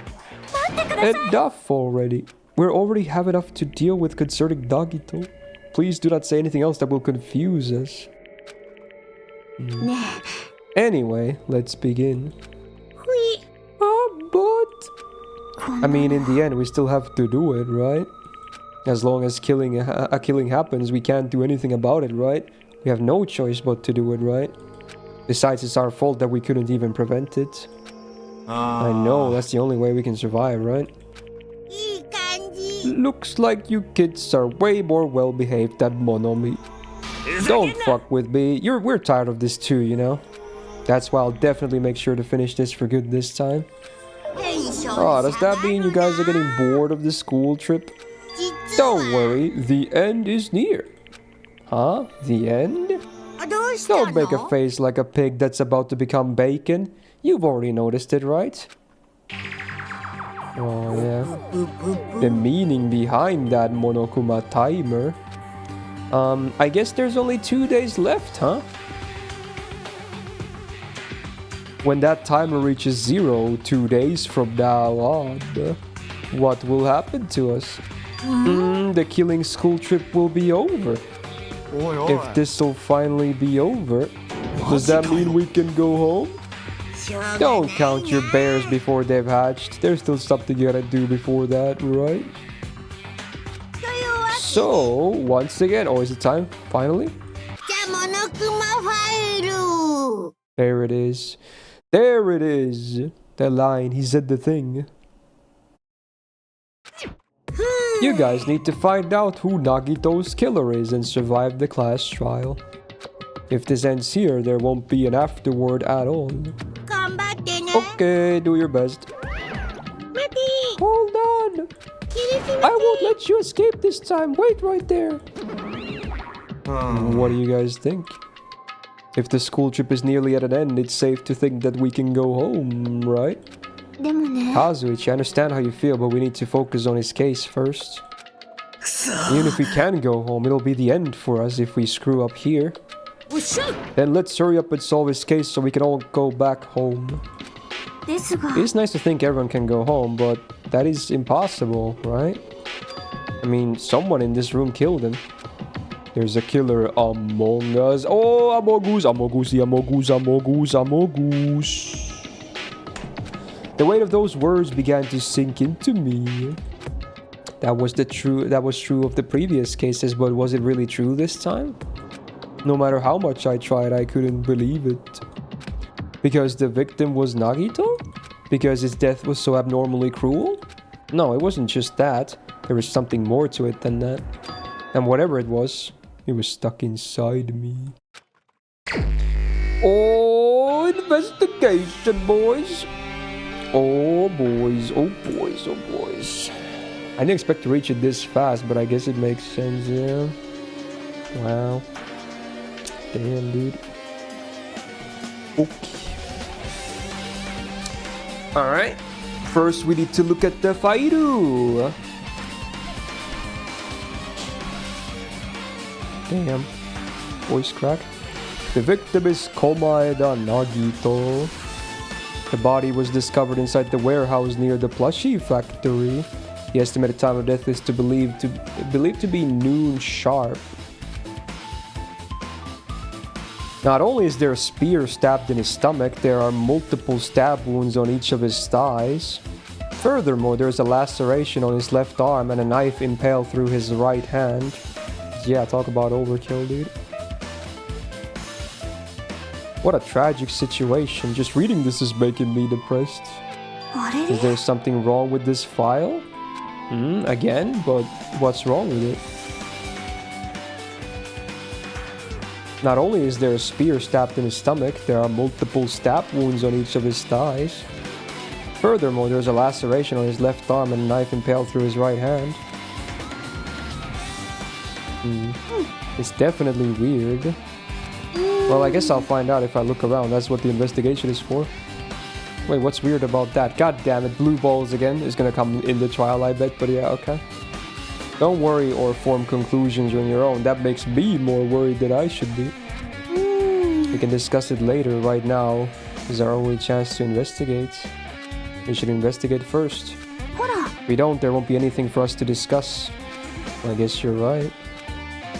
A: Enough already. We already have enough to deal with concerning Nagito. Please do not say anything else that will confuse us. Anyway, let's begin. But I mean, in the end, we still have to do it, right? As long as a killing happens, we can't do anything about it, right? We have no choice but to do it, right? Besides, it's our fault that we couldn't even prevent it. I know, that's the only way we can survive, right? Looks like you kids are way more well-behaved than Monomi. Don't fuck with me. We're tired of this too, you know? That's why I'll definitely make sure to finish this for good this time. Oh, does that mean you guys are getting bored of the school trip? Don't worry, the end is near. Huh? The end? Don't make a face like a pig that's about to become bacon. You've already noticed it, right? Oh, yeah. The meaning behind that Monokuma timer. I guess there's only 2 days left, huh? When that timer reaches 0, 2 days from now on, what will happen to us? The killing school trip will be over. If this will finally be over, does that mean we can go home? Don't count your bears before they've hatched. There's still something you gotta do before that, right? So, once again, oh, is it time? Finally? There it is. There it is. That line, he said the thing. You guys need to find out who Nagito's killer is and survive the class trial. If this ends here, there won't be an afterword at all. Okay, do your best. Hold on. I won't let you escape this time. Wait right there. What do you guys think? If the school trip is nearly at an end, it's safe to think that we can go home, right? Kazuichi, I understand how you feel, but we need to focus on his case first. Even if we can go home, it'll be the end for us if we screw up here. Then let's hurry up and solve his case so we can all go back home. It's nice to think everyone can go home, but that is impossible, right? I mean, someone in this room killed him. There's a killer among us. Oh, Amogus, Amogus, Amogus, Amogus, Amogus. The weight of those words began to sink into me. That was true of the previous cases, but was it really true this time? No matter how much I tried, I couldn't believe it. Because the victim was Nagito? Because his death was so abnormally cruel? No, it wasn't just that. There was something more to it than that. And whatever it was stuck inside me. Oh, investigation, boys. Oh, boys. Oh, boys. Oh, boys. I didn't expect to reach it this fast, but I guess it makes sense, yeah. Wow. Damn, dude. Okay. Alright. First, we need to look at the Fairu. Damn. Voice crack. The victim is Komaeda Nagito. The body was discovered inside the warehouse near the plushie factory. The estimated time of death is believed to be noon sharp. Not only is there a spear stabbed in his stomach, there are multiple stab wounds on each of his thighs. Furthermore, there is a laceration on his left arm and a knife impaled through his right hand. Yeah, talk about overkill, dude. What a tragic situation. Just reading this is making me depressed. Is there something wrong with this file? Again? But what's wrong with it? Not only is there a spear stabbed in his stomach, there are multiple stab wounds on each of his thighs. Furthermore, there's a laceration on his left arm and a knife impaled through his right hand. It's definitely weird. Well, I guess I'll find out if I look around. That's what the investigation is for. Wait, what's weird about that? God damn it, blue balls again is gonna come in the trial, I bet, but yeah, okay. Don't worry or form conclusions on your own. That makes me more worried than I should be. We can discuss it later. Right now is our only chance to investigate. We should investigate first. If we don't, there won't be anything for us to discuss. I guess you're right.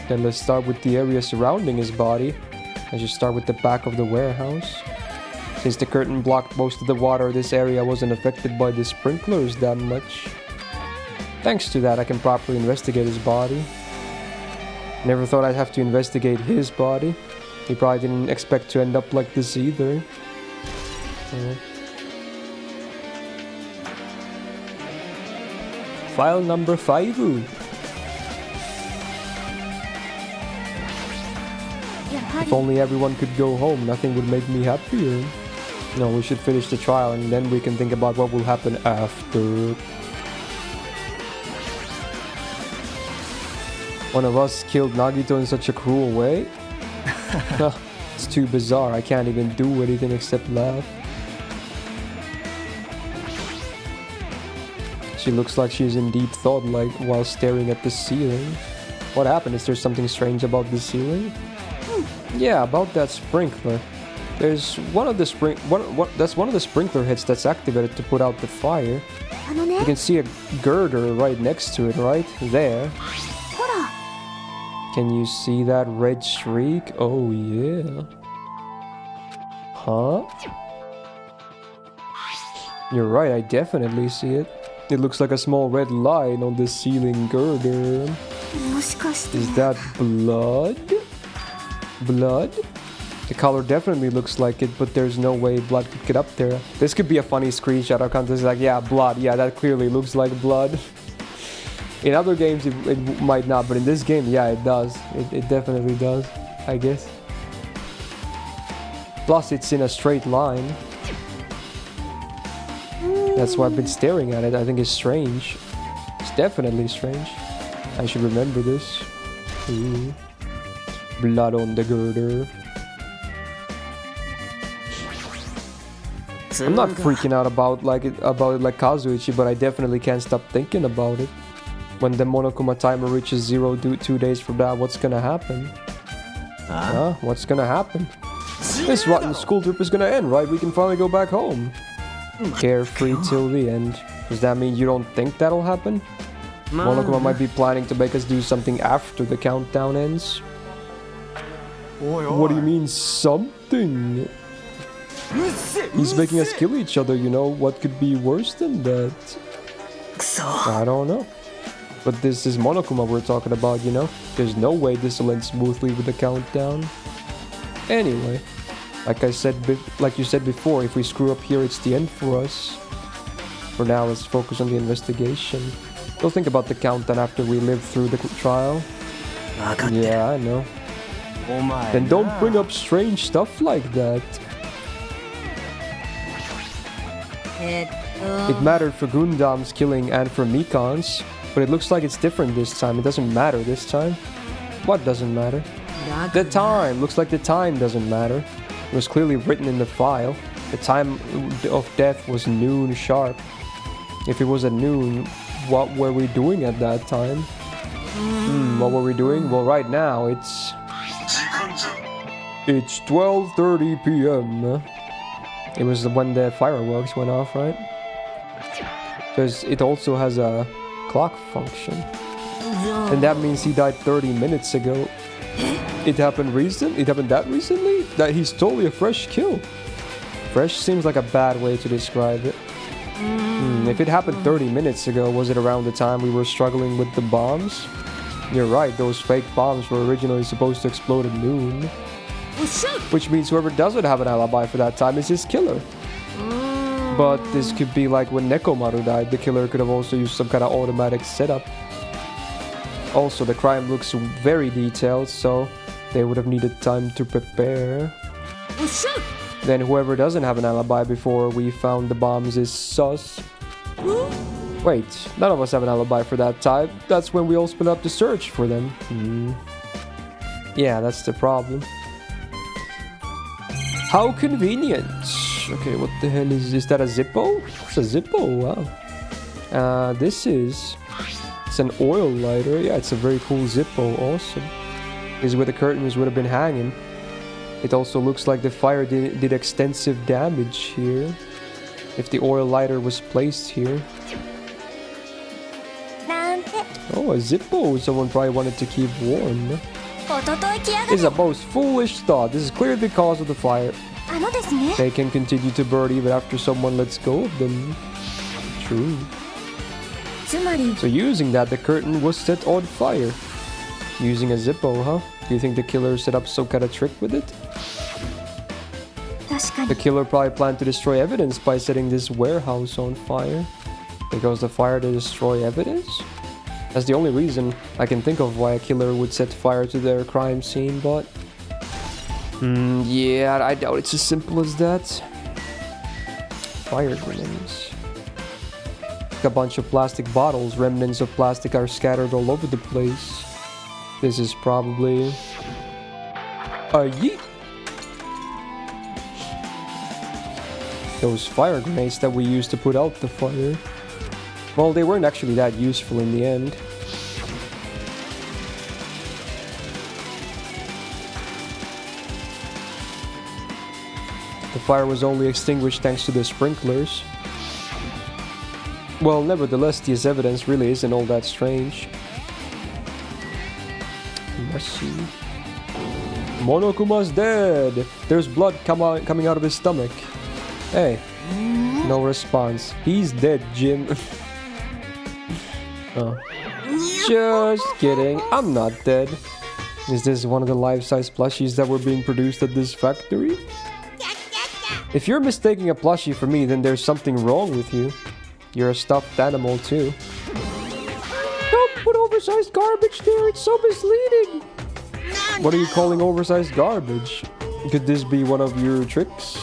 A: Then let's start with the area surrounding his body. I should start with the back of the warehouse. Since the curtain blocked most of the water, this area wasn't affected by the sprinklers that much. Thanks to that, I can properly investigate his body. Never thought I'd have to investigate his body. He probably didn't expect to end up like this either. File number 5. If only everyone could go home, nothing would make me happier. No, we should finish the trial and then we can think about what will happen after. One of us killed Nagito in such a cruel way? It's too bizarre, I can't even do anything except laugh. She looks like she's in deep thought, like while staring at the ceiling. What happened? Is there something strange about the ceiling? Yeah, about that sprinkler. There's one of the sprinkler heads that's activated to put out the fire. You can see a girder right next to it, right there. Can you see that red streak? Oh yeah. Huh? You're right, I definitely see it. It looks like a small red line on the ceiling girder. Is that blood? Blood? The color definitely looks like it, but there's no way blood could get up there. This could be a funny screenshot of content. It's like, yeah, blood. Yeah, that clearly looks like blood. In other games, it might not, but in this game, yeah, it does. It definitely does, I guess. Plus, it's in a straight line. That's why I've been staring at it. I think it's strange. It's definitely strange. I should remember this. Ooh. Blood on the girder. I'm not freaking out about it like Kazuichi, but I definitely can't stop thinking about it. When the Monokuma timer reaches 0 2 days from now, what's gonna happen? What's gonna happen? This rotten school trip is gonna end, right? We can finally go back home. Carefree till the end. Does that mean you don't think that'll happen? Monokuma might be planning to make us do something after the countdown ends. What do you mean, something? He's making us kill each other, you know? What could be worse than that? I don't know. But this is Monokuma we're talking about, you know? There's no way this will end smoothly with the countdown. Anyway, like you said before, if we screw up here, it's the end for us. For now, let's focus on the investigation. We'll think about the countdown after we live through the trial. Yeah, I know. Then don't bring up strange stuff like that. It mattered for Gundam's killing and for Mikan's, but it looks like it's different this time. It doesn't matter this time. What doesn't matter? The time! Looks like the time doesn't matter. It was clearly written in the file. The time of death was noon sharp. If it was at noon, what were we doing at that time? What were we doing? Well, right now it's 12:30 p.m. It was when the fireworks went off, right? Because it also has a clock function. And that means he died 30 minutes ago. It happened that recently? That he's totally a fresh kill. Fresh seems like a bad way to describe it. If it happened 30 minutes ago, was it around the time we were struggling with the bombs? You're right, those fake bombs were originally supposed to explode at noon. Which means whoever doesn't have an alibi for that time is his killer. But this could be like when Nekomaru died, the killer could have also used some kind of automatic setup. Also, the crime looks very detailed, so they would have needed time to prepare. Then whoever doesn't have an alibi before we found the bombs is sus. Wait, none of us have an alibi for that time. That's when we all split up to search for them. Yeah, that's the problem. How convenient. Okay, what the hell is that a Zippo? It's a Zippo, wow. It's an oil lighter. Yeah, it's a very cool Zippo, awesome. This is where the curtains would have been hanging. It also looks like the fire did extensive damage here. If the oil lighter was placed here. Oh, a Zippo someone probably wanted to keep warm. It's a most foolish thought. This is clearly the cause of the fire. They can continue to burn even after someone lets go of them. True. So using that, the curtain was set on fire. Using a Zippo, huh? Do you think the killer set up some kind of trick with it? The killer probably planned to destroy evidence by setting this warehouse on fire. Because the fire to destroy evidence? That's the only reason I can think of why a killer would set fire to their crime scene, but... yeah, I doubt it's as simple as that. Fire grenades. A bunch of plastic bottles, remnants of plastic are scattered all over the place. This is probably... a yeet! Those fire grenades that we used to put out the fire. Well, they weren't actually that useful in the end. The fire was only extinguished thanks to the sprinklers. Well, nevertheless, this evidence really isn't all that strange. Let's see. Monokuma's dead! There's blood coming out of his stomach. Hey. No response. He's dead, Jim. Oh. Just kidding. I'm not dead. Is this one of the life-size plushies that were being produced at this factory? If you're mistaking a plushie for me, then there's something wrong with you. You're a stuffed animal too. Don't put oversized garbage there, it's so misleading! What are you calling oversized garbage? Could this be one of your tricks?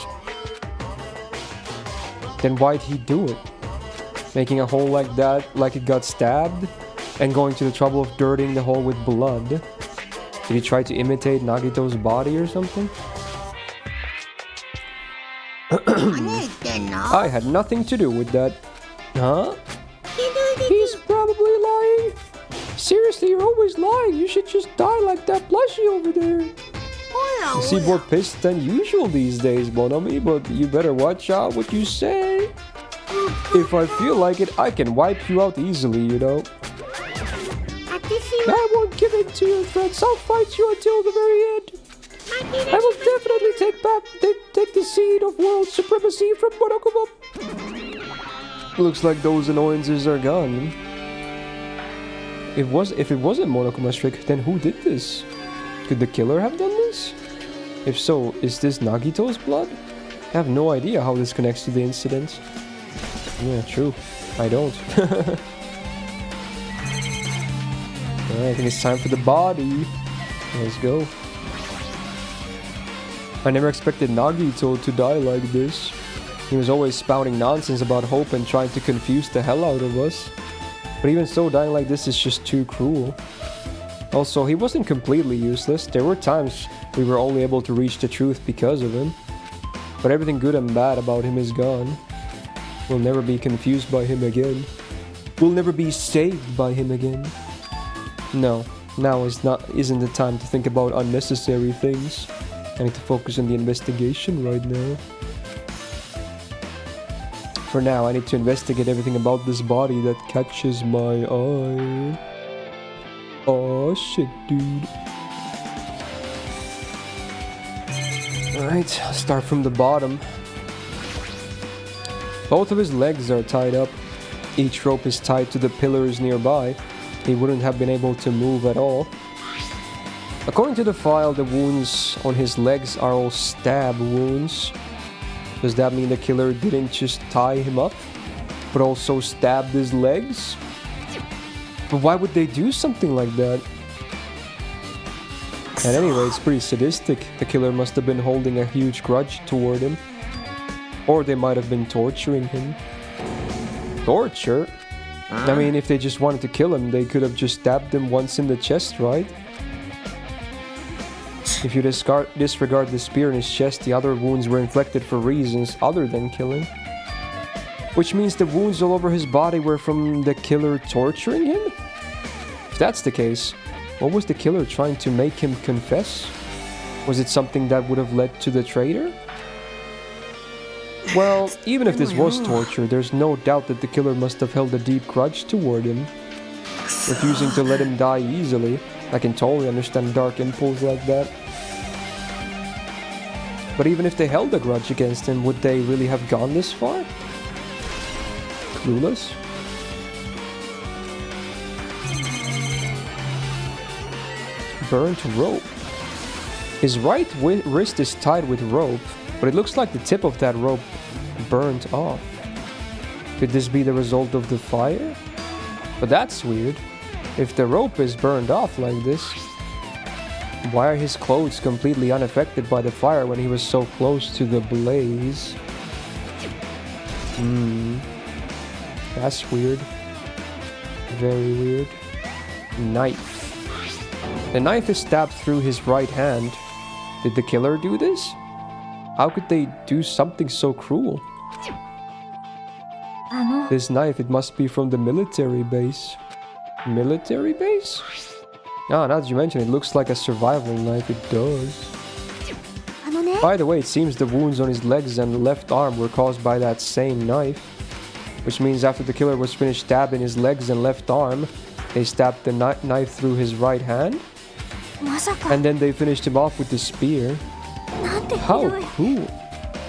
A: Then why'd he do it? Making a hole like that, like it got stabbed? And going to the trouble of dirtying the hole with blood? Did he try to imitate Nagito's body or something? I had nothing to do with that. Huh? He's probably lying. Seriously, you're always lying. You should just die like that plushie over there. You seem more pissed than usual these days, Bonami, but you better watch out what you say. If I feel like it, I can wipe you out easily, you know. I won't give in to your threats. I'll fight you until the very end. I will definitely take the seed of world supremacy from Monokuma. Looks like those annoyances are gone. If it wasn't Monokuma's trick, then who did this? Could the killer have done this? If so, is this Nagito's blood? I have no idea how this connects to the incident. Yeah, true. I don't. Alright, I think it's time for the body. Let's go. I never expected Nagito to die like this. He was always spouting nonsense about hope and trying to confuse the hell out of us. But even so, dying like this is just too cruel. Also, he wasn't completely useless. There were times we were only able to reach the truth because of him. But everything good and bad about him is gone. We'll never be confused by him again. We'll never be saved by him again. No, now isn't the time to think about unnecessary things. I need to focus on the investigation right now. For now, I need to investigate everything about this body that catches my eye. Oh shit, dude. Alright, start from the bottom. Both of his legs are tied up. Each rope is tied to the pillars nearby. He wouldn't have been able to move at all. According to the file, the wounds on his legs are all stab wounds. Does that mean the killer didn't just tie him up, but also stabbed his legs? But why would they do something like that? And anyway, it's pretty sadistic. The killer must have been holding a huge grudge toward him. Or they might have been torturing him. Torture? I mean, if they just wanted to kill him, they could have just stabbed him once in the chest, right? If you disregard the spear in his chest, the other wounds were inflicted for reasons other than killing. Which means the wounds all over his body were from the killer torturing him? If that's the case, what was the killer trying to make him confess? Was it something that would have led to the traitor? Well, even if this was torture, there's no doubt that the killer must have held a deep grudge toward him, refusing to let him die easily. I can totally understand a dark impulse like that. But even if they held a grudge against him, would they really have gone this far? Clueless? Burnt rope. His right wrist is tied with rope, but it looks like the tip of that rope burnt off. Could this be the result of the fire? But that's weird. If the rope is burned off like this, why are his clothes completely unaffected by the fire when he was so close to the blaze? That's weird. Very weird. Knife. The knife is stabbed through his right hand. Did the killer do this? How could they do something so cruel? This knife, it must be from the military base. Military base? Ah, now that you mention it, looks like a survival knife. It does. By the way, it seems the wounds on his legs and left arm were caused by that same knife. Which means after the killer was finished stabbing his legs and left arm, they stabbed the knife through his right hand. And then they finished him off with the spear. How cool.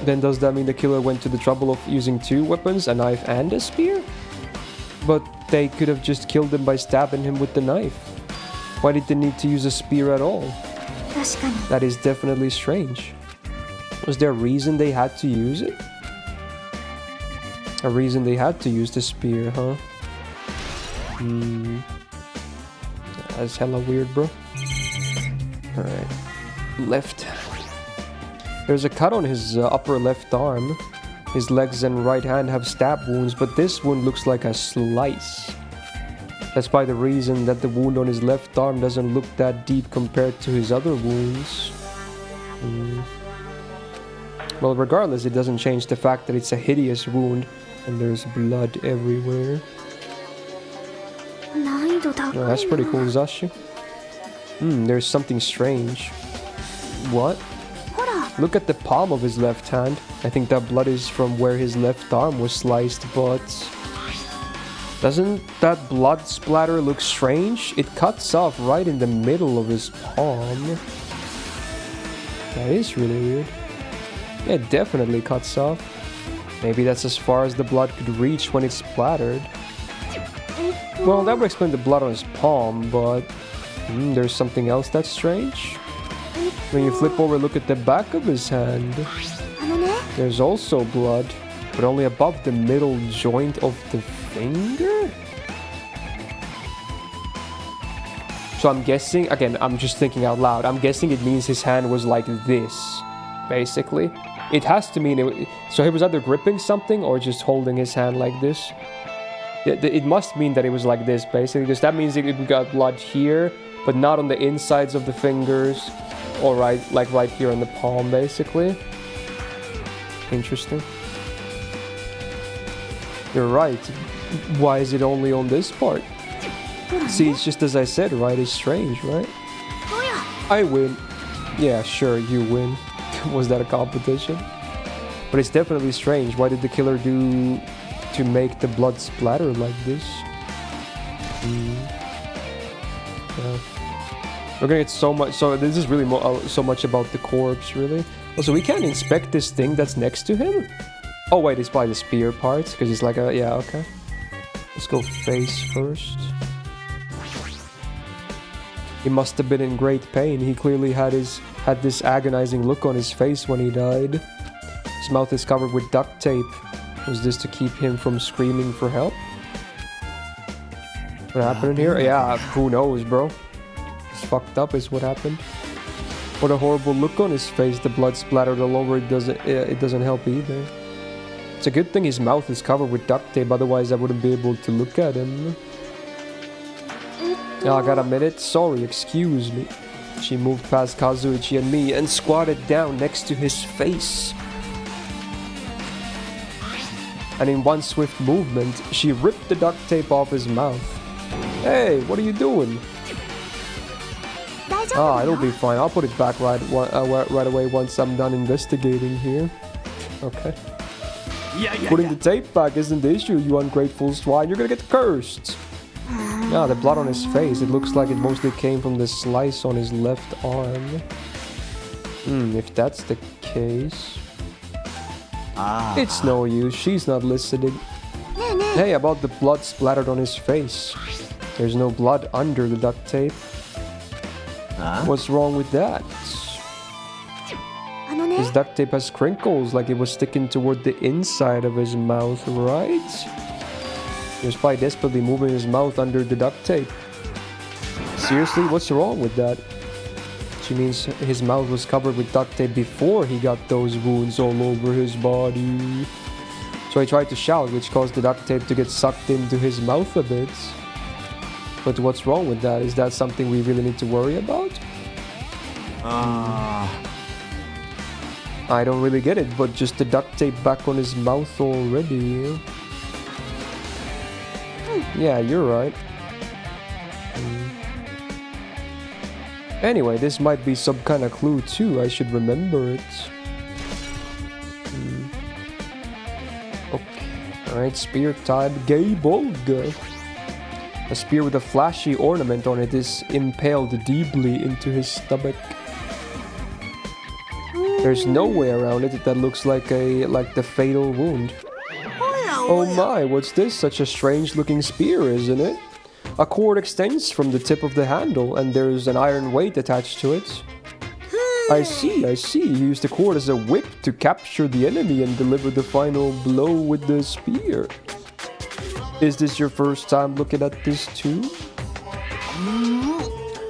A: Then does that mean the killer went to the trouble of using two weapons, a knife and a spear? But they could have just killed him by stabbing him with the knife. Why did they need to use a spear at all? That is definitely strange. Was there a reason they had to use it? A reason they had to use the spear, huh? That's hella weird, bro. Alright. Left. There's a cut on his upper left arm. His legs and right hand have stab wounds, but this wound looks like a slice. That's by the reason that the wound on his left arm doesn't look that deep compared to his other wounds. Well, regardless, it doesn't change the fact that it's a hideous wound and there's blood everywhere. Oh, that's pretty cool, Zashi. There's something strange. What? Look at the palm of his left hand. I think that blood is from where his left arm was sliced, but... doesn't that blood splatter look strange? It cuts off right in the middle of his palm. That is really weird. It definitely cuts off. Maybe that's as far as the blood could reach when it's splattered. Well, that would explain the blood on his palm, but... there's something else that's strange. When you flip over, look at the back of his hand. There's also blood, but only above the middle joint of the finger? So I'm guessing, again, I'm just thinking out loud, I'm guessing it means his hand was like this, basically. It has to mean, so he was either gripping something or just holding his hand like this. It must mean that it was like this, basically, because that means we got blood here, but not on the insides of the fingers, or like right here on the palm, basically. Interesting. You're right. Why is it only on this part? See, it's just as I said, right? It's strange, right? I win. Yeah, sure, you win. Was that a competition? But it's definitely strange. Why did the killer do to make the blood splatter like this? Yeah. We're gonna get so much. So this is really so much about the corpse, really. Also, we can't inspect this thing that's next to him. Oh wait, it's probably the spear part, because it's like a okay. Let's go face first. He must have been in great pain. He clearly had this agonizing look on his face when he died. His mouth is covered with duct tape. Was this to keep him from screaming for help? What happened in here? Yeah, who knows, bro? It's fucked up is what happened. What a horrible look on his face. The blood splattered all over. It doesn't help either. It's a good thing his mouth is covered with duct tape, otherwise I wouldn't be able to look at him. I got a minute? Sorry, excuse me. She moved past Kazuichi and me and squatted down next to his face. And in one swift movement, she ripped the duct tape off his mouth. Hey, what are you doing? It'll be fine. I'll put it back right away once I'm done investigating here. Okay. Putting the tape back isn't the issue, you ungrateful swine. You're gonna get cursed. The blood on his face. It looks like it mostly came from the slice on his left arm. If that's the case... It's no use. She's not listening. Hey, about the blood splattered on his face. There's no blood under the duct tape. What's wrong with that? His duct tape has crinkles, like it was sticking toward the inside of his mouth, right? He was probably desperately moving his mouth under the duct tape. Seriously, what's wrong with that? She means his mouth was covered with duct tape before he got those wounds all over his body. So he tried to shout, which caused the duct tape to get sucked into his mouth a bit. But what's wrong with that? Is that something we really need to worry about? I don't really get it, but just the duct tape back on his mouth already. Yeah, you're right. Anyway, this might be some kind of clue too. I should remember it. Okay. Alright, spear type Geibolga. A spear with a flashy ornament on it is impaled deeply into his stomach. There's no way around it that looks like the fatal wound. Oh my, what's this? Such a strange looking spear, isn't it? A cord extends from the tip of the handle and there's an iron weight attached to it. I see. You use the cord as a whip to capture the enemy and deliver the final blow with the spear. Is this your first time looking at this too?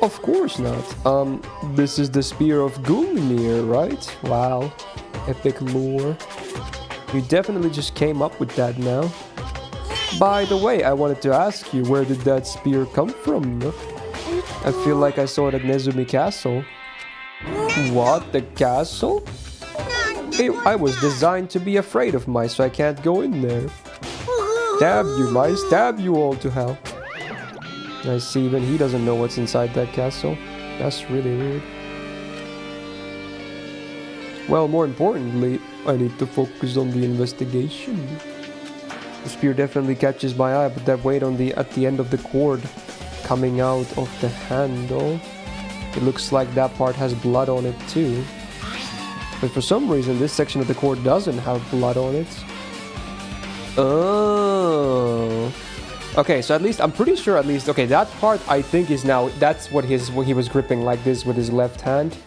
A: Of course not. This is the spear of Gungnir, right? Wow. Epic lore. You definitely just came up with that now. By the way, I wanted to ask you, where did that spear come from? I feel like I saw it at Nezumi Castle. What? The castle? I was designed to be afraid of mice, so I can't go in there. Stab you, mice. Stab you all to hell. I see, even he doesn't know what's inside that castle. That's really weird. Well, more importantly, I need to focus on the investigation. The spear definitely catches my eye, but that weight at the end of the cord coming out of the handle, it looks like that part has blood on it too. But for some reason, this section of the cord doesn't have blood on it. Oh. Okay, so at least, I'm pretty sure okay, that part I think is now, that's what he was gripping like this with his left hand.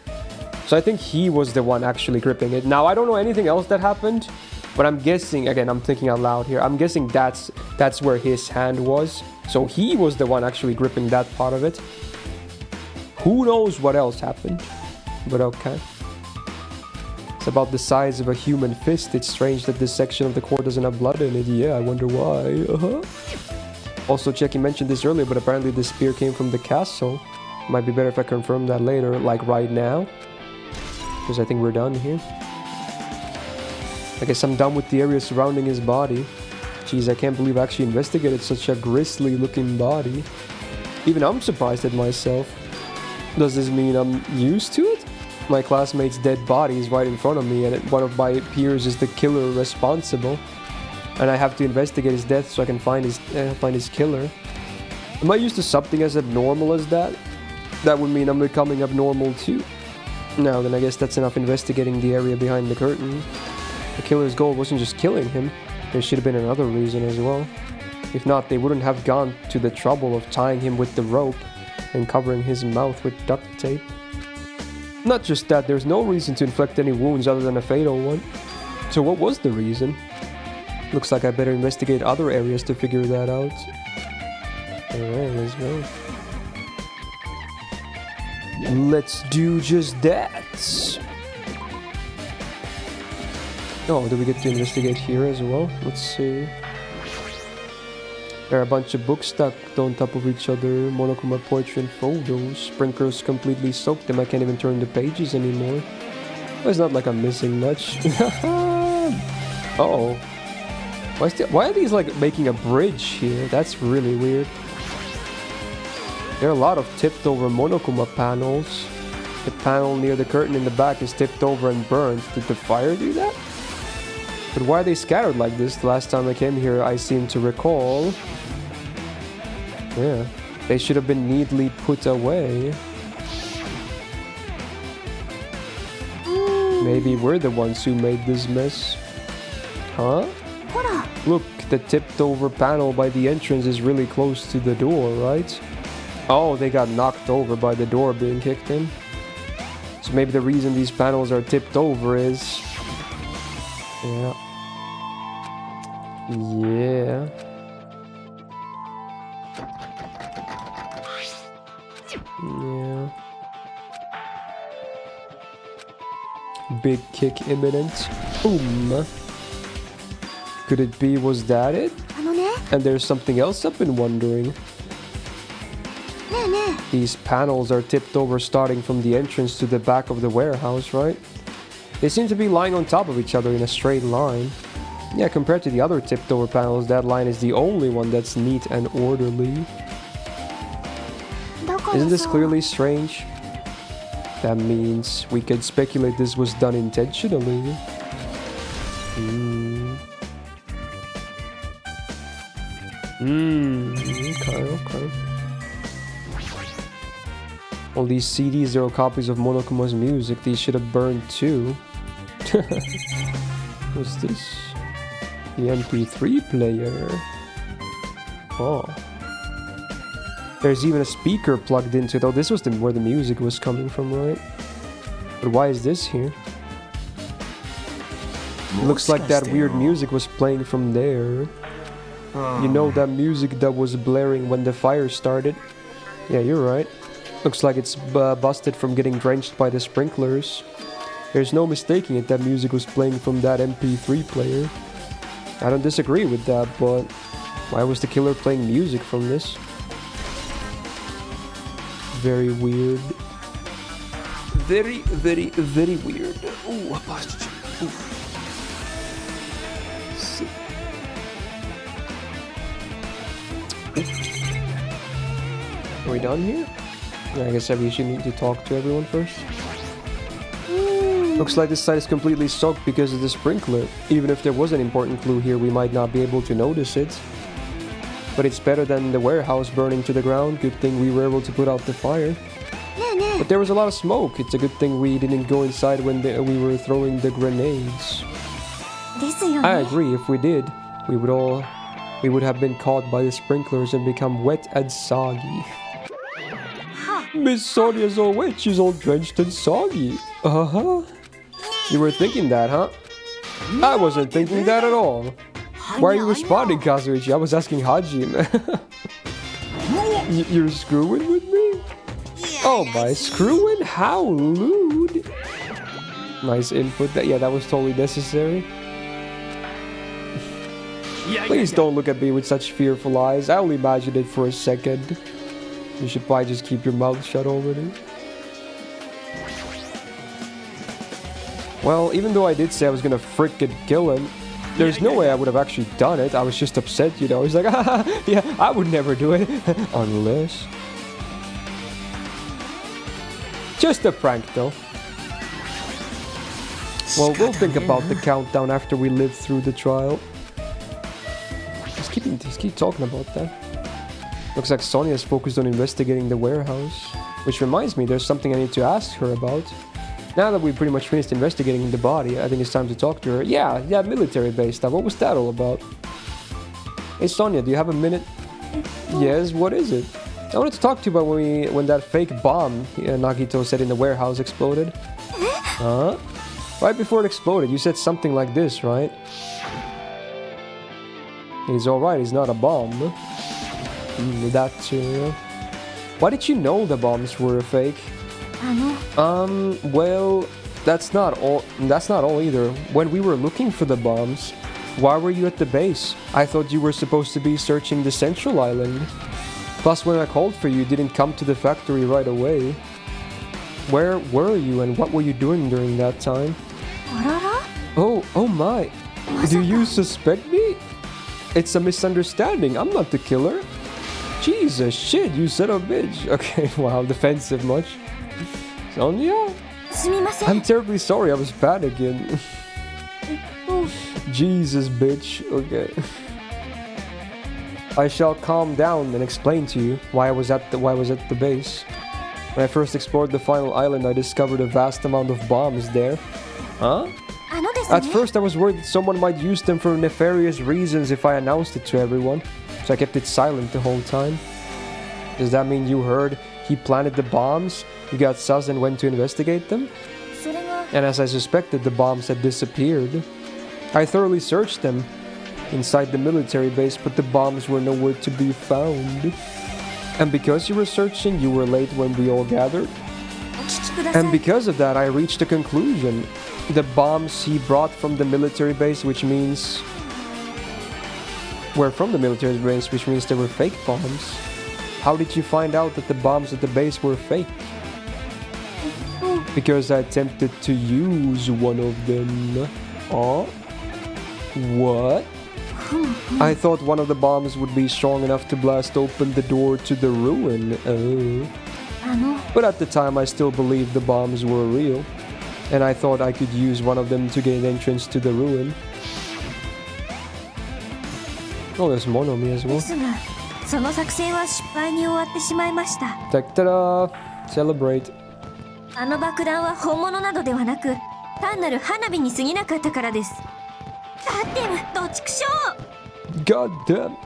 A: So I think he was the one actually gripping it. Now, I don't know anything else that happened, but I'm guessing, again, I'm thinking out loud here, I'm guessing that's where his hand was. So he was the one actually gripping that part of it. Who knows what else happened, but okay. It's about the size of a human fist. It's strange that this section of the cord doesn't have blood in it. Yeah, I wonder why. Also, Checky mentioned this earlier, but apparently the spear came from the castle. Might be better if I confirm that later, like right now. Because I think we're done here. I guess I'm done with the area surrounding his body. Jeez, I can't believe I actually investigated such a grisly looking body. Even I'm surprised at myself. Does this mean I'm used to it? My classmate's dead body is right in front of me and one of my peers is the killer responsible. And I have to investigate his death so I can find his killer. Am I used to something as abnormal as that? That would mean I'm becoming abnormal too. No, then I guess that's enough investigating the area behind the curtain. The killer's goal wasn't just killing him. There should have been another reason as well. If not, they wouldn't have gone to the trouble of tying him with the rope and covering his mouth with duct tape. Not just that, there's no reason to inflict any wounds other than a fatal one. So what was the reason? Looks like I better investigate other areas to figure that out. Alright, let's go. Let's do just that. Oh, do we get to investigate here as well? Let's see. There are a bunch of books stacked on top of each other. Monokuma portrait and photos. Sprinklers completely soaked them. I can't even turn the pages anymore. Well, it's not like I'm missing much. Oh. Why are these like making a bridge here? That's really weird. There are a lot of tipped over Monokuma panels. The panel near the curtain in the back is tipped over and burned. Did the fire do that? But why are they scattered like this? The last time I came here, I seem to recall. Yeah, they should have been neatly put away. Maybe we're the ones who made this mess. Huh? Look, the tipped over panel by the entrance is really close to the door, right? Oh, they got knocked over by the door being kicked in. So maybe the reason these panels are tipped over is... Yeah. Yeah. Yeah. Big kick imminent. Boom. Could it be, was that it? And there's something else I've been wondering. These panels are tipped over starting from the entrance to the back of the warehouse, right? They seem to be lying on top of each other in a straight line. Yeah, compared to the other tipped over panels, that line is the only one that's neat and orderly. Isn't this clearly strange? That means we could speculate this was done intentionally. Okay. All these CDs are copies of Monokuma's music. These should have burned too. What's this? The MP3 player. Oh. There's even a speaker plugged into it. Oh, this was where the music was coming from, right? But why is this here? It looks like that weird music was playing from there. You know that music that was blaring when the fire started? Yeah, you're right. Looks like it's busted from getting drenched by the sprinklers. There's no mistaking it, that music was playing from that MP3 player. I don't disagree with that, but why was the killer playing music from this? Very weird. Very, very, very weird. Ooh, a posture. Are we done here? I guess we should need to talk to everyone first. Looks like this site is completely soaked because of the sprinkler. Even if there was an important clue here, we might not be able to notice it. But it's better than the warehouse burning to the ground. Good thing we were able to put out the fire. But there was a lot of smoke. It's a good thing we didn't go inside when we were throwing the grenades. I agree, if we did, we would have been caught by the sprinklers and become wet and soggy. Miss Sonia's all wet, she's all drenched and soggy. Uh-huh. You were thinking that, huh? I wasn't thinking that at all. Why are you responding, Kazuichi? I was asking Hajime. You're screwing with me? Oh my, screwing? How lewd. Nice input. Yeah, that was totally necessary. Please don't look at me with such fearful eyes. I only imagined it for a second. You should probably just keep your mouth shut already. Well, even though I did say I was gonna frickin' kill him, there's no way I would have actually done it. I was just upset, you know. He's like, yeah, I would never do it. Unless... Just a prank, though. Well, we'll think about the countdown after we live through the trial. Just keep talking about that. Looks like Sonia's focused on investigating the warehouse. Which reminds me, there's something I need to ask her about. Now that we've pretty much finished investigating the body, I think it's time to talk to her. Yeah, military base stuff. What was that all about? Hey Sonia, do you have a minute? Yes, what is it? I wanted to talk to you about when that fake bomb Nagito said in the warehouse exploded. Huh? Right before it exploded, you said something like this, right? He's alright, he's not a bomb. That too. Why did you know the bombs were fake? Well, that's not all either. When we were looking for the bombs, why were you at the base? I thought you were supposed to be searching the central island. Plus, when I called for you, you didn't come to the factory right away. Where were you and what were you doing during that time? Oh my. Do you suspect me? It's a misunderstanding. I'm not the killer. Jesus shit, you son of a bitch. Okay, wow, defensive much. Sonia? I'm terribly sorry, I was panicking. Jesus, bitch. Okay. I shall calm down and explain to you why I was at the base. When I first explored the final island, I discovered a vast amount of bombs there. Huh? At first, I was worried that someone might use them for nefarious reasons if I announced it to everyone, so I kept it silent the whole time. Does that mean you heard he planted the bombs, you got sus and went to investigate them? And as I suspected, the bombs had disappeared. I thoroughly searched them inside the military base, but the bombs were nowhere to be found. And because you were searching, you were late when we all gathered. And because of that, I reached a conclusion. The bombs he brought from the military base, which means... were from the military base, which means they were fake bombs. How did you find out that the bombs at the base were fake? Because I attempted to use one of them. Oh? What? I thought one of the bombs would be strong enough to blast open the door to the ruin. Oh. But at the time I still believed the bombs were real. And I thought I could use one of them to gain entrance to the ruin. Oh, there's Monomi as well. Ta-da! Celebrate.
D: あの爆弾は本物などではなく、単なる花火に過ぎなかったからです。だってどちくしょう。
A: God damn.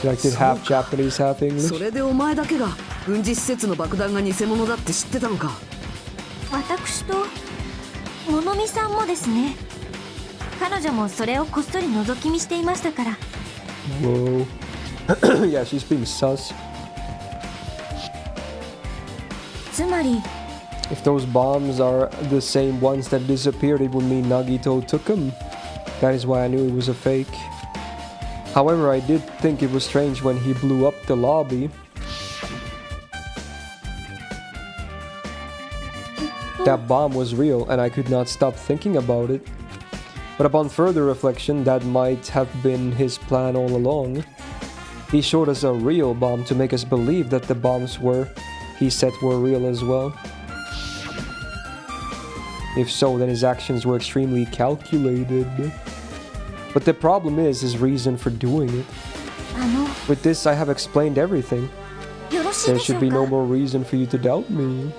A: Like it half Japanese, half English.
F: それでお前だけが軍事施設の爆弾が偽物だって知ってたのか。
D: 私と物見さんもですね。彼女もそれをこっそり覗き見していましたから。
A: Whoa. Yeah, she's being sus.
D: つまり
A: If those bombs are the same ones that disappeared, it would mean Nagito took them. That is why I knew it was a fake. However, I did think it was strange when he blew up the lobby. That bomb was real, and I could not stop thinking about it. But upon further reflection, that might have been his plan all along. He showed us a real bomb to make us believe that the bombs he said were real as well. If so, then his actions were extremely calculated. But the problem is his reason for doing it. With this, I have explained everything. There should be no more reason for you to doubt me.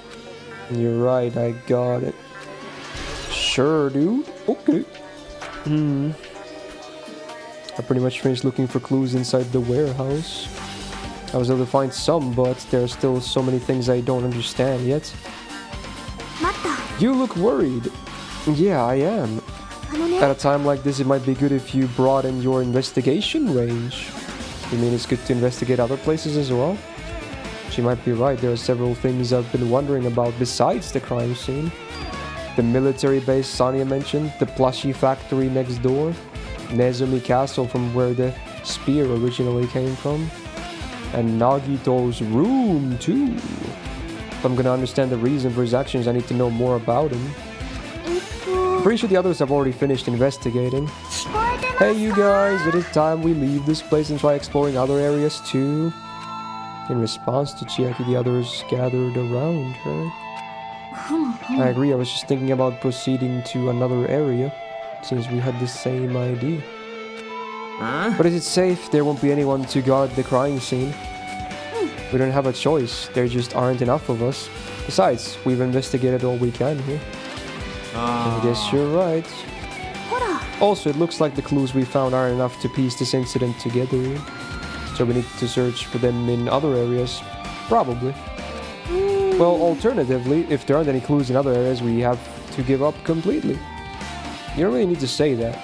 A: You're right, I got it. Sure, dude. Okay. I pretty much finished looking for clues inside the warehouse. I was able to find some, but there are still so many things I don't understand yet. You look worried. Yeah, I am. At a time like this, it might be good if you broaden your investigation range. You mean it's good to investigate other places as well? She might be right. There are several things I've been wondering about besides the crime scene. The military base Sonia mentioned, the plushie factory next door. Nezumi Castle from where the spear originally came from. And Nagito's room too. If I'm gonna understand the reason for his actions, I need to know more about him. I'm pretty sure the others have already finished investigating. Hey you guys, it is time we leave this place and try exploring other areas too. In response to Chiaki, the others gathered around her. I agree, I was just thinking about proceeding to another area, since we had the same idea. But is it safe? There won't be anyone to guard the crime scene. We don't have a choice, there just aren't enough of us. Besides, we've investigated all we can here. I guess you're right. Also, it looks like the clues we found aren't enough to piece this incident together. So we need to search for them in other areas. Probably. Well, alternatively, if there aren't any clues in other areas, we have to give up completely. You don't really need to say that.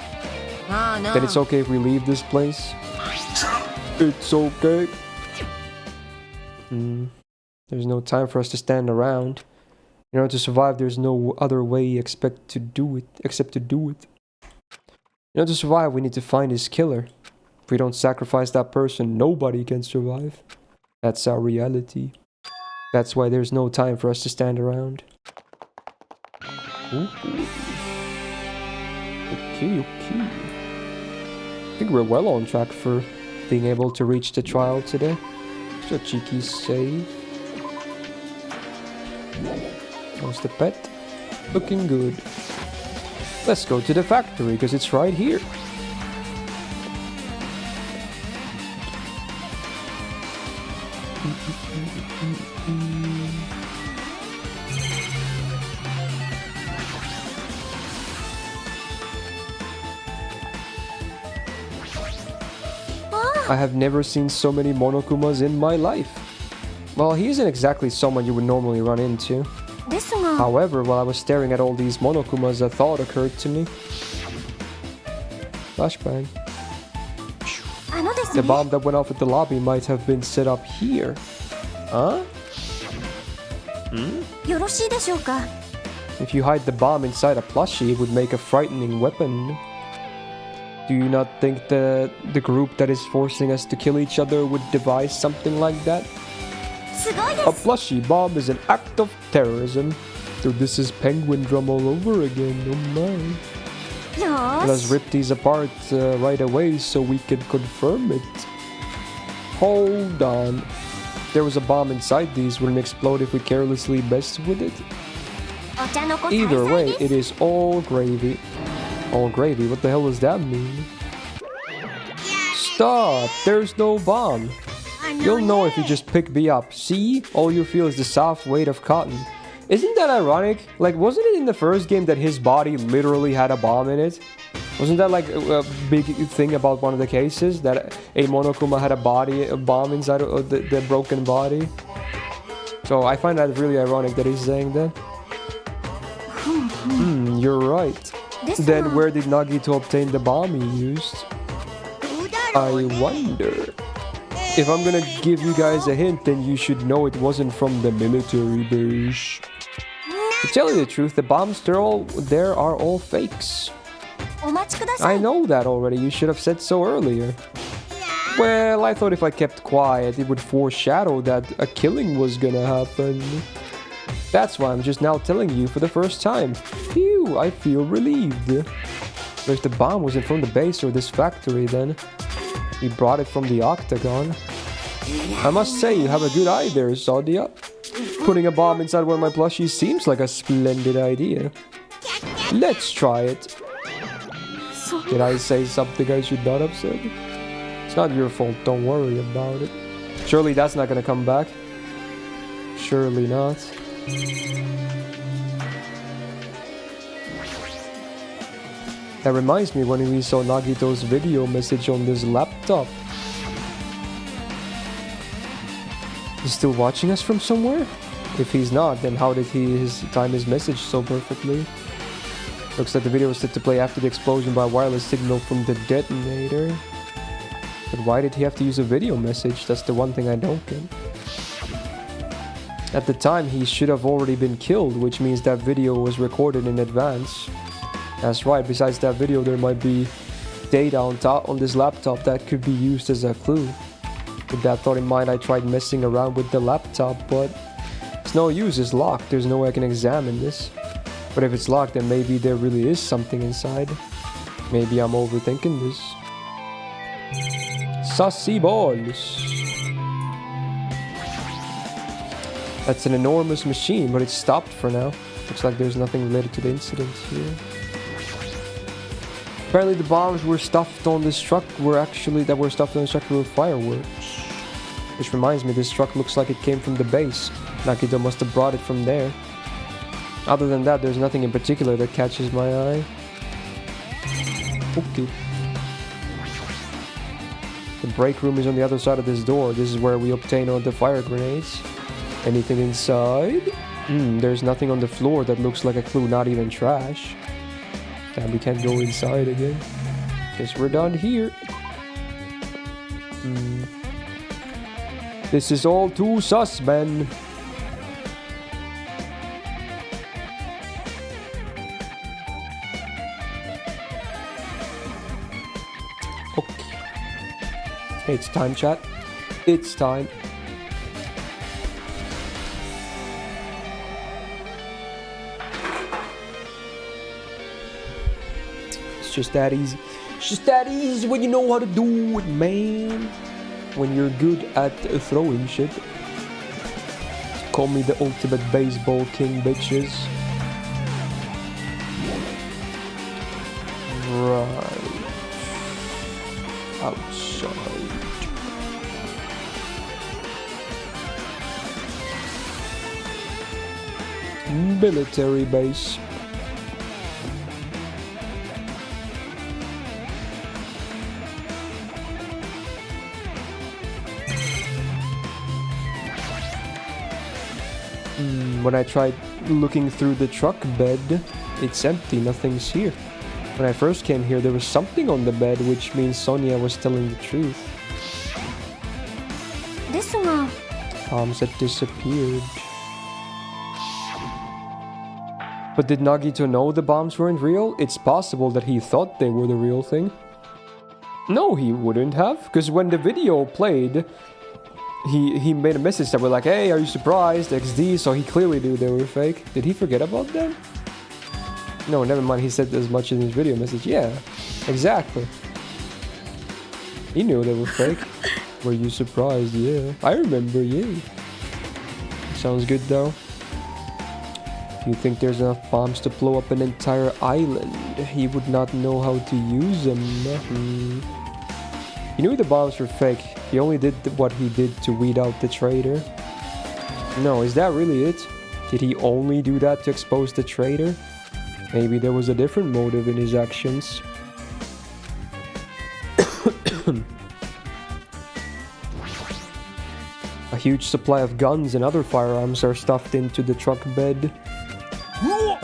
A: Then it's okay if we leave this place. It's okay. There's no time for us to stand around. In order to survive, there's no other way except to do it. In order to survive, we need to find his killer. If we don't sacrifice that person, nobody can survive. That's our reality. That's why there's no time for us to stand around. Ooh. Okay. I think we're well on track for being able to reach the trial today. So cheeky save. How's the pet? Looking good. Let's go to the factory, because it's right here. I have never seen so many Monokumas in my life. Well, he isn't exactly someone you would normally run into. However, while I was staring at all these Monokumas, a thought occurred to me. Flashbang. The bomb that went off at the lobby might have been set up here. Huh? If you hide the bomb inside a plushie, it would make a frightening weapon. Do you not think that the group that is forcing us to kill each other would devise something like that? A plushie bomb is an act of terrorism. So this is penguin drum all over again, oh my. Let us rip these apart right away so we can confirm it. Hold on. If there was a bomb inside these, wouldn't it explode if we carelessly messed with it? Either way, it is all gravy. All gravy? What the hell does that mean? Stop! There's no bomb. You'll know if you just pick me up. See? All you feel is the soft weight of cotton. Isn't that ironic? Like, wasn't it in the first game that his body literally had a bomb in it? Wasn't that like a big thing about one of the cases? That a Monokuma had a bomb inside of the broken body? So I find that really ironic that he's saying that. You're right. Then where did Nagito obtain the bomb he used? I wonder. If I'm gonna give you guys a hint, then you should know it wasn't from the military base. To tell you the truth, the bombs there are all fakes. I know that already, you should have said so earlier. Well, I thought if I kept quiet, it would foreshadow that a killing was gonna happen. That's why I'm just now telling you for the first time. Phew, I feel relieved. But if the bomb wasn't from the base or this factory, then he brought it from the Octagon. I must say, you have a good eye there, Sadia. Putting a bomb inside one of my plushies seems like a splendid idea. Let's try it. Did I say something I should not have said? It's not your fault, don't worry about it. Surely that's not gonna come back. Surely not. That reminds me when we saw Nagito's video message on this laptop. He's still watching us from somewhere? If he's not, then how did he time his message so perfectly? Looks like the video was set to play after the explosion by a wireless signal from the detonator. But why did he have to use a video message? That's the one thing I don't get. At the time, he should have already been killed, which means that video was recorded in advance. That's right, besides that video, there might be data on this laptop that could be used as a clue. With that thought in mind, I tried messing around with the laptop, but it's no use, it's locked. There's no way I can examine this. But if it's locked, then maybe there really is something inside. Maybe I'm overthinking this. Sassy balls. That's an enormous machine, but it's stopped for now. Looks like there's nothing related to the incident here. Apparently the bombs were stuffed on this truck were fireworks. Which reminds me, this truck looks like it came from the base. Nakito must have brought it from there. Other than that, there's nothing in particular that catches my eye. Okay. The break room is on the other side of this door. This is where we obtain all the fire grenades. Anything inside? There's nothing on the floor that looks like a clue, not even trash. Damn, we can't go inside again. Guess we're done here. This is all too sus, man. Okay. Hey, it's time, chat. It's time. It's just that easy. It's just that easy when you know how to do it, man. When you're good at throwing shit. Call me the ultimate baseball king, bitches. Right. Outside. Military base. When I tried looking through the truck bed, it's empty, nothing's here. When I first came here, there was something on the bed, which means Sonia was telling the truth. Bombs had disappeared. But did Nagito know the bombs weren't real? It's possible that he thought they were the real thing. No, he wouldn't have, because when the video played, he made a message that was like, hey, are you surprised? XD, so he clearly knew they were fake. Did he forget about them? No, never mind, he said as much in his video message. Yeah, exactly. He knew they were fake. Were you surprised? Yeah, I remember, yeah. Sounds good though. Do you think there's enough bombs to blow up an entire island? He would not know how to use them. He knew the bombs were fake. He only did what he did to weed out the traitor. No, is that really it? Did he only do that to expose the traitor? Maybe there was a different motive in his actions. A huge supply of guns and other firearms are stuffed into the truck bed.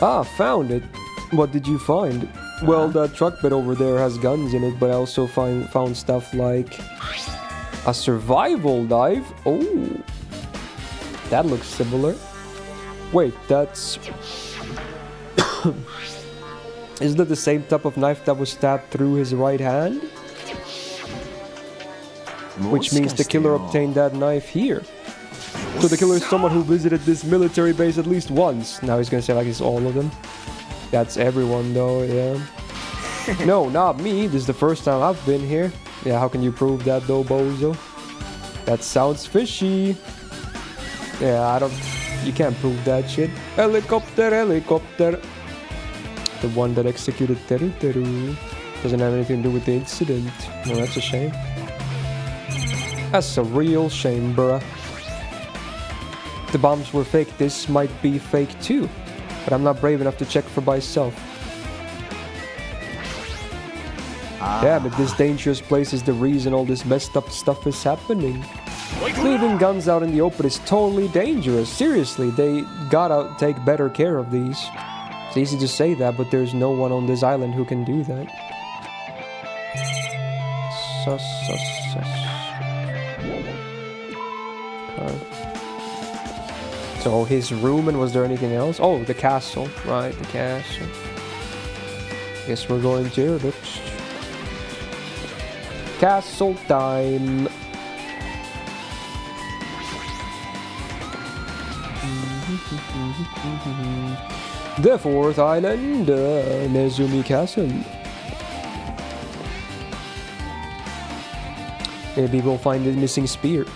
A: Ah, found it. What did you find? Well, the truck bed over there has guns in it, but I also found stuff like a survival knife. Oh, that looks similar. Wait, that's... Isn't that the same type of knife that was stabbed through his right hand? Which means the killer obtained that knife here. So the killer is someone who visited this military base at least once. Now he's gonna say like it's all of them. That's everyone though, yeah. No, not me. This is the first time I've been here. Yeah, how can you prove that though, bozo? That sounds fishy. Yeah, you can't prove that shit. Helicopter, helicopter. The one that executed Teru Teru doesn't have anything to do with the incident. No, that's a shame. That's a real shame, bruh. The bombs were fake. This might be fake too. But I'm not brave enough to check for myself. Damn it, this dangerous place is the reason all this messed up stuff is happening. Leaving guns out in the open is totally dangerous. Seriously, they gotta take better care of these. It's easy to say that, but there's no one on this island who can do that. Sus. So his room, and was there anything else? Oh, the castle. Right, the castle. Guess we're going to... Castle time. The fourth island, Nezumi Castle. Maybe we'll find the missing spear.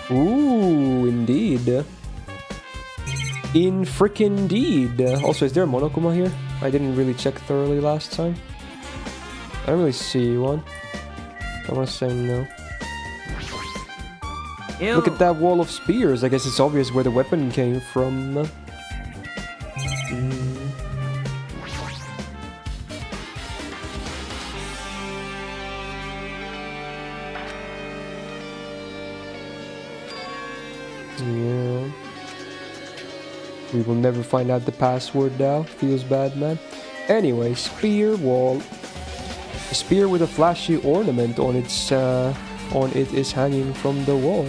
A: Ooh, indeed. In frickin' deed. Also, is there a Monokuma here? I didn't really check thoroughly last time. I don't really see one. I want to say no.
E: Ew.
A: Look at that wall of spears. I guess it's obvious where the weapon came from. Yeah. We will never find out the password now. Feels bad, man. Anyway, spear wall. A spear with a flashy ornament on it is hanging from the wall.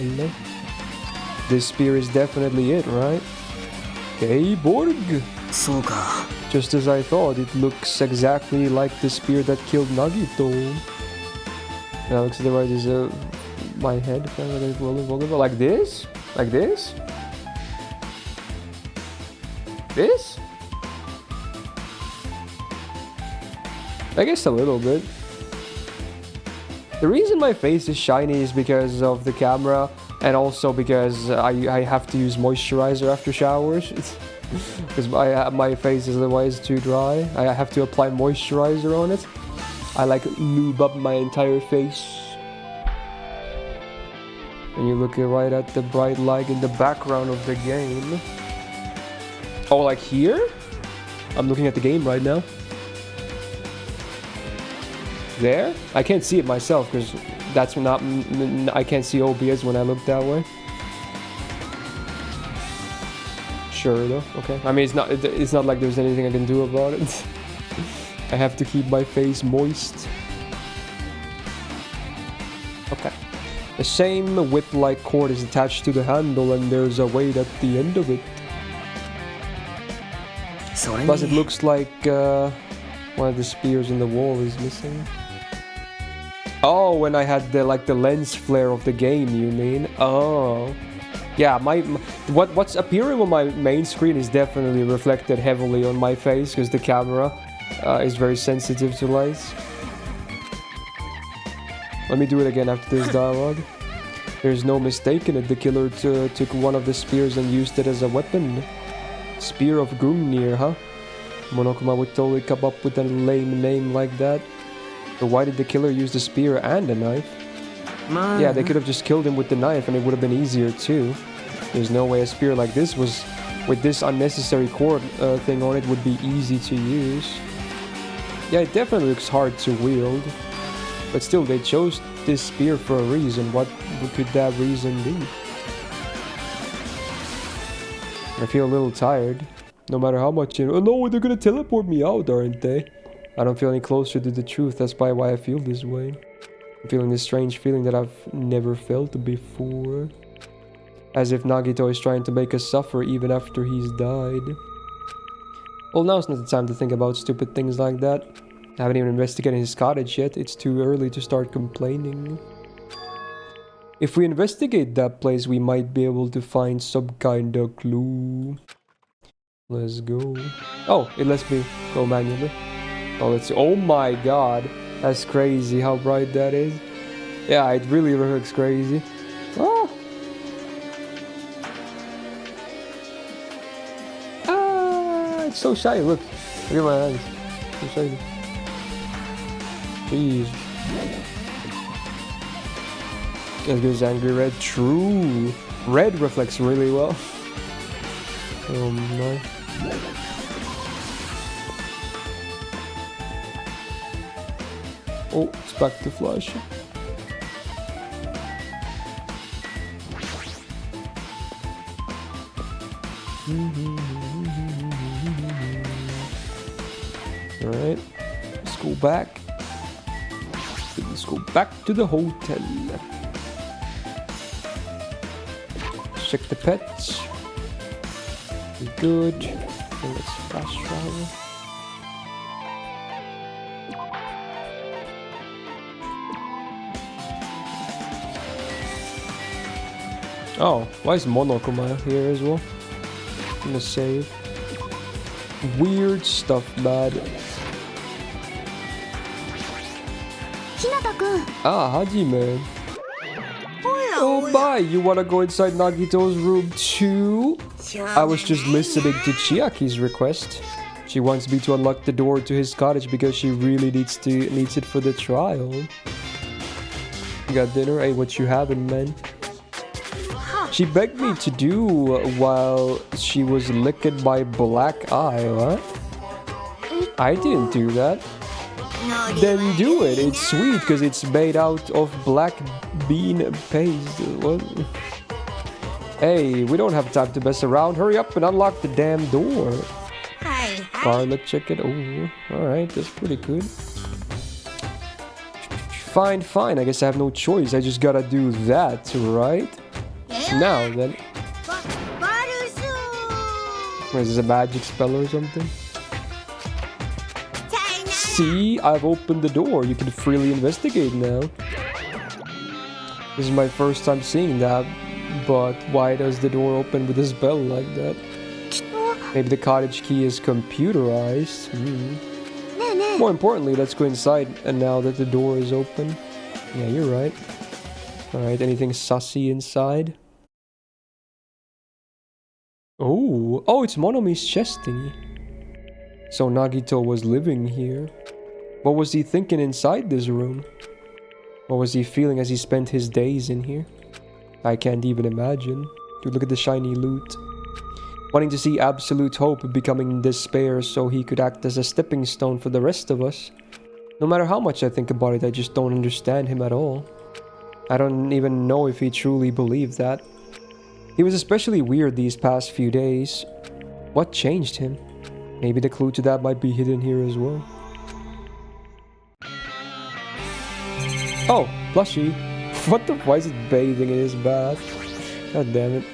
A: This spear is definitely it, right? Okay, Borg.
E: そうか。
A: Just as I thought, it looks exactly like the spear that killed Nagito. Now looks to the right is my head. Like this? Like this? This? I guess a little bit. The reason my face is shiny is because of the camera and also because I have to use moisturizer after showers. Because my face is otherwise too dry. I have to apply moisturizer on it. I like lube up my entire face. And you look right at the bright light in the background of the game. Oh, like here? I'm looking at the game right now. There? I can't see it myself because that's not... I can't see OBS when I look that way. Sure though, okay. I mean, it's not like there's anything I can do about it. I have to keep my face moist. Okay. The same whip-like cord is attached to the handle and there's a weight at the end of it. Plus it looks like one of the spears in the wall is missing. Oh, when I had the lens flare of the game, you mean? Oh. Yeah, what's appearing on my main screen is definitely reflected heavily on my face because the camera is very sensitive to lights. Let me do it again after this dialogue. There's no mistaking it. The killer took one of the spears and used it as a weapon. Spear of Gungnir, huh? Monokuma would totally come up with a lame name like that. But why did the killer use the spear and a knife? Yeah, they could have just killed him with the knife and it would have been easier too. There's no way a spear like this was, with this unnecessary cord thing on it, would be easy to use. Yeah, it definitely looks hard to wield. But still, they chose this spear for a reason. What could that reason be? I feel a little tired. No matter how much... Oh no, they're gonna teleport me out, aren't they? I don't feel any closer to the truth. That's probably why I feel this way. I'm feeling this strange feeling that I've never felt before. As if Nagito is trying to make us suffer even after he's died. Well, now's not the time to think about stupid things like that. I haven't even investigated his cottage yet. It's too early to start complaining. If we investigate that place, we might be able to find some kind of clue. Let's go. Oh, it lets me go manually. Oh, let's see. Oh my god. That's crazy how bright that is. Yeah, it really looks crazy. Oh. Ah, it's so shiny. Look. Look at my eyes. So shiny. Jeez. As good as angry red. True. Red reflects really well. Oh my. Oh, it's back to flash. Alright, let's go back. Let's go back to the hotel. Check the pets. Good. Okay, let's fast travel. Oh, why is Monokuma here as well? I'm gonna save. Weird stuff, bad. Ah, Hajime. Oh my, you wanna go inside Nagito's room too? I was just listening to Chiaki's request. She wants me to unlock the door to his cottage because she really needs it for the trial. You got dinner? Hey, what you having, man? She begged me to do while she was licked by Black Eye, what? I didn't do that. Then do it. It's sweet because it's made out of black bean paste. What? Hey, we don't have time to mess around. Hurry up and unlock the damn door. Scarlet chicken. Oh, alright, that's pretty good. Fine, fine. I guess I have no choice. I just gotta do that, right? Now then. What, is this a magic spell or something? See, I've opened the door. You can freely investigate now. This is my first time seeing that, but why does the door open with a spell like that? Maybe the cottage key is computerized. More importantly, let's go inside, and now that the door is open. Yeah, you're right. Alright, anything sussy inside? Oh, it's Monomi's chest thingy. So Nagito was living here. What was he thinking inside this room? What was he feeling as he spent his days in here? I can't even imagine. Dude, look at the shiny loot. Wanting to see absolute hope becoming despair so he could act as a stepping stone for the rest of us. No matter how much I think about it, I just don't understand him at all. I don't even know if he truly believed that. He was especially weird these past few days. What changed him? Maybe the clue to that might be hidden here as well. Oh, plushie. What the? Why is it bathing in his bath? God damn it.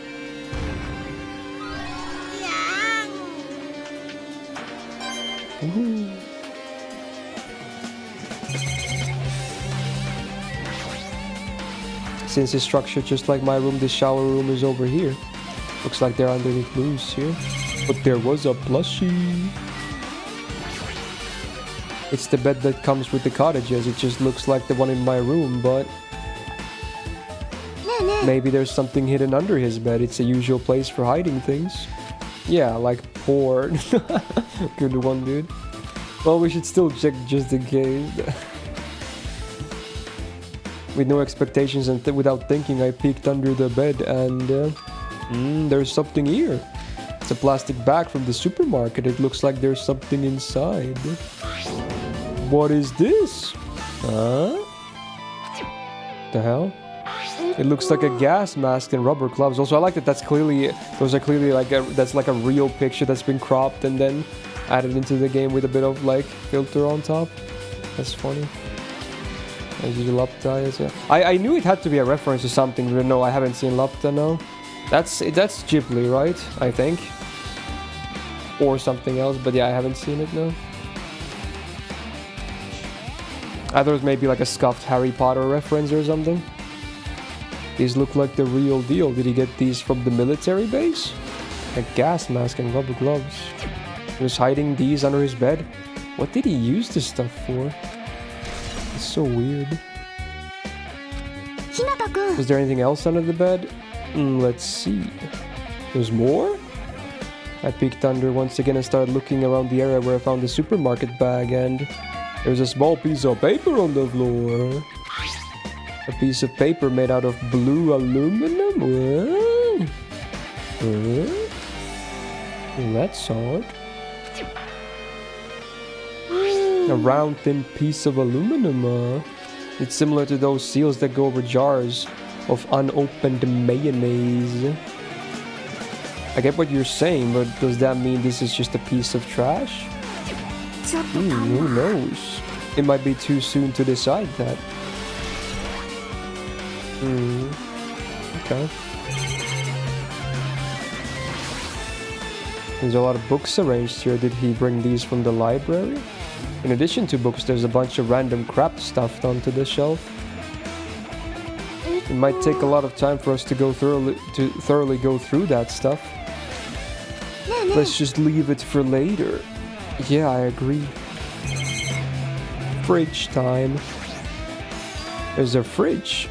A: Ooh. Since it's structured just like my room, the shower room is over here. Looks like they're underneath loose here. But there was a plushie. It's the bed that comes with the cottages. It just looks like the one in my room, but maybe there's something hidden under his bed. It's a usual place for hiding things. Yeah, like porn. Good one, dude. Well, we should still check just in case. With no expectations and without thinking, I peeked under the bed and there's something here. It's a plastic bag from the supermarket. It looks like there's something inside. What is this? Huh? The hell? It looks like a gas mask and rubber gloves. Also, I like that those are clearly like that's like a real picture that's been cropped and then added into the game with a bit of like filter on top. That's funny. I knew it had to be a reference to something, but no, I haven't seen Lapta, no. That's Ghibli, right? I think. Or something else, but yeah, I haven't seen it, no. I thought it was maybe like a scuffed Harry Potter reference or something. These look like the real deal. Did he get these from the military base? A gas mask and rubber gloves. He was hiding these under his bed. What did he use this stuff for? It's so weird. Was there anything else under the bed? Let's see. There's more? I peeked under once again and started looking around the area where I found the supermarket bag, and there's a small piece of paper on the floor. A piece of paper made out of blue aluminum? What? Well, that's odd. A round thin piece of aluminum. It's similar to those seals that go over jars of unopened mayonnaise. I get what you're saying, but does that mean this is just a piece of trash? Who knows? It might be too soon to decide that. Okay. There's a lot of books arranged here. Did he bring these from the library? In addition to books, there's a bunch of random crap stuffed onto the shelf. It might take a lot of time for us to thoroughly go through that stuff. Let's just leave it for later. Yeah, I agree. Fridge time. There's a fridge.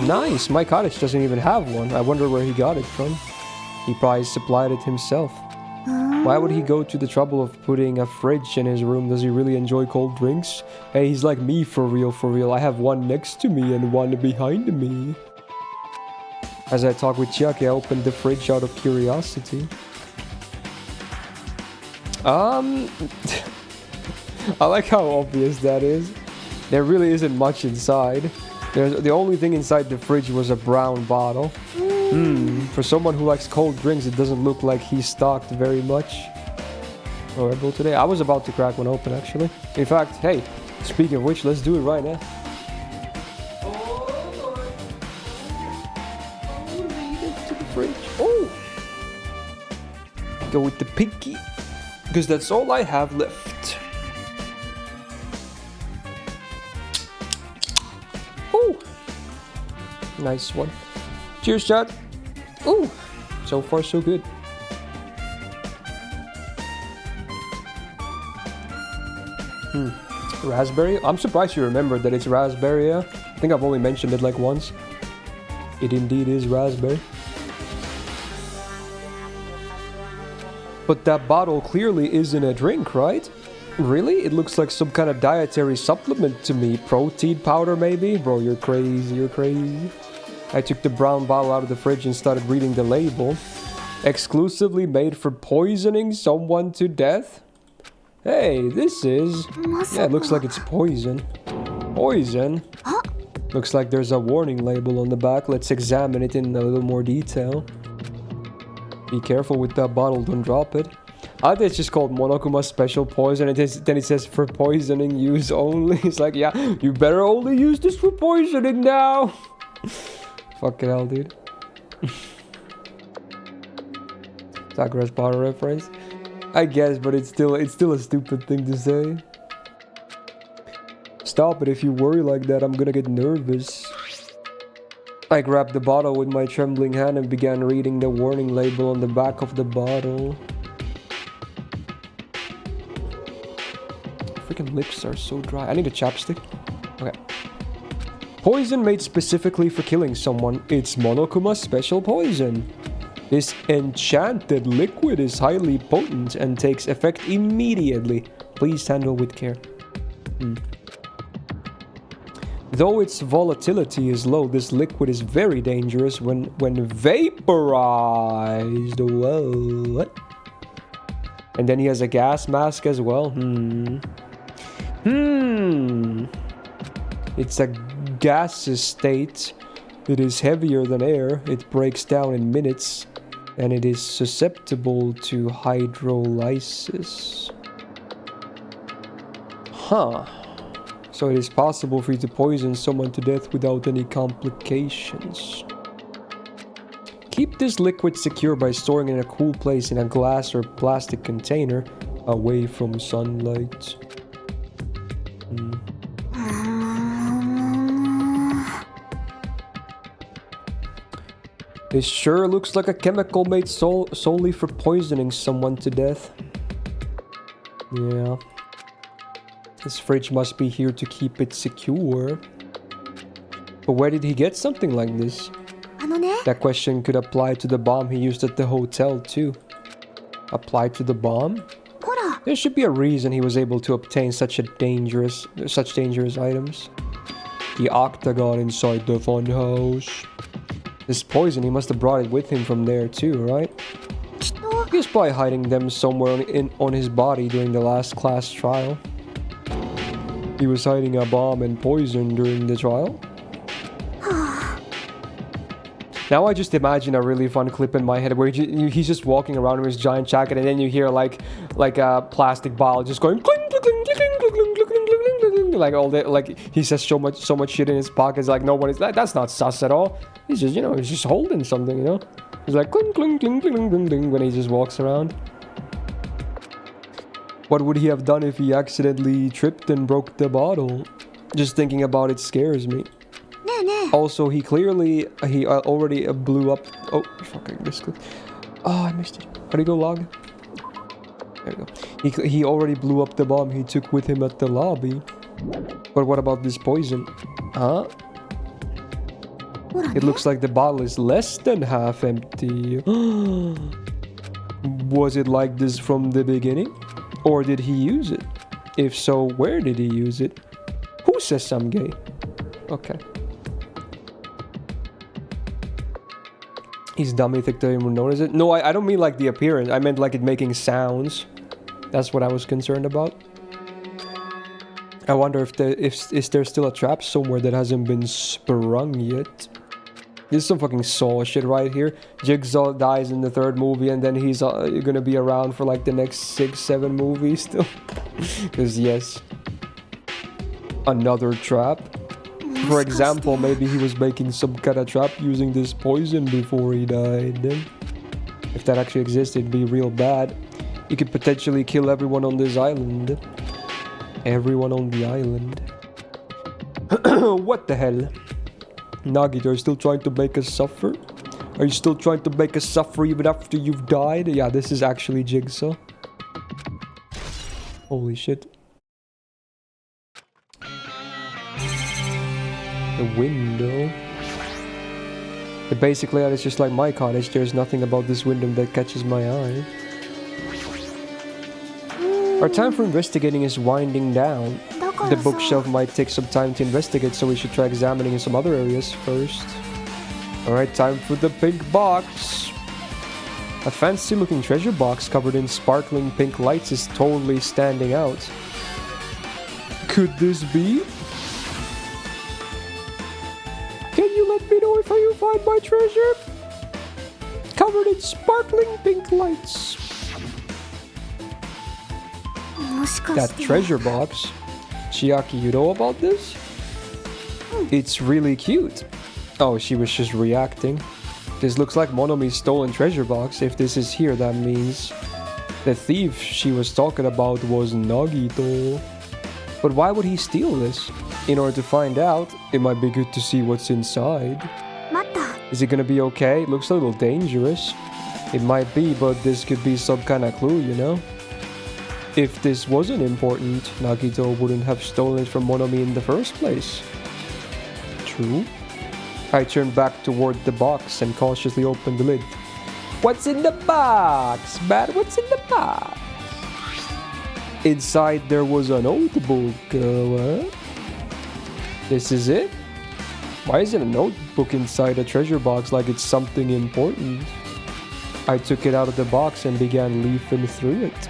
A: Nice. My cottage doesn't even have one. I wonder where he got it from. He probably supplied it himself. Why would he go to the trouble of putting a fridge in his room? Does he really enjoy cold drinks? Hey, he's like me for real, for real. I have one next to me and one behind me. As I talk with Chiaki, I opened the fridge out of curiosity. I like how obvious that is. There really isn't much inside. The only thing inside the fridge was a brown bottle. For someone who likes cold drinks, it doesn't look like he's stocked very much. Horrible today. I was about to crack one open, actually. In fact, hey, speaking of which, let's do it right now. To the fridge. Oh! Go with the pinky, because that's all I have left. Oh! Nice one. Cheers, chat. Ooh, so far so good. Raspberry? I'm surprised you remembered that it's raspberry. I think I've only mentioned it like once. It indeed is raspberry. But that bottle clearly isn't a drink, right? Really? It looks like some kind of dietary supplement to me. Protein powder maybe? Bro, you're crazy, you're crazy. I took the brown bottle out of the fridge and started reading the label. Exclusively made for poisoning someone to death? Hey, this is... Yeah, it looks like it's poison. Poison? Looks like there's a warning label on the back. Let's examine it in a little more detail. Be careful with that bottle, don't drop it. I think it's just called Monokuma Special Poison. Then it says for poisoning use only. It's like, yeah, you better only use this for poisoning now. Fucking hell, dude. Sakura's Potter reference? I guess, but it's still a stupid thing to say. Stop it, if you worry like that, I'm gonna get nervous. I grabbed the bottle with my trembling hand and began reading the warning label on the back of the bottle. Freaking lips are so dry. I need a chapstick. Okay. Poison made specifically for killing someone. It's Monokuma Special Poison. This enchanted liquid is highly potent and takes effect immediately. Please handle with care. Though its volatility is low, this liquid is very dangerous when vaporized. Whoa, what? And then he has a gas mask as well. It's a gaseous state. It is heavier than air. It breaks down in minutes. And it is susceptible to hydrolysis. Huh. So it is possible for you to poison someone to death without any complications. Keep this liquid secure by storing it in a cool place in a glass or plastic container away from sunlight. This sure looks like a chemical made solely for poisoning someone to death. Yeah. This fridge must be here to keep it secure. But where did he get something like this? That question could apply to the bomb he used at the hotel too. Apply to the bomb? There should be a reason he was able to obtain such dangerous items. The octagon inside the funhouse. This poison, he must have brought it with him from there too, right? He was probably hiding them somewhere on his body during the last class trial. He was hiding a bomb and poison during the trial. Now I just imagine a really fun clip in my head where he's just walking around in his giant jacket, and then you hear like a plastic bottle just going clink, clink, clink, clink, clink, clink, clink, clink, clink, like all day. Like he says so much shit in his pockets. Like nobody's that's not sus at all. He's just he's just holding something, He's like cling, cling, cling, cling, cling, cling when he just walks around. What would he have done if he accidentally tripped and broke the bottle? Just thinking about it scares me. Also, he already blew up. Oh, fucking misclick. Oh, I missed it. How do you go log? There we go. He already blew up the bomb he took with him at the lobby. But what about this poison? Huh? It looks like the bottle is less than half empty. Was it like this from the beginning? Or did he use it? If so, where did he use it? Who says I'm gay? Okay. He's dumb, he think they would notice it. No, I don't mean like the appearance. I meant like it making sounds. That's what I was concerned about. I wonder if is there still a trap somewhere that hasn't been sprung yet. This is some fucking Saw shit right here. Jigsaw dies in the 3rd movie and then he's gonna be around for like the next 6-7 movies still. Because yes. Another trap. For example, maybe he was making some kind of trap using this poison before he died. If that actually existed, it'd be real bad. He could potentially kill everyone on this island. Everyone on the island. What the hell? Nagito, are you still trying to make us suffer? Are you still trying to make us suffer even after you've died? Yeah, this is actually Jigsaw. Holy shit. The window. But basically, it's just like my cottage. There's nothing about this window that catches my eye. Our time for investigating is winding down. The bookshelf might take some time to investigate, so we should try examining some other areas first. Alright, time for the pink box. A fancy looking treasure box covered in sparkling pink lights is totally standing out. Could this be? Can you let me know if you find my treasure? Covered in sparkling pink lights. That treasure box. Chiaki, you know about this? It's really cute. Oh, she was just reacting. This looks like Monomi's stolen treasure box. If this is here, that means the thief she was talking about was Nagito. But why would he steal this? In order to find out, it might be good to see what's inside. Is it gonna be okay? It looks a little dangerous. It might be, but this could be some kind of clue, you know? If this wasn't important, Nagito wouldn't have stolen it from Monomi in the first place. True. I turned back toward the box and cautiously opened the lid. What's in the box, man? What's in the box? Inside there was a notebook. What? This is it? Why is it a notebook inside a treasure box like it's something important? I took it out of the box and began leafing through it.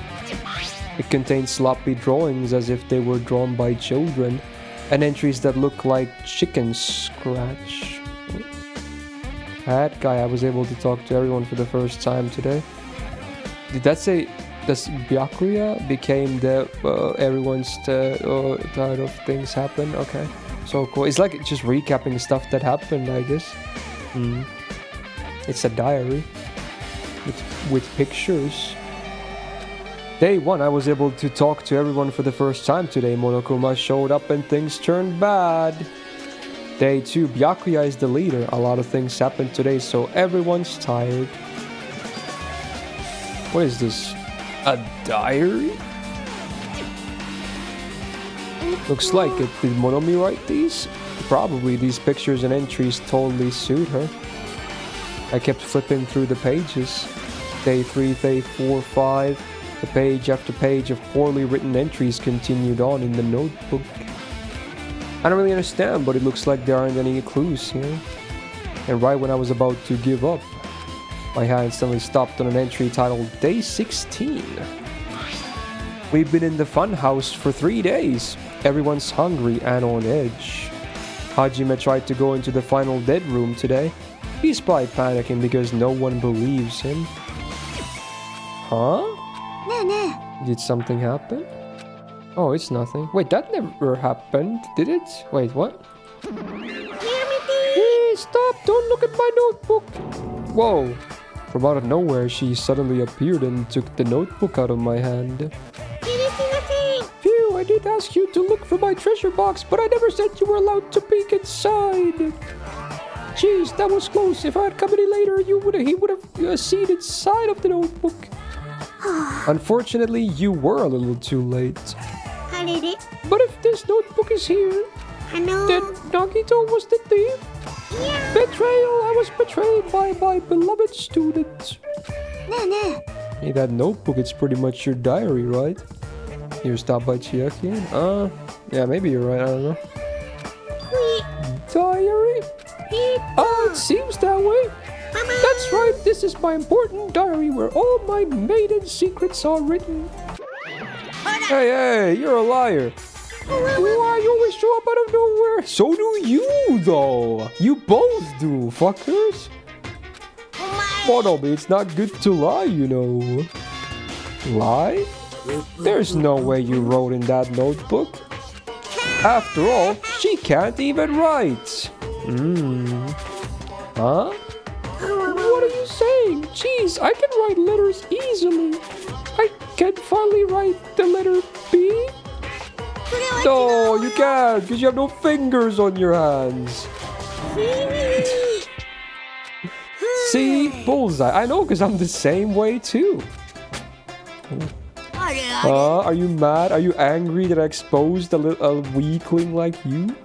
A: It contained sloppy drawings as if they were drawn by children, and entries that look like chicken scratch. That guy, I was able to talk to everyone for the first time today. Did that say does Byakuya became the everyone's tired of things happen? Okay, so cool. It's like just recapping stuff that happened, I guess. It's a diary with pictures. Day 1, I was able to talk to everyone for the first time today. Monokuma showed up and things turned bad. Day 2, Byakuya is the leader. A lot of things happened today, so everyone's tired. What is this? A diary? Looks like it. Did Monomi write these? Probably. These pictures and entries totally suit her. I kept flipping through the pages. Day 3, day 4, 5. The page after page of poorly written entries continued on in the notebook. I don't really understand, but it looks like there aren't any clues here. And right when I was about to give up, my hand suddenly stopped on an entry titled Day 16. We've been in the fun house for 3 days. Everyone's hungry and on edge. Hajime tried to go into the final dead room today. He's probably panicking because no one believes him. Huh? Did something happen? Oh, it's nothing. Wait, that never happened, did it? Wait, what? Hey, stop! Don't look at my notebook! Whoa. From out of nowhere, she suddenly appeared and took the notebook out of my hand. Phew, I did ask you to look for my treasure box, but I never said you were allowed to peek inside. Jeez, that was close. If I had come any later, he would have seen inside of the notebook. Unfortunately, you were a little too late. But if this notebook is here, then Nagito was the thief. Betrayal! I was betrayed by my beloved student. Hey, that notebook, it's pretty much your diary, right? You stopped by Chiaki? Yeah, maybe you're right, I don't know. Diary? It seems that way. That's right, this is my important diary where all my maiden secrets are written. Hey, you're a liar. Why you always show up out of nowhere? So do you, though. You both do, fuckers. Monomi, it's not good to lie, you know. Lie? There's no way you wrote in that notebook. After all, she can't even write. Huh? What are you saying? Jeez, I can write letters easily. I can finally write the letter B. No, you can't, because you have no fingers on your hands. See? Bullseye. I know, because I'm the same way, too. Are you mad? Are you angry that I exposed a weakling like you?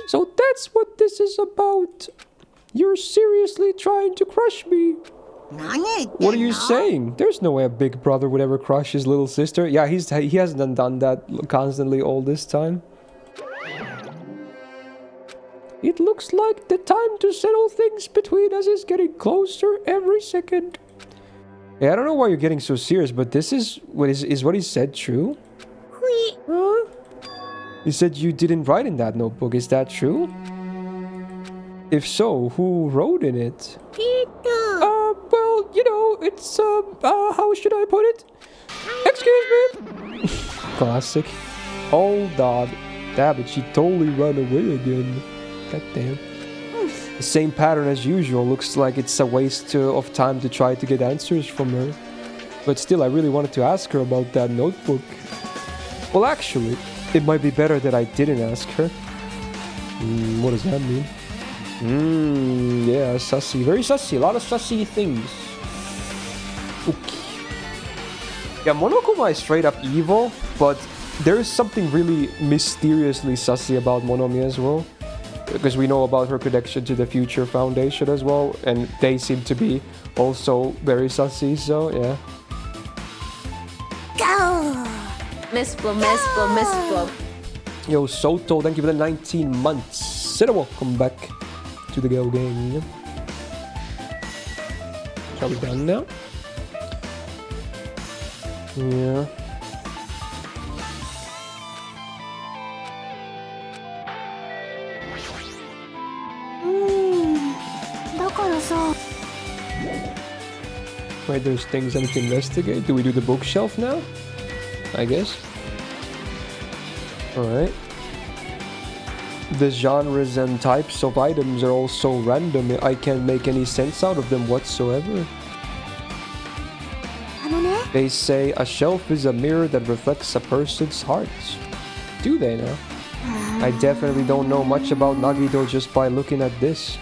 A: So that's what this is about. You're seriously trying to crush me. What are you saying? There's no way a big brother would ever crush his little sister. Yeah, he hasn't done that constantly all this time. It looks like the time to settle things between us is getting closer every second. Yeah, I don't know why you're getting so serious, but this is what he said true? Huh? He said you didn't write in that notebook. Is that true? If so, who wrote in it? Well, you know, it's, how should I put it? Excuse me! Classic. Hold on. Damn it, she totally ran away again. God damn. The same pattern as usual. Looks like it's a waste of time to try to get answers from her. But still, I really wanted to ask her about that notebook. Well, actually, it might be better that I didn't ask her. What does that mean? Yeah, sussy. Very sussy. A lot of sussy things. Okay. Yeah, Monokuma is straight up evil, but there is something really mysteriously sussy about Monomi as well. Because we know about her connection to the Future Foundation as well, and they seem to be also very sussy, so yeah.
B: Miss.
A: Yo, Soto, thank you for the 19 months. Sit welcome back to the Go Gang. Are we done now? Yeah. Wait, there's things I need to investigate. Do we do the bookshelf now? I guess. Alright. The genres and types of items are all so random, I can't make any sense out of them whatsoever. They say a shelf is a mirror that reflects a person's heart. Do they now? I definitely don't know much about Nagito just by looking at this.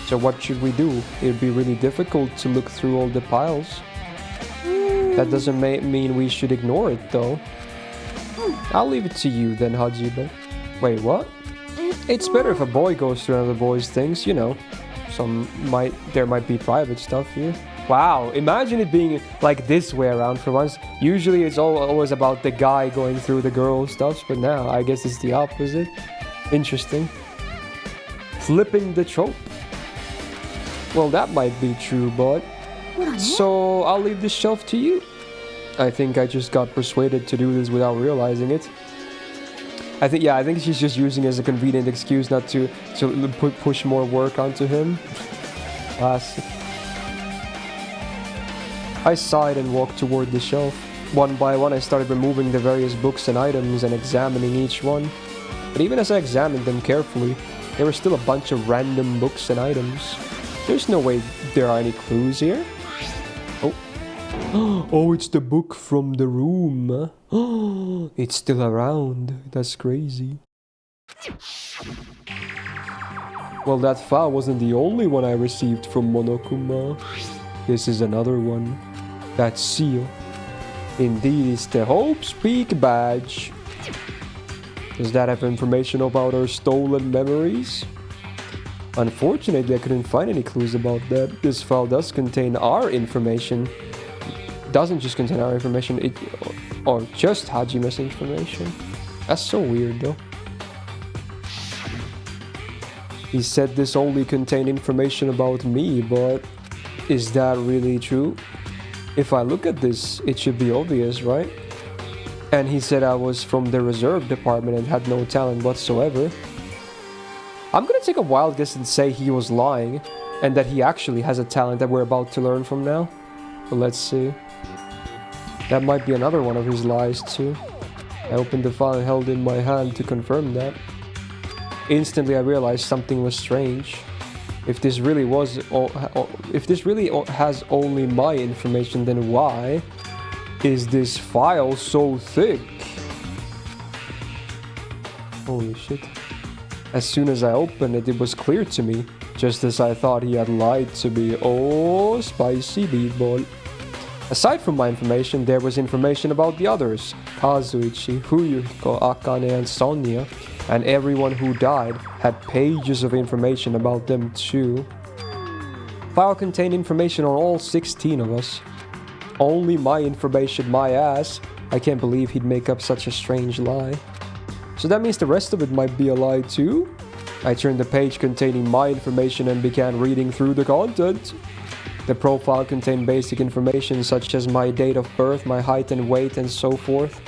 A: So what should we do? It'd be really difficult to look through all the piles. That doesn't mean we should ignore it though. I'll leave it to you then, Hajibe. Wait, what? It's better if a boy goes through another boy's things, you know. There might be private stuff here. Wow, imagine it being like this way around for once. Usually it's always about the guy going through the girl stuff, but now I guess it's the opposite. Interesting. Flipping the trope. Well, that might be true, but... So, I'll leave this shelf to you. I think I just got persuaded to do this without realizing it. I think she's just using it as a convenient excuse not to push more work onto him. Classic. I sighed and walked toward the shelf. One by one, I started removing the various books and items and examining each one. But even as I examined them carefully, there were still a bunch of random books and items. There's no way there are any clues here. Oh. Oh, it's the book from the room. Oh, it's still around. That's crazy. Well, that file wasn't the only one I received from Monokuma. This is another one. That seal. Indeed, it's the Hope's Peak badge. Does that have information about our stolen memories? Unfortunately, I couldn't find any clues about that. This file does contain our information. Doesn't just contain our information, or just Hajime's information. That's so weird though. He said this only contained information about me, but is that really true? If I look at this, it should be obvious, right? And he said I was from the reserve department and had no talent whatsoever. I'm gonna take a wild guess and say he was lying, and that he actually has a talent that we're about to learn from now. But let's see. That might be another one of his lies too. I opened the file and held it in my hand to confirm that. Instantly I realized something was strange. If this really has only my information, then why is this file so thick? Holy shit. As soon as I opened it, it was clear to me, just as I thought he had lied to me. Oh, spicy meatball. Aside from my information, there was information about the others. Kazuichi, Fuyuhiko, Akane, and Sonia. And everyone who died had pages of information about them too. File contained information on all 16 of us. Only my information, my ass. I can't believe he'd make up such a strange lie. So that means the rest of it might be a lie too? I turned the page containing my information and began reading through the content. The profile contained basic information such as my date of birth, my height and weight, and so forth.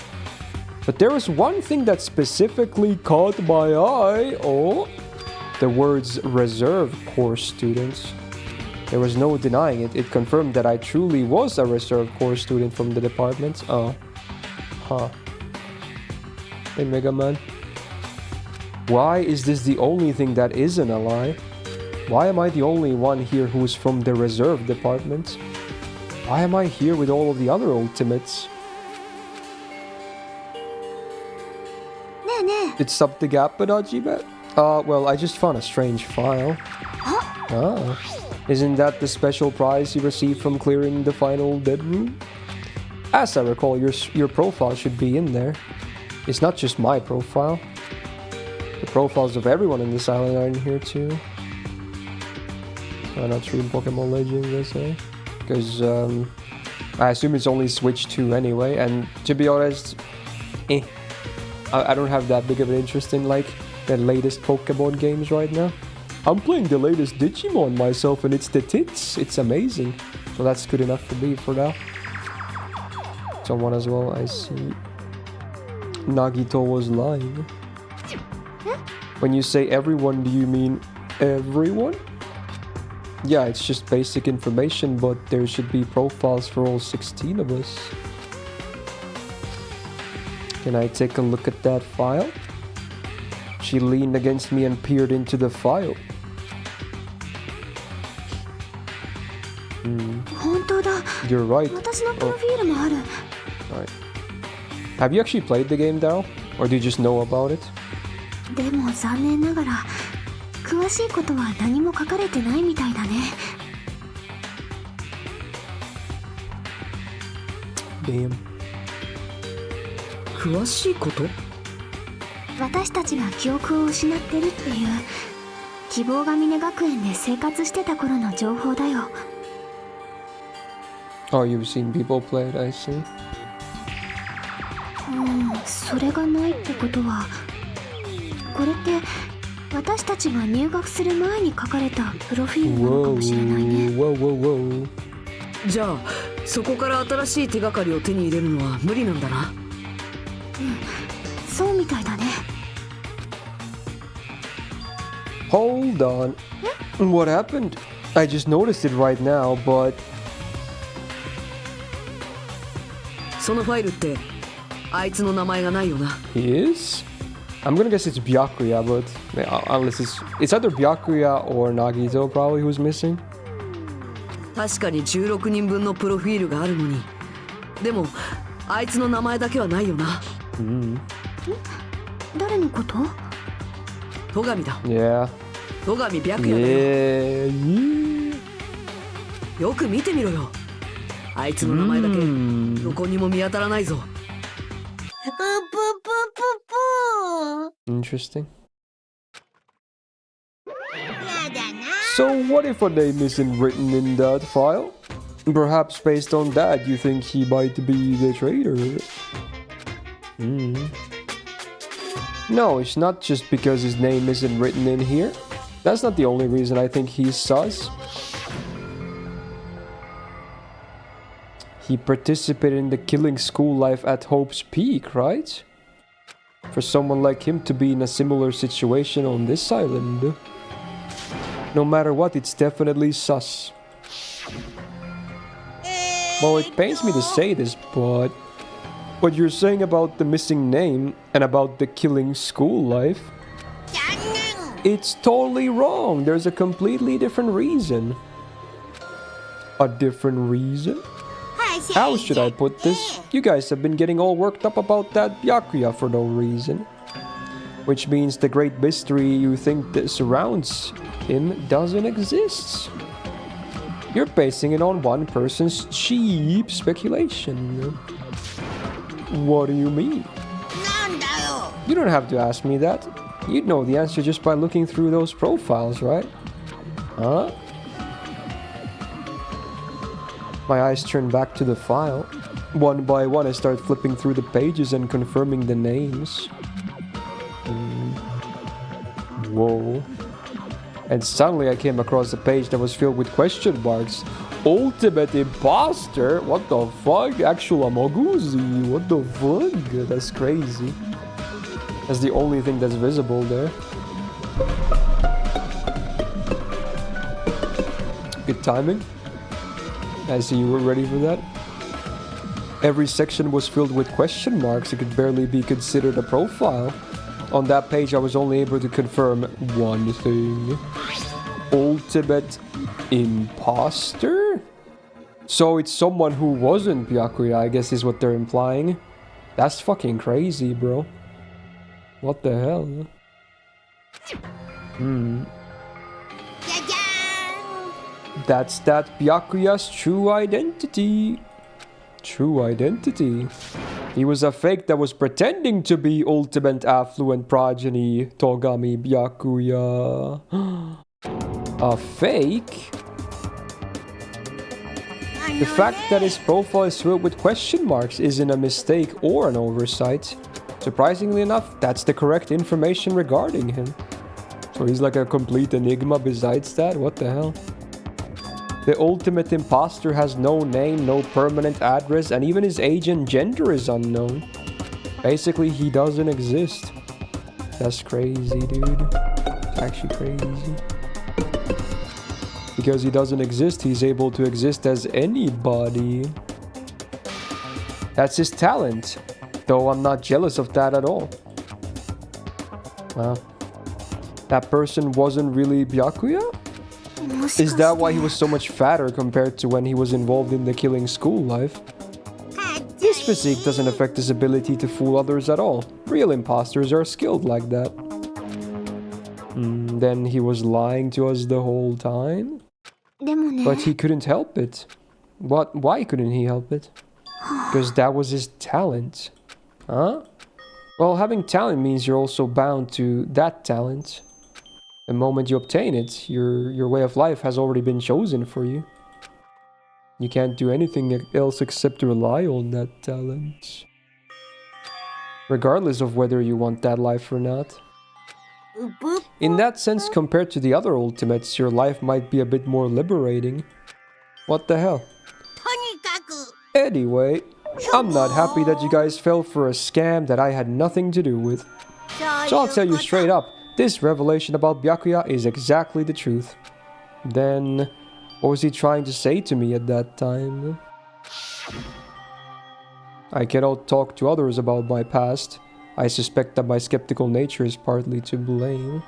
A: But there was one thing that specifically caught my eye. Oh, the words reserve course students. There was no denying it. It confirmed that I truly was a reserve course student from the department. Oh. Huh. Hey, Mega Man. Why is this the only thing that isn't a lie? Why am I the only one here who's from the reserve department? Why am I here with all of the other ultimates? Did something happen, Hajime? Well, I just found a strange file. Ah. Isn't that the special prize you received from clearing the final dead room? As I recall, your profile should be in there. It's not just my profile. The profiles of everyone in this island are in here too. Why not stream Pokemon Legends, I say? Because I assume it's only Switch 2 anyway, and to be honest, I don't have that big of an interest in like the latest Pokemon games right now. I'm playing the latest Digimon myself and it's the tits. It's amazing. So that's good enough for me for now. Someone as well, I see. Nagito was lying. When you say everyone, do you mean everyone? Yeah, it's just basic information, but there should be profiles for all 16 of us. Can I take a look at that file? She leaned against me and peered into the file. You're right. Oh. Right. Have you actually played the game, Daryl? Or do you just know about it? Damn.
E: 詳しいこと？
D: 私たちが記憶を失ってるっていう希望が峰学園で生活してた頃の情報だよ。
A: Oh, you've seen people play it, I see.
D: それがないってことは、これって私たちが入学する前に書かれたプロフィールなのかもしれないね。
E: じゃあ、そこから新しい手がかりを手に入れるのは無理なんだな。
D: そうみたいだね。
A: Hold on. What happened? I just noticed it right now, but...
E: そのファイルって、あいつの名前がないよな。
A: He is? I'm gonna guess it's Byakuya, but unless it's either Byakuya or Nagito probably who's missing.
F: 確かに16人分のプロフィールがあるのに。でも、あいつの名前だけはないよな。
D: 誰のこと？
F: 戸上だ。
A: Yeah.
F: 戸上白夜だよ。よく見てみろよ。あいつの名前だけどこにも見当たらないぞ。
A: Interesting. So what if a name isn't written in that file? Perhaps based on that, you think he might be the traitor? No, it's not just because his name isn't written in here. That's not the only reason I think he's sus. He participated in the killing school life at Hope's Peak, right? For someone like him to be in a similar situation on this island. No matter what, it's definitely sus. Well, it pains me to say this, but what you're saying about the missing name and about the killing school life, it's totally wrong. There's a completely different reason. A different reason? How should I put this? You guys have been getting all worked up about that Byakuya for no reason. Which means the great mystery you think that surrounds him doesn't exist. You're basing it on one person's cheap speculation. What do you mean? You don't have to ask me that. You'd know the answer just by looking through those profiles, right? Huh? My eyes turn back to the file. One by one, I start flipping through the pages and confirming the names. Whoa. And suddenly I came across a page that was filled with question marks. Ultimate imposter? What the fuck? Actual Amoguzi? What the fuck? That's crazy. That's the only thing that's visible there. Good timing. I see you were ready for that. Every section was filled with question marks. It could barely be considered a profile. On that page, I was only able to confirm one thing. Ultimate imposter? So it's someone who wasn't Byakuya, I guess is what they're implying. That's fucking crazy, bro. What the hell? That's that Byakuya's true identity. True identity. He was a fake that was pretending to be ultimate affluent progeny Togami Byakuya. A fake? The fact that his profile is filled with question marks isn't a mistake or an oversight. Surprisingly enough, that's the correct information regarding him. So he's like a complete enigma besides that? What the hell? The ultimate imposter has no name, no permanent address, and even his age and gender is unknown. Basically, he doesn't exist. That's crazy, dude. It's actually crazy. Because he doesn't exist, he's able to exist as anybody. That's his talent. Though I'm not jealous of that at all. Wow. That person wasn't really Byakuya? Is that why he was so much fatter compared to when he was involved in the killing school life? His physique doesn't affect his ability to fool others at all. Real imposters are skilled like that. Then he was lying to us the whole time? But he couldn't help it. What? Why couldn't he help it? Because that was his talent. Huh? Well, having talent means you're also bound to that talent. The moment you obtain it, your way of life has already been chosen for you. You can't do anything else except to rely on that talent. Regardless of whether you want that life or not. In that sense, compared to the other ultimates, your life might be a bit more liberating. What the hell? Anyway, I'm not happy that you guys fell for a scam that I had nothing to do with. So I'll tell you straight up, this revelation about Byakuya is exactly the truth. Then, what was he trying to say to me at that time? I cannot talk to others about my past. I suspect that my skeptical nature is partly to blame.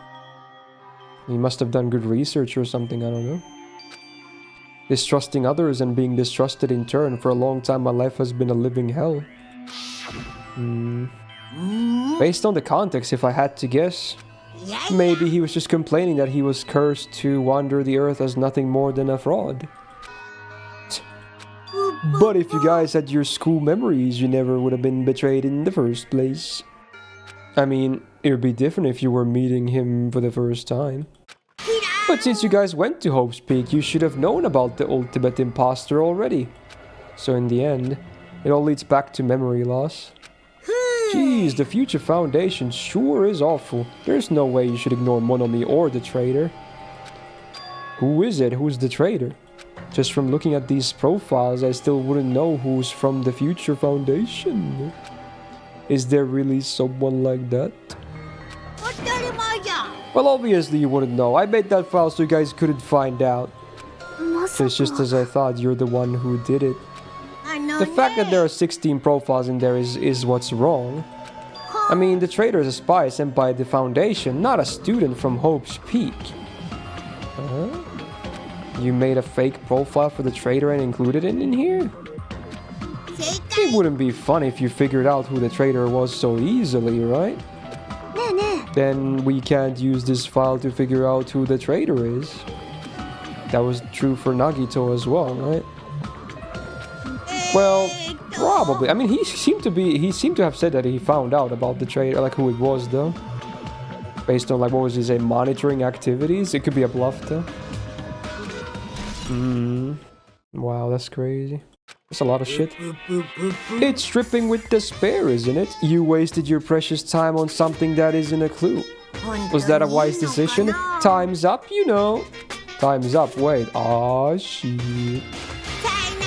A: He must have done good research or something, I don't know. Distrusting others and being distrusted in turn. For a long time, my life has been a living hell. Based on the context, if I had to guess, maybe he was just complaining that he was cursed to wander the earth as nothing more than a fraud. But if you guys had your school memories, you never would have been betrayed in the first place. I mean, it would be different if you were meeting him for the first time. But since you guys went to Hope's Peak, you should have known about the ultimate imposter already. So in the end, it all leads back to memory loss. Jeez, the Future Foundation sure is awful. There's no way you should ignore Monomi or the traitor. Who is it? Who's the traitor? Just from looking at these profiles, I still wouldn't know who's from the Future Foundation. Is there really someone like that? Well, obviously you wouldn't know. I made that file so you guys couldn't find out. It's just as I thought, you're the one who did it. The fact that there are 16 profiles in there is what's wrong. I mean, the traitor is a spy sent by the Foundation, not a student from Hope's Peak. Huh? You made a fake profile for the traitor and included it in here? It wouldn't be fun if you figured out who the traitor was so easily, right? Then we can't use this file to figure out who the traitor is. That was true for Nagito as well, right? Well, probably. I mean, he seemed to have said that he found out about the traitor, like who it was though. Based on like, what was he say, monitoring activities? It could be a bluff though. Wow, that's crazy. That's a lot of shit. It's dripping with despair, isn't it? You wasted your precious time on something that isn't a clue. Was that a wise decision? Time's up, you know. Time's up. Wait. Aw, shit.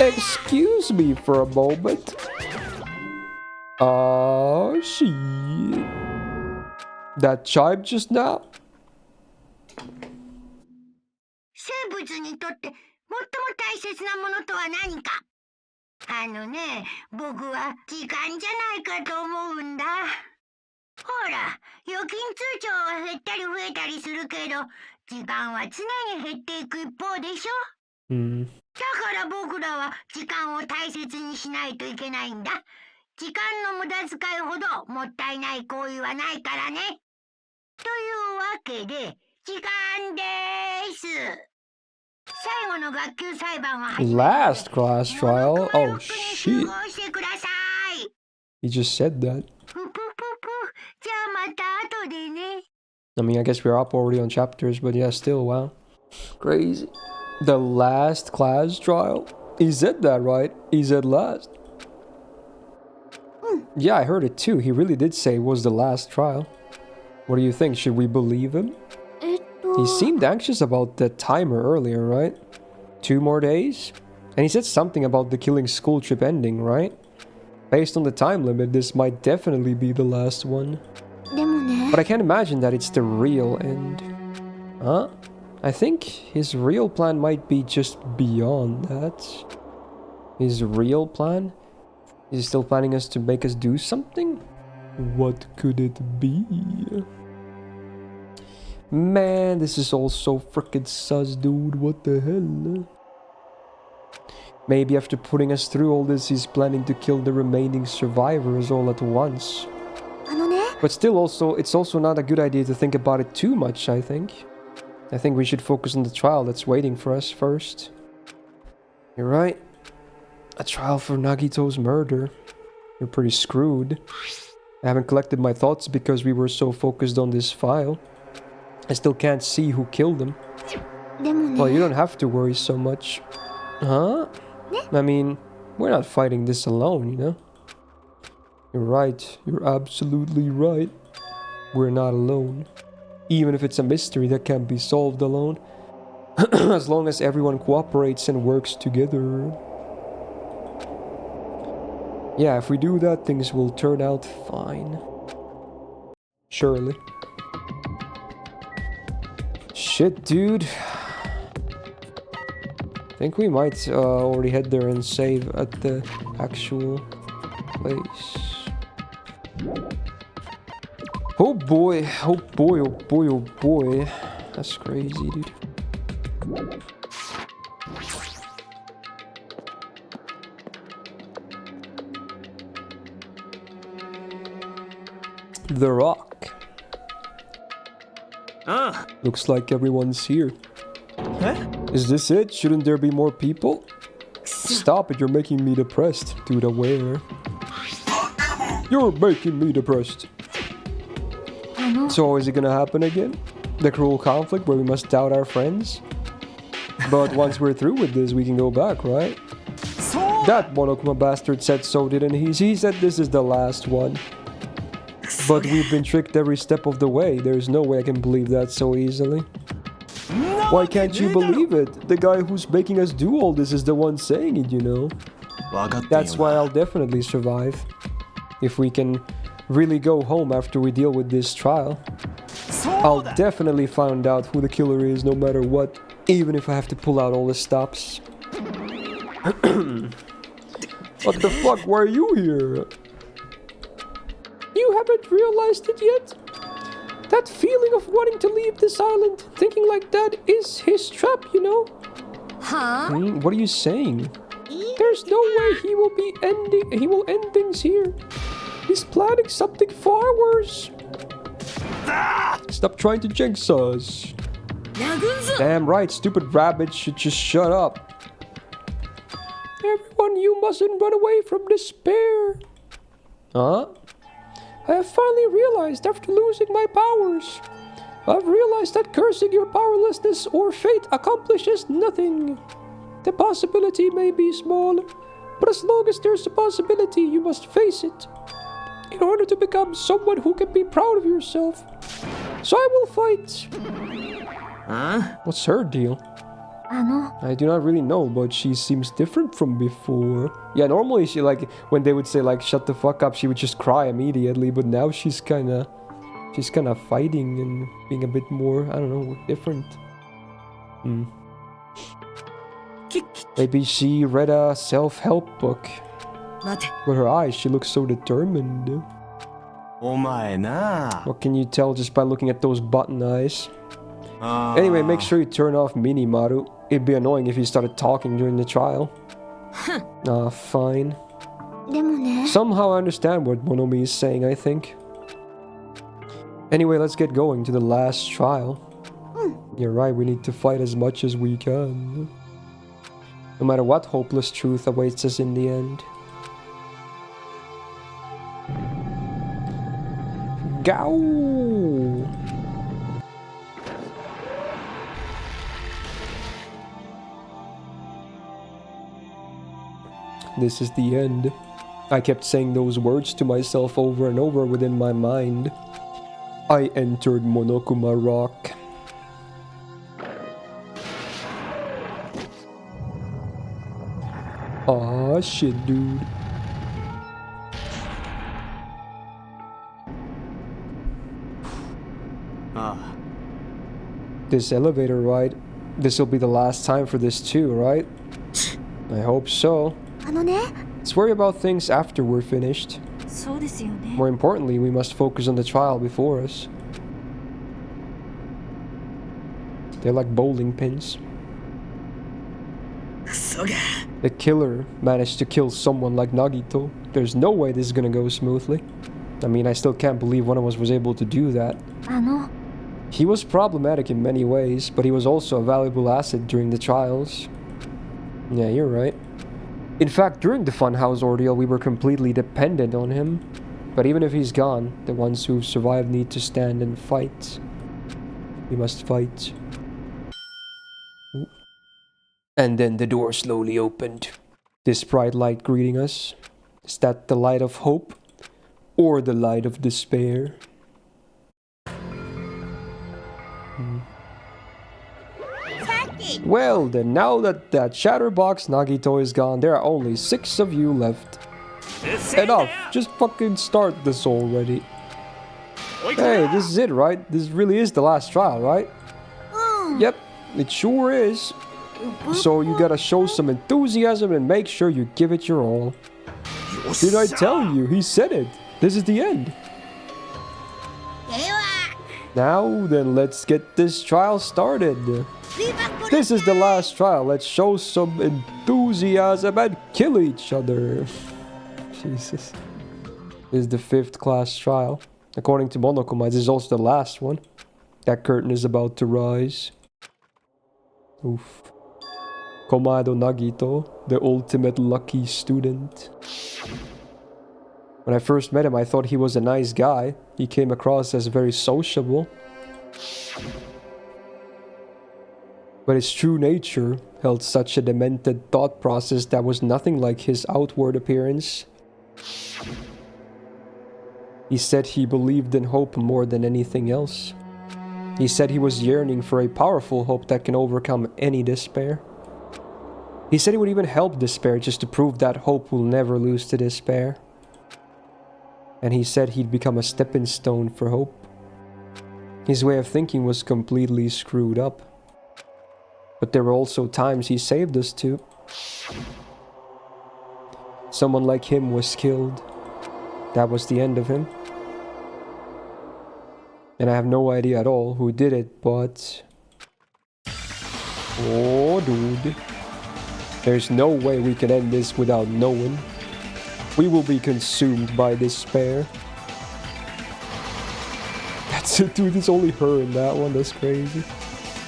A: Excuse me for a moment. Aw, shit. That chime just now?
H: 生物にとって最も大切なものとは何か。僕は時間じゃないかと思うんだ。ほら、預金通帳は減ったり増えたりするけど、時間は常に減っていく一方でしょ。だから僕らは時間を大切にしないといけないんだ。時間の無駄遣いほどもったいない行為はないからね。というわけで、時間です。
A: Last class trial? Oh shit. He just said that. I mean, I guess we're up already on chapters, but yeah, still, wow. Crazy. The last class trial? He said that, right? He said last. Yeah, I heard it too. He really did say it was the last trial. What do you think? Should we believe him? He seemed anxious about the timer earlier, right? 2 more days? And he said something about the killing school trip ending, right? Based on the time limit, this might definitely be the last one. But I can't imagine that it's the real end. Huh? I think his real plan might be just beyond that. His real plan? Is he still planning us to make us do something? What could it be? Man, this is all so frickin' sus, dude. What the hell? Maybe after putting us through all this, he's planning to kill the remaining survivors all at once. But still, it's also not a good idea to think about it too much, I think. I think we should focus on the trial that's waiting for us first. You're right. A trial for Nagito's murder. We're pretty screwed. I haven't collected my thoughts because we were so focused on this file. I still can't see who killed him. Well, you don't have to worry so much. Huh? I mean, we're not fighting this alone, you know? You're right. You're absolutely right. We're not alone. Even if it's a mystery that can't be solved alone. As long as everyone cooperates and works together. Yeah, if we do that, things will turn out fine. Surely. Shit, dude. I think we might already head there and save at the actual place. Oh boy, oh boy, oh boy, oh boy. That's crazy, dude. The Rock. Looks like everyone's here.
G: Huh?
A: Is this it? Shouldn't there be more people? Stop it, you're making me depressed. Dude, aware. You're making me depressed. So is it gonna happen again? The cruel conflict where we must doubt our friends? But once we're through with this, we can go back, right? That Monokuma bastard said so, didn't he? He said this is the last one. But we've been tricked every step of the way. There's no way I can believe that so easily. Why can't you believe it? The guy who's making us do all this is the one saying it, you know? That's why I'll definitely survive. If we can really go home after we deal with this trial. I'll definitely find out who the killer is no matter what. Even if I have to pull out all the stops. What the fuck? Why are you here? You haven't realized it yet? That feeling of wanting to leave this island, thinking like that, is his trap, you know?
D: Huh?
A: What are you saying? There's no way he will end things here. He's planning something far worse. Stop trying to jinx us. Damn right, stupid rabbit should just shut up. Everyone, you mustn't run away from despair. Huh? I have finally realized after losing my powers. I've realized that cursing your powerlessness or fate accomplishes nothing. The possibility may be small, but as long as there's a possibility, you must face it. In order to become someone who can be proud of yourself. So I will fight.
E: Huh?
A: What's her deal? I do not really know, but she seems different from before. Yeah, normally she when they would say shut the fuck up, she would just cry immediately, but now she's kinda fighting and being a bit more, I don't know, different. Maybe she read a self-help book. With her eyes, she looks so determined. What can you tell just by looking at those button eyes? Anyway, make sure you turn off Minimaru. It'd be annoying if he started talking during the trial. Fine. Somehow I understand what Monomi is saying, I think. Anyway, let's get going to the last trial. You're right, we need to fight as much as we can. No matter what hopeless truth awaits us in the end. Go! This is the end. I kept saying those words to myself over and over within my mind. I entered Monokuma Rock. Aw, shit, dude. This elevator ride, this'll be the last time for this too, right? I hope so. Let's worry about things after we're finished. More importantly, we must focus on the trial before us. They're like bowling pins. The killer managed to kill someone like Nagito. There's no way this is gonna go smoothly. I mean, I still can't believe one of us was able to do that. He was problematic in many ways, but he was also a valuable asset during the trials. Yeah, you're right. In fact, during the Funhouse ordeal, we were completely dependent on him. But even if he's gone, the ones who've survived need to stand and fight. We must fight. And then the door slowly opened. This bright light greeting us. Is that the light of hope? Or the light of despair? Well then, now that Chatterbox Nagito is gone, there are only 6 of you left. Enough, just fucking start this already. Hey, this is it, right? This really is the last trial, right? Yep, it sure is. So you gotta show some enthusiasm and make sure you give it your all. Did I tell you? He said it. This is the end. Now then, let's get this trial started. This is the last trial. Let's show some enthusiasm and kill each other. Jesus. This is the 5th class trial. According to Monokuma, this is also the last one. That curtain is about to rise. Oof. Komado Nagito, the ultimate lucky student. When I first met him, I thought he was a nice guy. He came across as very sociable. But his true nature held such a demented thought process that was nothing like his outward appearance. He said he believed in hope more than anything else. He said he was yearning for a powerful hope that can overcome any despair. He said he would even help despair just to prove that hope will never lose to despair. And he said he'd become a stepping stone for hope. His way of thinking was completely screwed up. But there were also times he saved us too. Someone like him was killed. That was the end of him. And I have no idea at all who did it, but... Oh, dude. There's no way we can end this without knowing. We will be consumed by despair. That's it, dude. It's only her in that one. That's crazy.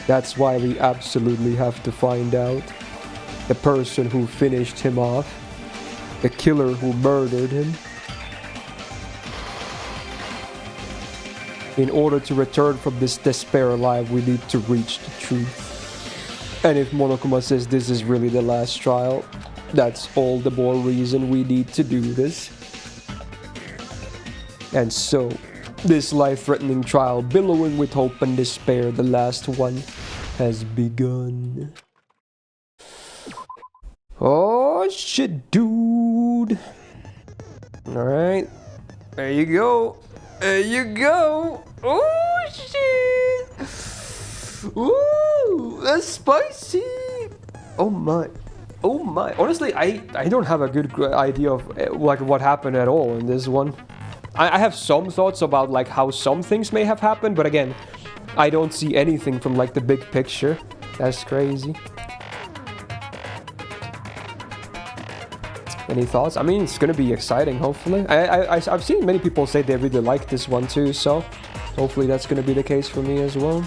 A: That's why we absolutely have to find out. The person who finished him off. The killer who murdered him. In order to return from this despair alive, we need to reach the truth. And if Monokuma says this is really the last trial, that's all the more reason we need to do this. And so, this life-threatening trial, billowing with hope and despair, the last one, has begun. Oh shit, dude. Alright. There you go. There you go. Oh shit. Ooh, that's spicy. Oh my. Oh my. Honestly, I don't have a good idea of like what happened at all in this one. I have some thoughts about like how some things may have happened, but again, I don't see anything from like the big picture. That's crazy. Any thoughts? I mean, it's gonna be exciting, hopefully. I've seen many people say they really like this one too, so hopefully that's gonna be the case for me as well.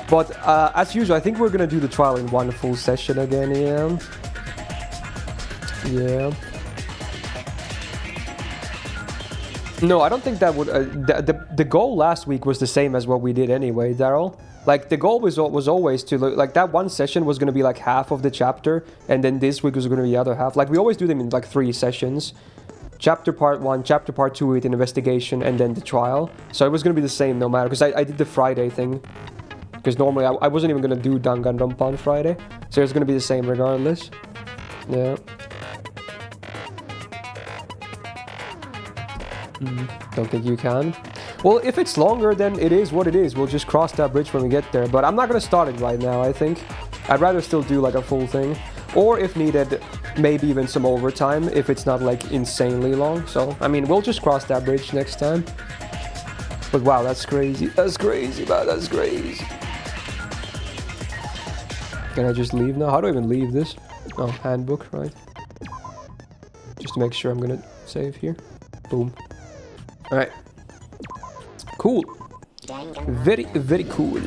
A: But as usual, I think we're gonna do the trial in one full session again, yeah. Yeah. No, I don't think that would... the goal last week was the same as what we did anyway, Daryl. Like, the goal was always to... Like, that one session was going to be, like, half of the chapter, and then this week was going to be the other half. Like, we always do them in, like, 3 sessions. Chapter part 1, chapter part 2 with an investigation, and then the trial. So it was going to be the same no matter, because I did the Friday thing. Because normally I wasn't even going to do Danganronpa on Friday. So it's going to be the same regardless. Yeah. Don't think you can. Well, if it's longer, then it is what it is. We'll just cross that bridge when we get there. But I'm not going to start it right now, I think. I'd rather still do like a full thing. Or if needed, maybe even some overtime if it's not like insanely long. So, I mean, we'll just cross that bridge next time. But wow, that's crazy. That's crazy, man. That's crazy. Can I just leave now? How do I even leave this? Oh, handbook, right? Just to make sure I'm going to save here. Boom. Alright. Cool. Very, very cool.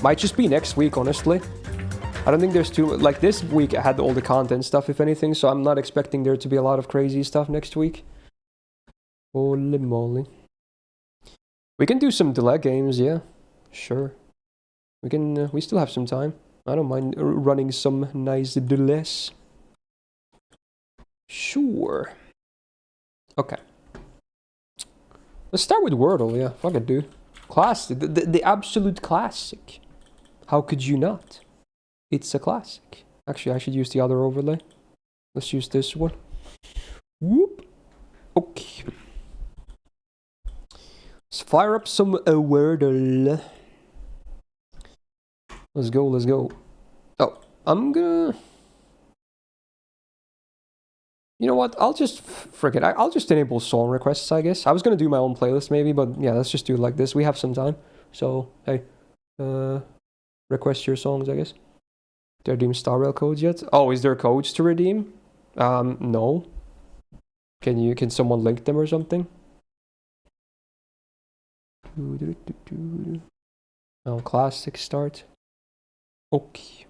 A: Might just be next week, honestly. I don't think there's too... Like, this week I had all the content stuff, if anything, so I'm not expecting there to be a lot of crazy stuff next week. Holy moly. We can do some delay games, yeah. Sure. We can... we still have some time. I don't mind running some nice delays. Sure. Okay. Let's start with Wordle, yeah. Fuck it, dude. Classic. The absolute classic. How could you not? It's a classic. Actually, I should use the other overlay. Let's use this one. Whoop. Okay. Let's fire up some Wordle. Let's go, let's go. Oh, I'm gonna... You know what? I'll just forget. I'll just enable song requests, I guess. I was gonna do my own playlist maybe, but yeah, let's just do it like this. We have some time, so hey, request your songs, I guess. Did I redeem Star Rail codes yet? Oh, is there codes to redeem? No. Can someone link them or something? Oh, classic start. Okay.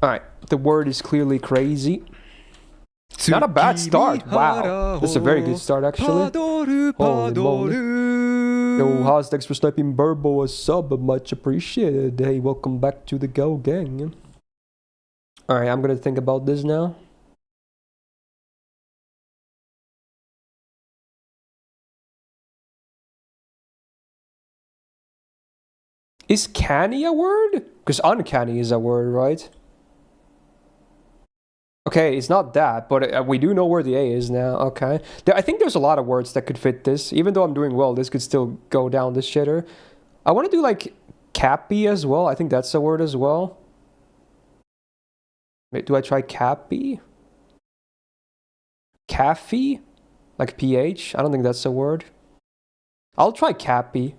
A: Alright, the word is clearly crazy. Not a bad start. Wow. This is a very good start, actually. Holy moly. Yo, Haas, thanks for sniping Burbo a sub. Much appreciated. Hey, welcome back to the Go Gang. Alright, I'm gonna think about this now. Is canny a word? Because uncanny is a word, right? Okay, it's not that, but we do know where the A is now. Okay. I think there's a lot of words that could fit this. Even though I'm doing well, this could still go down this shitter. I want to do like cappy as well. I think that's a word as well. Wait, do I try cappy? Caffey? Like PH? I don't think that's a word. I'll try cappy.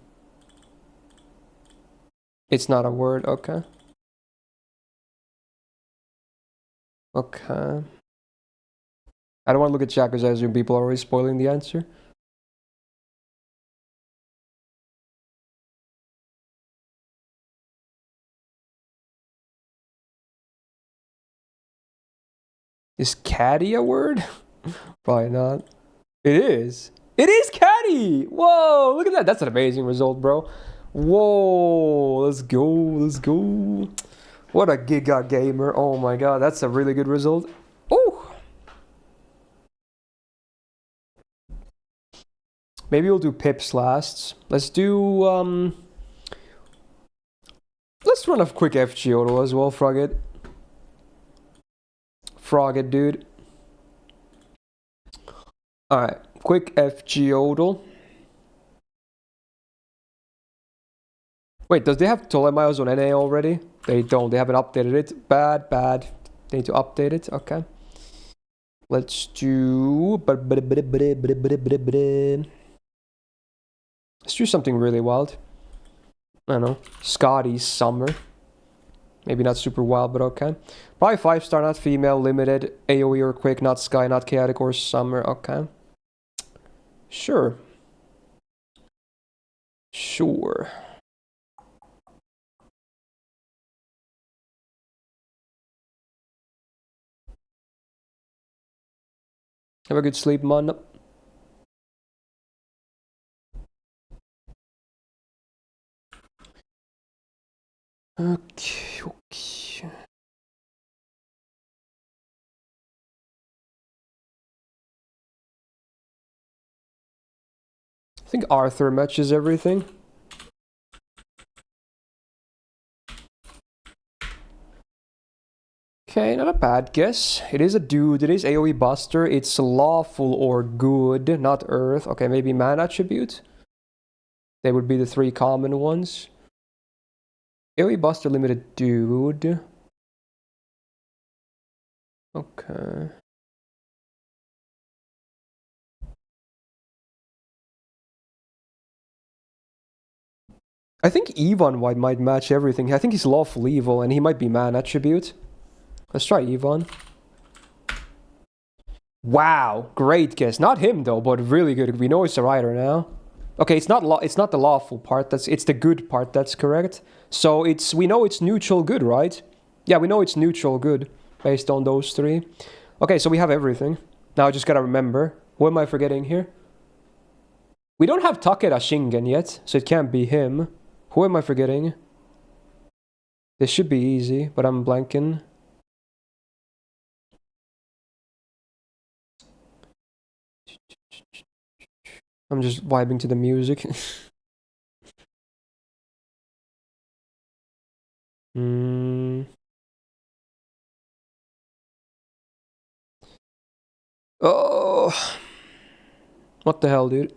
A: It's not a word, okay. Okay. I don't want to look at chat because I assume people are already spoiling the answer. Is caddy a word? Probably not. It is. It is caddy! Whoa, look at that. That's an amazing result, bro. Whoa, let's go, let's go. What a giga gamer. Oh my god, that's a really good result. Oh! Maybe we'll do pips last. Let's do, let's run a quick FG auto as well, frog it. Frog it, dude. Alright, quick FG auto. Wait, does they have Ptolemaios on NA already? They don't, they haven't updated it. Bad, bad. They need to update it, okay. Let's do... Let's do something really wild. I don't know. Scotty's Summer. Maybe not super wild, but okay. Probably 5-star, not female, limited. AoE or quick, not sky, not chaotic or summer. Okay. Sure. Sure. Have a good sleep, man. Okay, okay. I think Arthur matches everything. Okay, not a bad guess. It is a dude. It is AoE Buster. It's lawful or good, not earth. Okay, maybe man attribute. They would be the 3 common ones. AoE Buster limited dude. Okay. I think Ivan White might match everything. I think he's lawful evil and he might be man attribute. Let's try Ivan. Wow, great guess. Not him though, but really good. We know it's a rider now. Okay, it's not the lawful part. It's the good part. That's correct. So we know it's neutral good, right? Yeah, we know it's neutral good based on those 3. Okay, so we have everything. Now I just gotta remember. What am I forgetting here? We don't have Takeda Shingen yet, so it can't be him. Who am I forgetting? This should be easy, but I'm blanking. I'm just vibing to the music. Oh, what the hell, dude?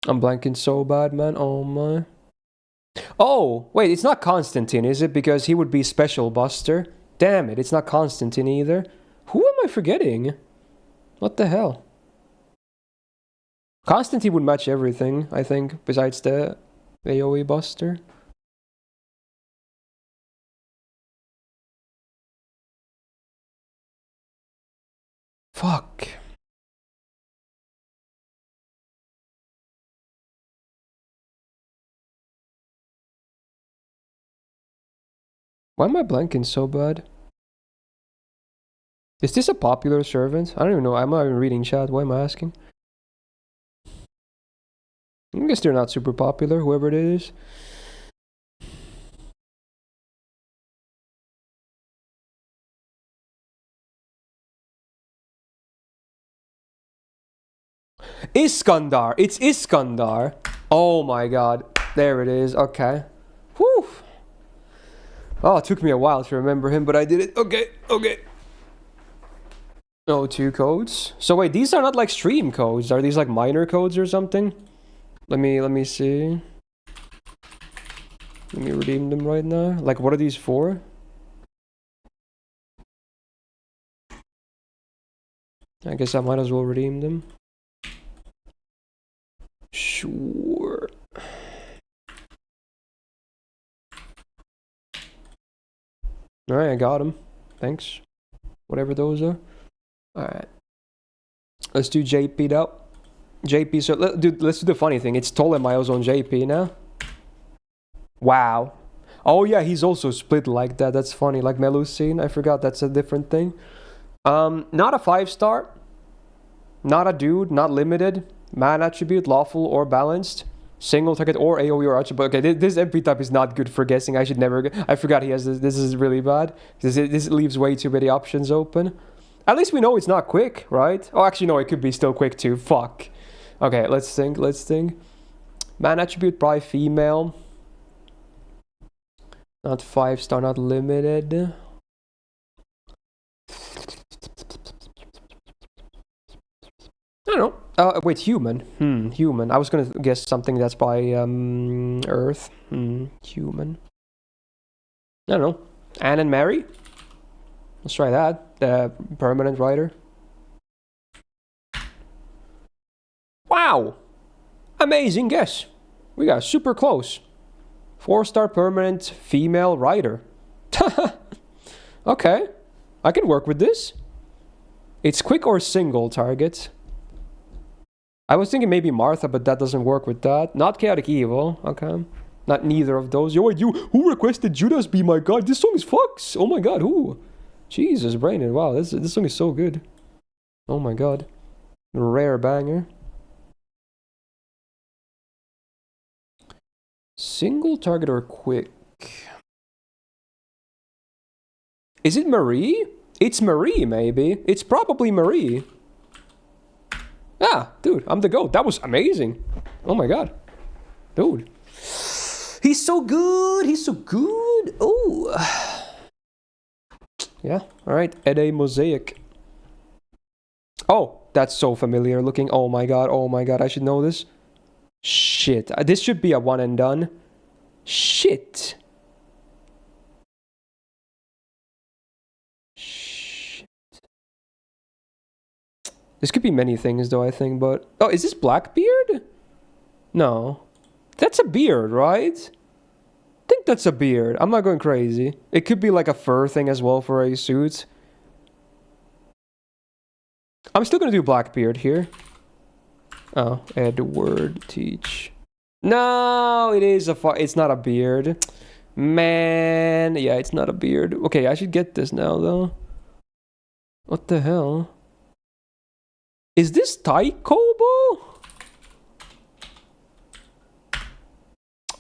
A: I'm blanking so bad, man. Oh my. Oh, wait, it's not Constantine, is it? Because he would be Special Buster. Damn it, it's not Constantine either. Who am I forgetting? What the hell? Constantine would match everything, I think, besides the AoE Buster. Fuck. Why am I blanking so bad? Is this a popular servant? I don't even know. I'm not even reading chat. Why am I asking? I guess they're not super popular, whoever it is. Iskandar! It's Iskandar! Oh my god. There it is. Okay. Whew. Oh, it took me a while to remember him, but I did it. Okay, okay. Oh, 2 codes. So wait, these are not like stream codes. Are these like minor codes or something? Let me see. Let me redeem them right now. Like, what are these for? I guess I might as well redeem them. Sure. Alright, I got them. Thanks. Whatever those are. Alright. Let's do JP now. JP, so let's do the funny thing. It's Ptolemaeus on JP now. Wow. Oh yeah, he's also split like that. That's funny. Like Melusine. I forgot that's a different thing. Not a 5-star. Not a dude. Not limited. Man attribute, lawful or balanced. Single target or AoE or attribute. Okay, this MP type is not good for guessing. I should never... I forgot he has this. This is really bad. This leaves way too many options open. At least we know it's not quick, right? Oh, actually, no, it could be still quick too. Fuck. Okay, let's think. Man attribute, probably female. Not 5-star, not limited. I don't know. Wait, human. Human. I was gonna guess something that's by Earth. Human. I don't know. Anne and Mary? Let's try that. Permanent writer. Wow! Amazing guess. We got super close. 4-star permanent female writer. Okay. I can work with this. It's quick or single target. I was thinking maybe Martha, but that doesn't work with that. Not chaotic evil. Okay. Not neither of those. Yo, wait, who requested Judas be my god? This song is fucks. Oh my god, who? Jesus, Brandon. Wow, this song is so good. Oh my god. Rare banger. Single target or quick? Is it Marie? It's Marie, maybe. It's probably Marie. Ah, dude, I'm the GOAT. That was amazing. Oh my god. Dude. He's so good. He's so good. Oh. Yeah, alright. Ede Mosaic. Oh, that's so familiar looking. Oh my god. Oh my god. I should know this. Shit. This should be a one and done. Shit. This could be many things though, I think, but... Oh, is this Blackbeard? No. That's a beard, right? I think that's a beard. I'm not going crazy. It could be like a fur thing as well for a suit. I'm still gonna do Blackbeard here. Oh, Edward Teach. No, it is it's not a beard. Man, yeah, it's not a beard. Okay, I should get this now though. What the hell? Is this Taikobo?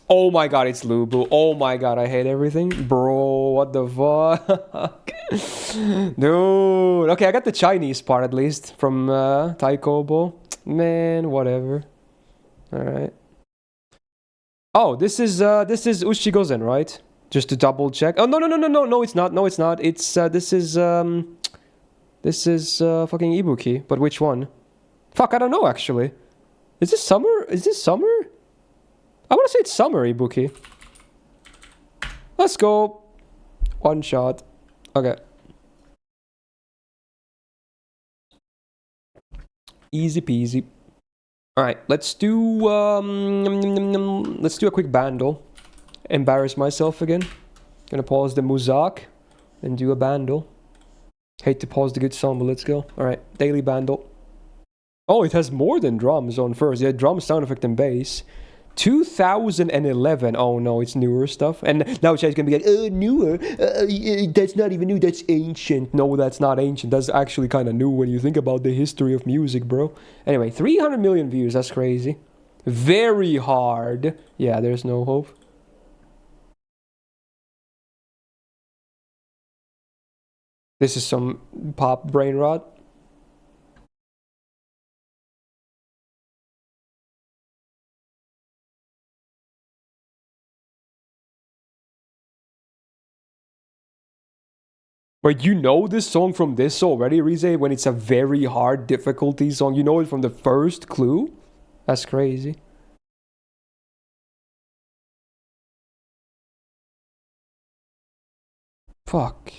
A: Oh my god, it's Lubu. Oh my god, I hate everything. Bro, what the fuck? Dude. Okay, I got the Chinese part at least from Taikobo. Man, whatever. Alright. Oh, this is Ushigozen, right? Just to double check. Oh no, it's not. No, it's not. It's this is fucking Ibuki, but which one? Fuck, I don't know actually. Is this summer? Is this summer? I want to say it's summer, Ibuki. Let's go. One shot. Okay. Easy peasy. Alright, let's do a quick bandle. Embarrass myself again. Gonna pause the Muzak and do a bandle. Hate to pause the good song, but let's go. Alright, daily bandle. Oh, it has more than drums on first. Yeah, drum, sound effect, and bass. 2011. Oh no, it's newer stuff. And now Chad's gonna be like, newer? That's not even new, that's ancient. No, that's not ancient. That's actually kind of new when you think about the history of music, bro. Anyway, 300 million views. That's crazy. Very hard. Yeah, there's no hope. This is some pop brain rot. Wait, you know this song from this already, Rize? When it's a very hard difficulty song, you know it from the first clue? That's crazy. Fuck.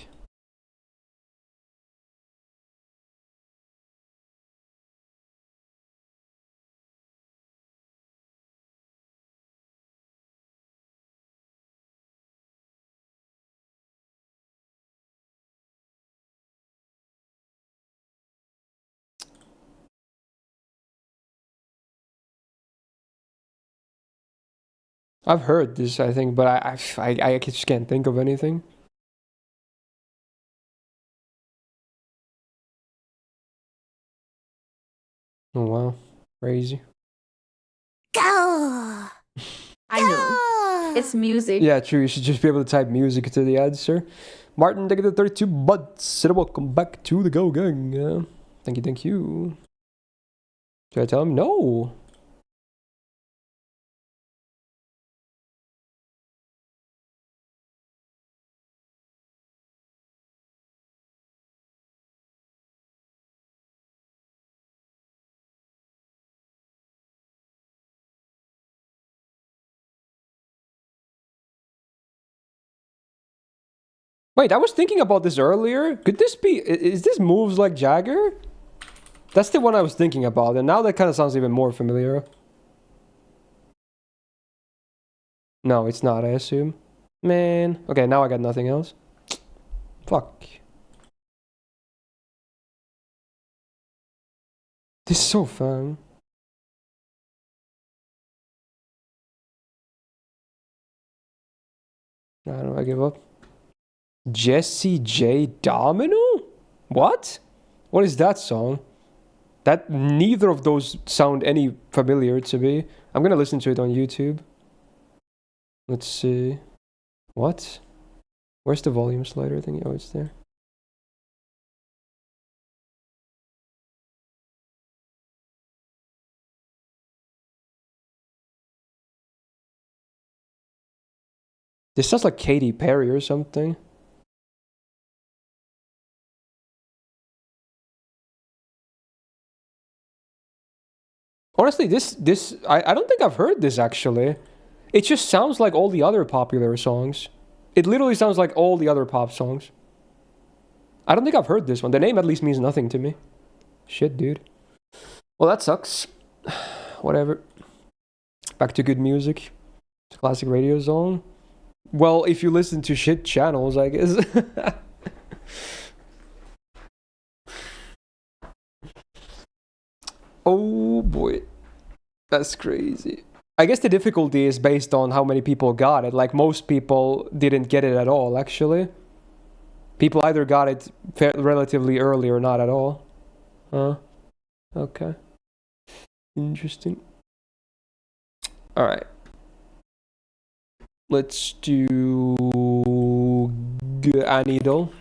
A: I've heard this, I think, but I just can't think of anything. Oh wow, crazy.
B: I know. It's music.
A: Yeah, true. You should just be able to type music to the answer. Martin, thank you for the 32 buds. Welcome back to the Go Gang. Thank you, thank you. Should I tell him? No. Wait, I was thinking about this earlier. Could this be... Is this moves like Jagger? That's the one I was thinking about, and now that kind of sounds even more familiar. No, it's not, I assume. Man. Okay, now I got nothing else. Fuck. This is so fun. I don't know, I give up. Jesse J. Domino? What? What is that song? That neither of those sound any familiar to me. I'm gonna listen to it on YouTube. Let's see. What? Where's the volume slider thing? Oh, it's there. This sounds like Katy Perry or something. Honestly, I don't think I've heard this actually. It just sounds like all the other popular songs. It literally sounds like all the other pop songs. I don't think I've heard this one. The name at least means nothing to me. Shit, dude. Well, that sucks. Whatever. Back to good music. Classic radio song. Well, if you listen to shit channels, I guess. Oh boy. That's crazy. I guess the difficulty is based on how many people got it. Like, most people didn't get it at all, actually. People either got it relatively early or not at all. Huh? Okay. Interesting. Alright. Let's do... Anidol.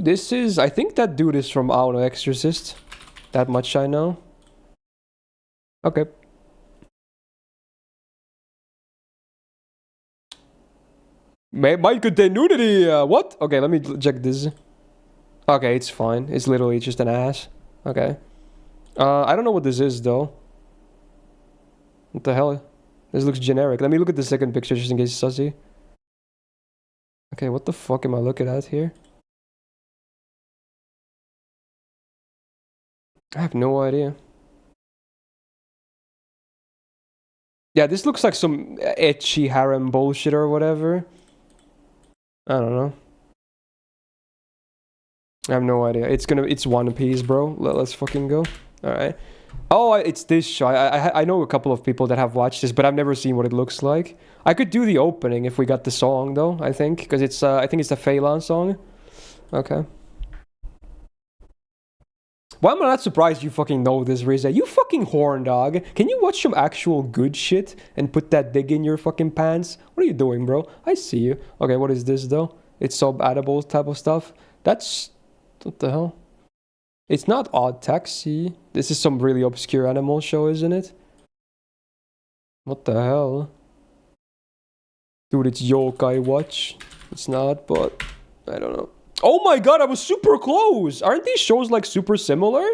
A: This is... I think that dude is from, I don't know, Exorcist. That much I know. Okay. My continuity! What? Okay, let me check this. Okay, it's fine. It's literally just an ass. Okay. I don't know what this is though. What the hell? This looks generic. Let me look at the second picture just in case it's sussy. Okay, what the fuck am I looking at here? I have no idea. Yeah, this looks like some etchy harem bullshit or whatever. I don't know. I have no idea. It's One Piece, bro. Let's fucking go. All right. Oh, it's this show. I know a couple of people that have watched this, but I've never seen what it looks like. I could do the opening if we got the song though. I think because it's I think it's the Phelan song. Okay. Why am I not surprised you fucking know this, Riza? You fucking horn dog. Can you watch some actual good shit and put that dig in your fucking pants? What are you doing, bro? I see you. Okay, what is this though? It's sub-edible type of stuff. That's... What the hell? It's not Odd Taxi. This is some really obscure animal show, isn't it? What the hell? Dude, it's Yokai Watch. It's not, but... I don't know. Oh my god, I was super close! Aren't these shows like super similar?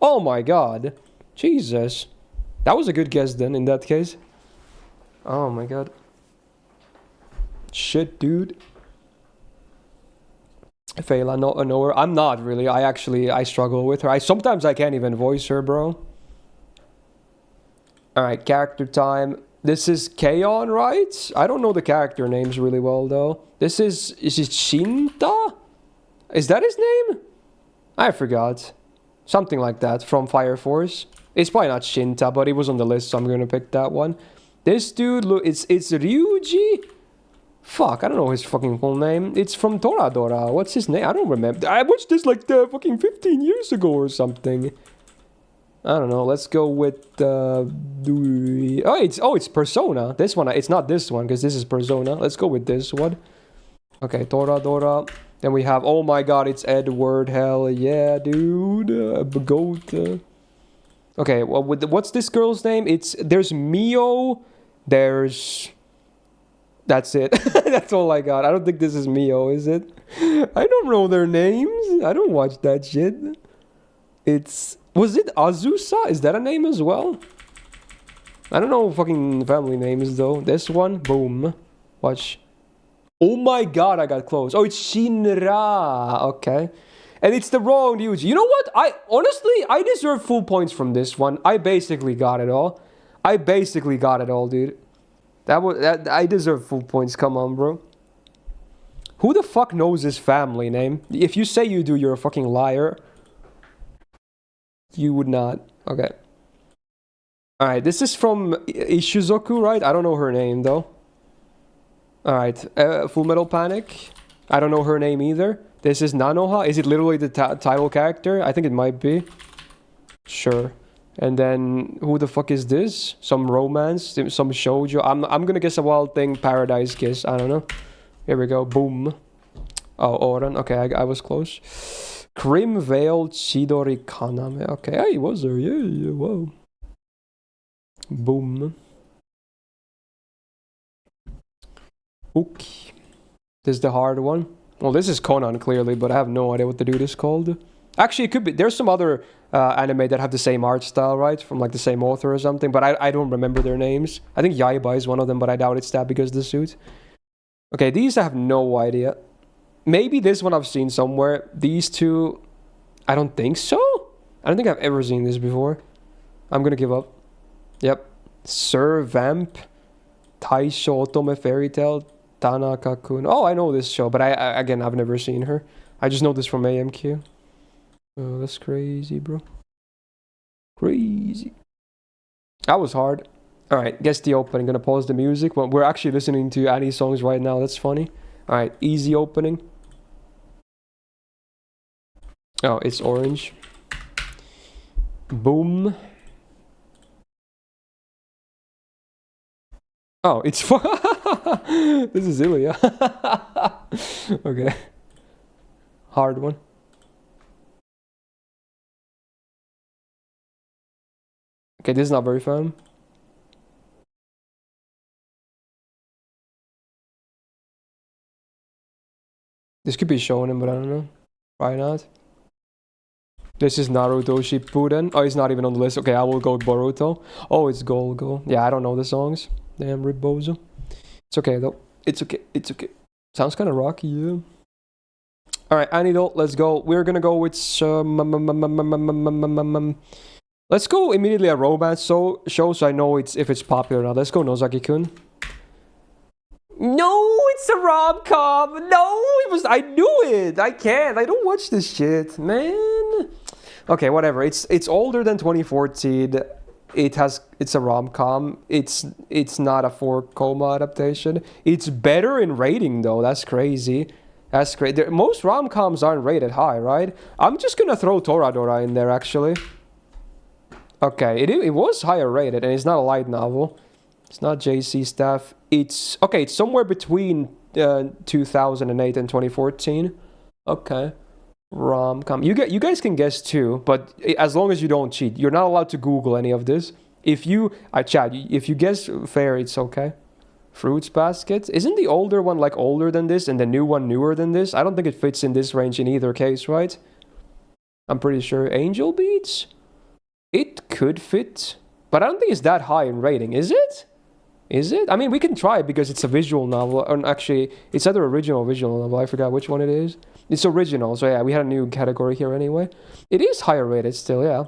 A: Oh my god. Jesus. That was a good guess then, in that case. Oh my god. Shit, dude. Fail, I know her. I'm not really. I struggle with her. Sometimes I can't even voice her, bro. Alright, character time. This is Kaon, right? I don't know the character names really well, though. Is it Shinta? Is that his name? I forgot. Something like that, from Fire Force. It's probably not Shinta, but it was on the list, so I'm gonna pick that one. This dude, look, it's Ryuji? Fuck, I don't know his fucking full name. It's from Toradora. What's his name? I don't remember. I watched this like fucking 15 years ago or something. I don't know. Let's go with it's Persona. This one. It's not this one because this is Persona. Let's go with this one. Okay, Toradora. Then we have. Oh my god, it's Edward. Hell yeah, dude. Goat. Okay, well, what's this girl's name? There's Mio. There's. That's it. That's all I got. I don't think this is Mio, is it? I don't know their names. I don't watch that shit. Was it Azusa? Is that a name as well? I don't know fucking family names though. This one, boom. Watch. Oh my god, I got close. Oh, it's Shinra. Okay. And it's the wrong Ryuji. You know what? Honestly, I deserve full points from this one. I basically got it all. Dude. I deserve full points. Come on, bro. Who the fuck knows his family name? If you say you do, you're a fucking liar. You would not. Okay. Alright, this is from Ishizoku, right? I don't know her name, though. Alright, Full Metal Panic. I don't know her name either. This is Nanoha. Is it literally the title character? I think it might be. Sure. And then, who the fuck is this? Some romance? Some shoujo? I'm gonna guess a Wild Thing Paradise Kiss. I don't know. Here we go. Boom. Oh, Oran. Okay, I was close. Crim Veil Chidori Kaname. Okay, hey, was there? Yeah, whoa. Boom. Okay. This is the hard one. Well, this is Conan, clearly, but I have no idea what the dude is called. Actually, it could be. There's some other anime that have the same art style, right? From like the same author or something, but I don't remember their names. I think Yaiba is one of them, but I doubt it's that because of the suit. Okay, these I have no idea. Maybe this one I've seen somewhere. These two, I don't think so. I don't think I've ever seen this before. I'm gonna give up. Yep. Sir Vamp, Taisho Otome Fairy Tale, Tanaka-kun. Oh, I know this show, but again, I've never seen her. I just know this from AMQ. Oh, that's crazy, bro. Crazy. That was hard. Alright, guess the opening. Gonna pause the music. Well, we're actually listening to Annie songs right now. That's funny. Alright, easy opening. Oh, it's orange. Boom. Oh, it's this is Ilya. Okay. Hard one. Okay, this is not very fun. This could be shonen, but I don't know. Why not? This is Naruto Shippuden. Oh, he's not even on the list. Okay, I will go Boruto. Oh, it's Golgo. Yeah, I don't know the songs. Damn, Ribozo. It's okay, though. It's okay. It's okay. Sounds kind of rocky, yeah. Alright, Anidol, let's go. We're gonna go with... let's go immediately a romance show so I know if it's popular or not. Let's go Nozaki-kun. No, it's a rom-com. No, I knew it. I can't. I don't watch this shit, man. Okay, whatever. It's older than 2014. It's a rom-com. It's not a 4-coma adaptation. It's better in rating though. That's crazy. That's great. Most rom-coms aren't rated high, right? I'm just gonna throw Toradora in there actually. Okay, it was higher rated and it's not a light novel. It's not JC staff. It's okay. It's somewhere between 2008 and 2014. Okay, rom-com. You guys can guess too, but as long as you don't cheat, you're not allowed to Google any of this. If you guess fair, it's okay. Fruits basket. Isn't the older one like older than this, and the new one newer than this? I don't think it fits in this range in either case, right? I'm pretty sure. Angel Beats. It could fit, but I don't think it's that high in rating. Is it? Is it? I mean, we can try it because it's a visual novel. And actually, it's either original or visual novel. I forgot which one it is. It's original. So yeah, we had a new category here anyway. It is higher rated still, yeah.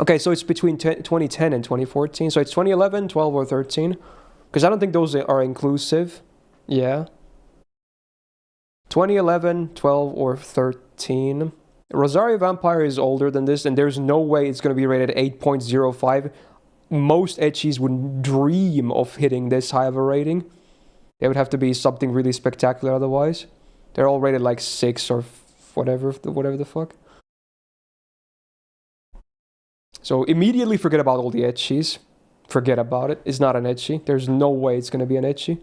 A: Okay, so it's between 2010 and 2014. So it's 2011, 12, or 13. Because I don't think those are inclusive. Yeah. 2011, 12, or 13. Rosario Vampire is older than this, and there's no way it's going to be rated 8.05. Most ecchis would dream of hitting this high of a rating. It would have to be something really spectacular otherwise. They're all rated like 6 or whatever the fuck. So immediately forget about all the ecchis. Forget about it. It's not an ecchi. There's no way it's going to be an ecchi.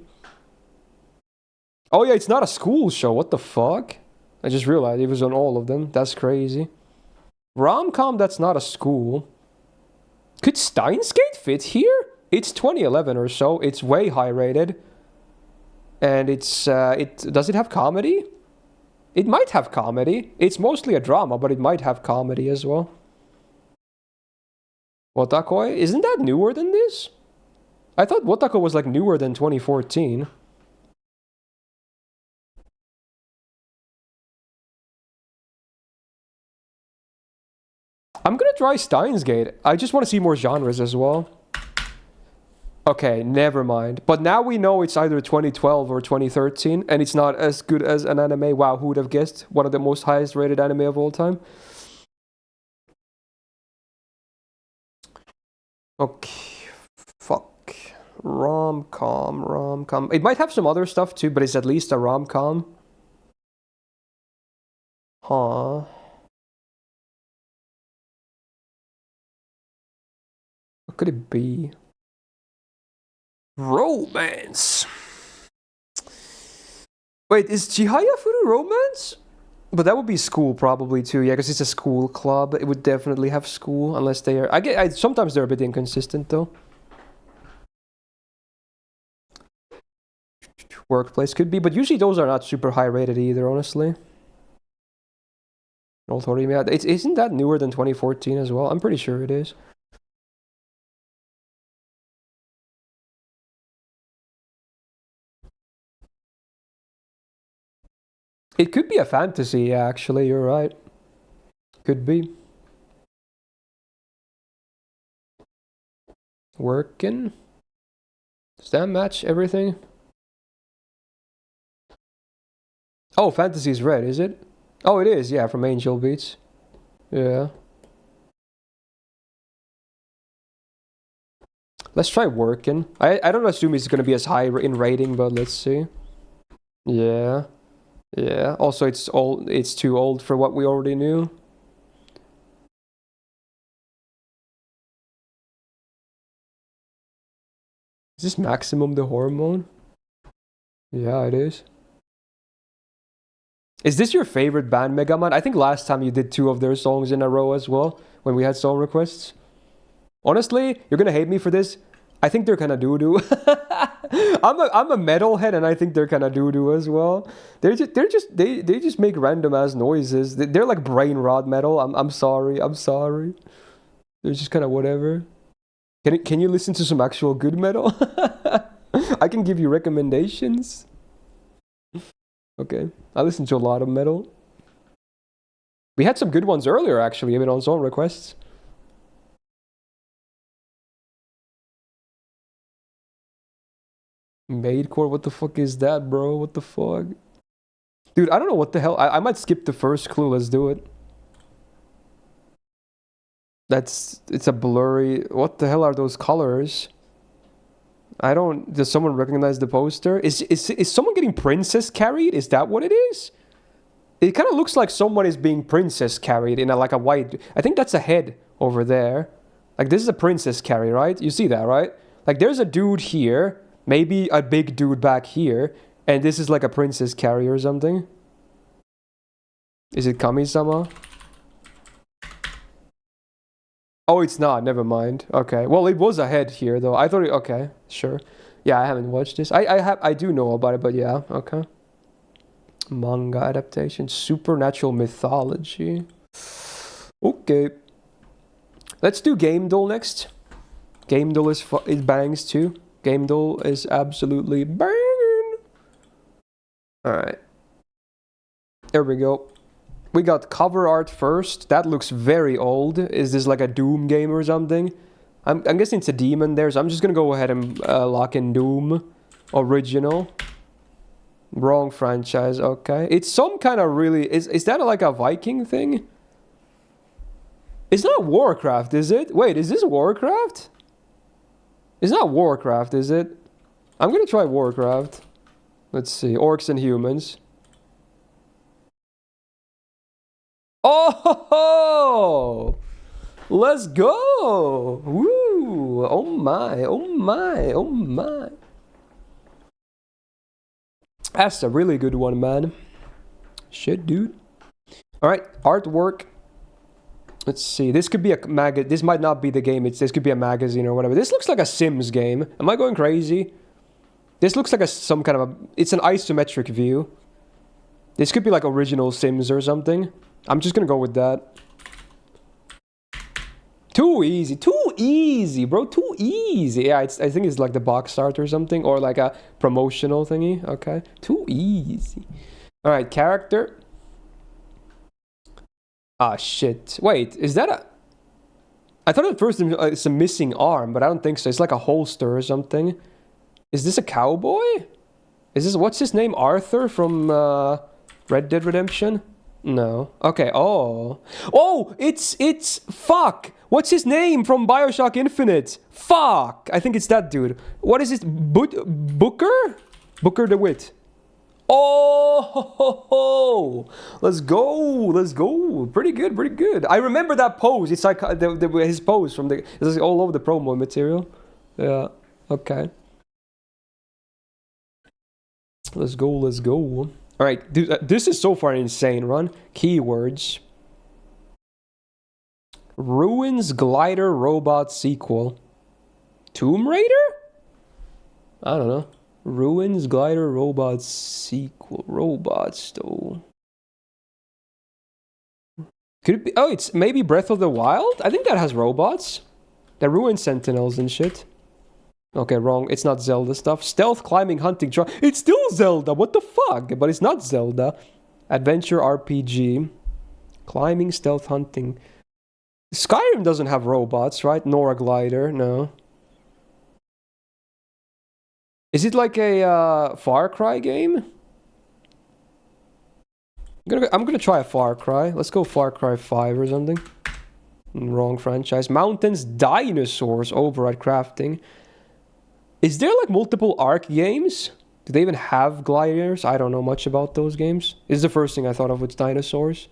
A: Oh yeah, it's not a school show. What the fuck? I just realized it was on all of them. That's crazy. Rom-com that's not a school. Could Steins Gate fit here? It's 2011 or so. It's way high rated. And does it have comedy? It might have comedy. It's mostly a drama, but it might have comedy as well. Wotakoi? Isn't that newer than this? I thought Wotako was like newer than 2014. I'm gonna try Steins Gate. I just want to see more genres as well. Okay, never mind. But now we know it's either 2012 or 2013, and it's not as good as an anime. Wow, who would have guessed? One of the most highest rated anime of all time. Okay, fuck. Rom-com. It might have some other stuff too, but it's at least a rom-com. Huh. What could it be? Romance. Wait, is Chihaya Furu romance? But that would be school probably too, yeah, because it's a school club. It would definitely have school, unless they are... sometimes they're a bit inconsistent though. Workplace could be, but usually those are not super high rated either, honestly. Isn't that newer than 2014 as well? I'm pretty sure it is. It could be a fantasy, yeah, actually, you're right. Could be. Working. Does that match everything? Oh, fantasy is red, is it? Oh, it is, yeah, from Angel Beats. Yeah. Let's try working. I don't assume it's gonna be as high in rating, but let's see. Yeah. Yeah, also it's too old for what we already knew. Is this Maximum the Hormone? Yeah, it is. Is this your favorite band, Megaman? I think last time you did 2 of their songs in a row as well, when we had song requests. Honestly, you're gonna hate me for this. I think they're kind of doo-doo. I'm a metalhead, and I think they're kind of doo-doo as well. They just make random ass noises. They're like brain rot metal. I'm sorry. They're just kind of whatever. Can you listen to some actual good metal? I can give you recommendations. Okay, I listen to a lot of metal. We had some good ones earlier, actually, even on song requests. Maidcore, what the fuck is that, bro? What the fuck? Dude, I don't know what the hell. I might skip the first clue. Let's do it. It's a blurry... What the hell are those colors? I don't... Does someone recognize the poster? Is someone getting princess carried? Is that what it is? It kind of looks like someone is being princess carried in like a white... I think that's a head over there. Like, this is a princess carry, right? You see that, right? Like, there's a dude here. Maybe a big dude back here. And this is like a princess carry or something. Is it Kami-sama? Oh, it's not. Never mind. Okay. Well, it was a head here, though. I thought it... Okay. Sure. Yeah, I haven't watched this. I do know about it, but yeah. Okay. Manga adaptation. Supernatural mythology. Okay. Let's do Game Doll next. Game Doll is bangs too. Game Doll is absolutely banging. Alright. There we go. We got cover art first. That looks very old. Is this like a Doom game or something? I'm guessing it's a demon there, so I'm just gonna go ahead and lock in Doom. Original. Wrong franchise, okay. It's some kind of really... Is that like a Viking thing? It's not Warcraft, is it? Wait, is this Warcraft? It's not Warcraft, is it? I'm gonna try Warcraft. Let's see. Orcs and humans. Oh! Let's go! Woo! Oh my, oh my, oh my. That's a really good one, man. Shit, dude. Alright, artwork. Let's see. This could be a this might not be the game. This could be a magazine or whatever. This looks like a Sims game. Am I going crazy? This looks like some kind of a... It's an isometric view. This could be like original Sims or something. I'm just gonna go with that. Too easy. Too easy, bro. Too easy. Yeah, I think it's like the box art or something. Or like a promotional thingy. Okay. Too easy. Alright, character. Ah, shit. Wait, is that a... I thought at first it's a missing arm, but I don't think so. It's like a holster or something. Is this a cowboy? Is this... What's his name? Arthur from Red Dead Redemption? No. Okay, oh. Oh, it's... Fuck! What's his name from Bioshock Infinite? Fuck! I think it's that dude. What is it? Booker? Booker DeWitt. Oh, ho, ho, ho. Let's go, let's go. Pretty good, pretty good. I remember that pose. It's like his pose from the... It's like all over the promo material. Yeah, okay. Let's go, let's go. All right, dude, this is so far insane, Run. Keywords. Ruins Glider Robot Sequel. Tomb Raider? I don't know. Ruins Glider Robot Sequel. Robots, though. Could it be... Oh, it's maybe Breath of the Wild? I think that has robots. The Ruin Sentinels and shit. Okay, wrong. It's not Zelda stuff. Stealth Climbing Hunting Trial. It's still Zelda. What the fuck? But it's not Zelda. Adventure RPG. Climbing, stealth hunting. Skyrim doesn't have robots, right? Nor a glider, no. Is it like a Far Cry game? I'm gonna try a Far Cry. Let's go Far Cry 5 or something. Wrong franchise. Mountains, dinosaurs over at crafting. Is there like multiple Ark games? Do they even have gliders? I don't know much about those games. This is the first thing I thought of with dinosaurs.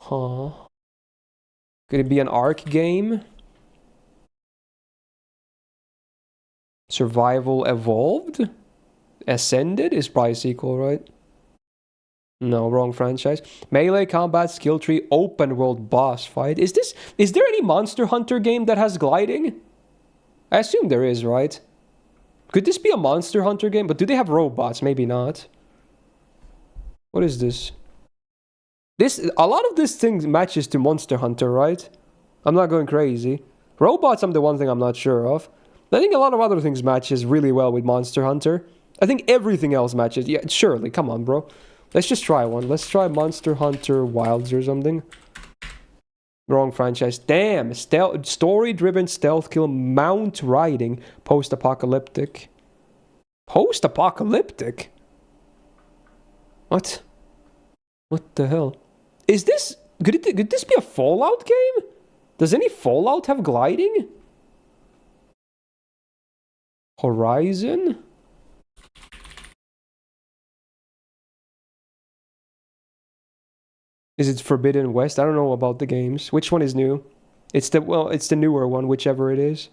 A: Huh. Could it be an Ark game? Survival Evolved? Ascended is probably a sequel, right? No, wrong franchise. Melee combat skill tree open world boss fight. Is there any Monster Hunter game that has gliding? I assume there is, right? Could this be a Monster Hunter game? But do they have robots? Maybe not. What is this? A lot of this thing matches to Monster Hunter, right? I'm not going crazy. Robots, I'm the one thing I'm not sure of. I think a lot of other things matches really well with Monster Hunter. I think everything else matches. Yeah, surely. Come on, bro. Let's just try one. Let's try Monster Hunter Wilds or something. Wrong franchise. Damn. Story-driven stealth kill, mount riding, post-apocalyptic. Post-apocalyptic? What? What the hell? Is this... Could this be a Fallout game? Does any Fallout have gliding? Horizon? Is it Forbidden West? I don't know about the games. Which one is new? It's the newer one, whichever it is.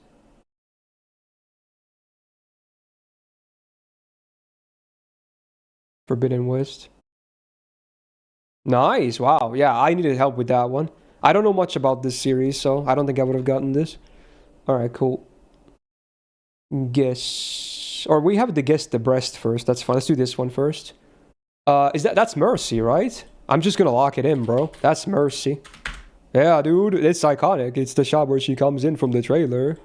A: Forbidden West. Nice. Wow. Yeah, I needed help with that one. I don't know much about this series, so I don't think I would have gotten this. Alright, cool. Guess. Or we have to guess the breast first. That's fine. Let's do this one first. That's Mercy, right? I'm just gonna lock it in, bro. That's Mercy. Yeah, dude. It's iconic. It's the shot where she comes in from the trailer.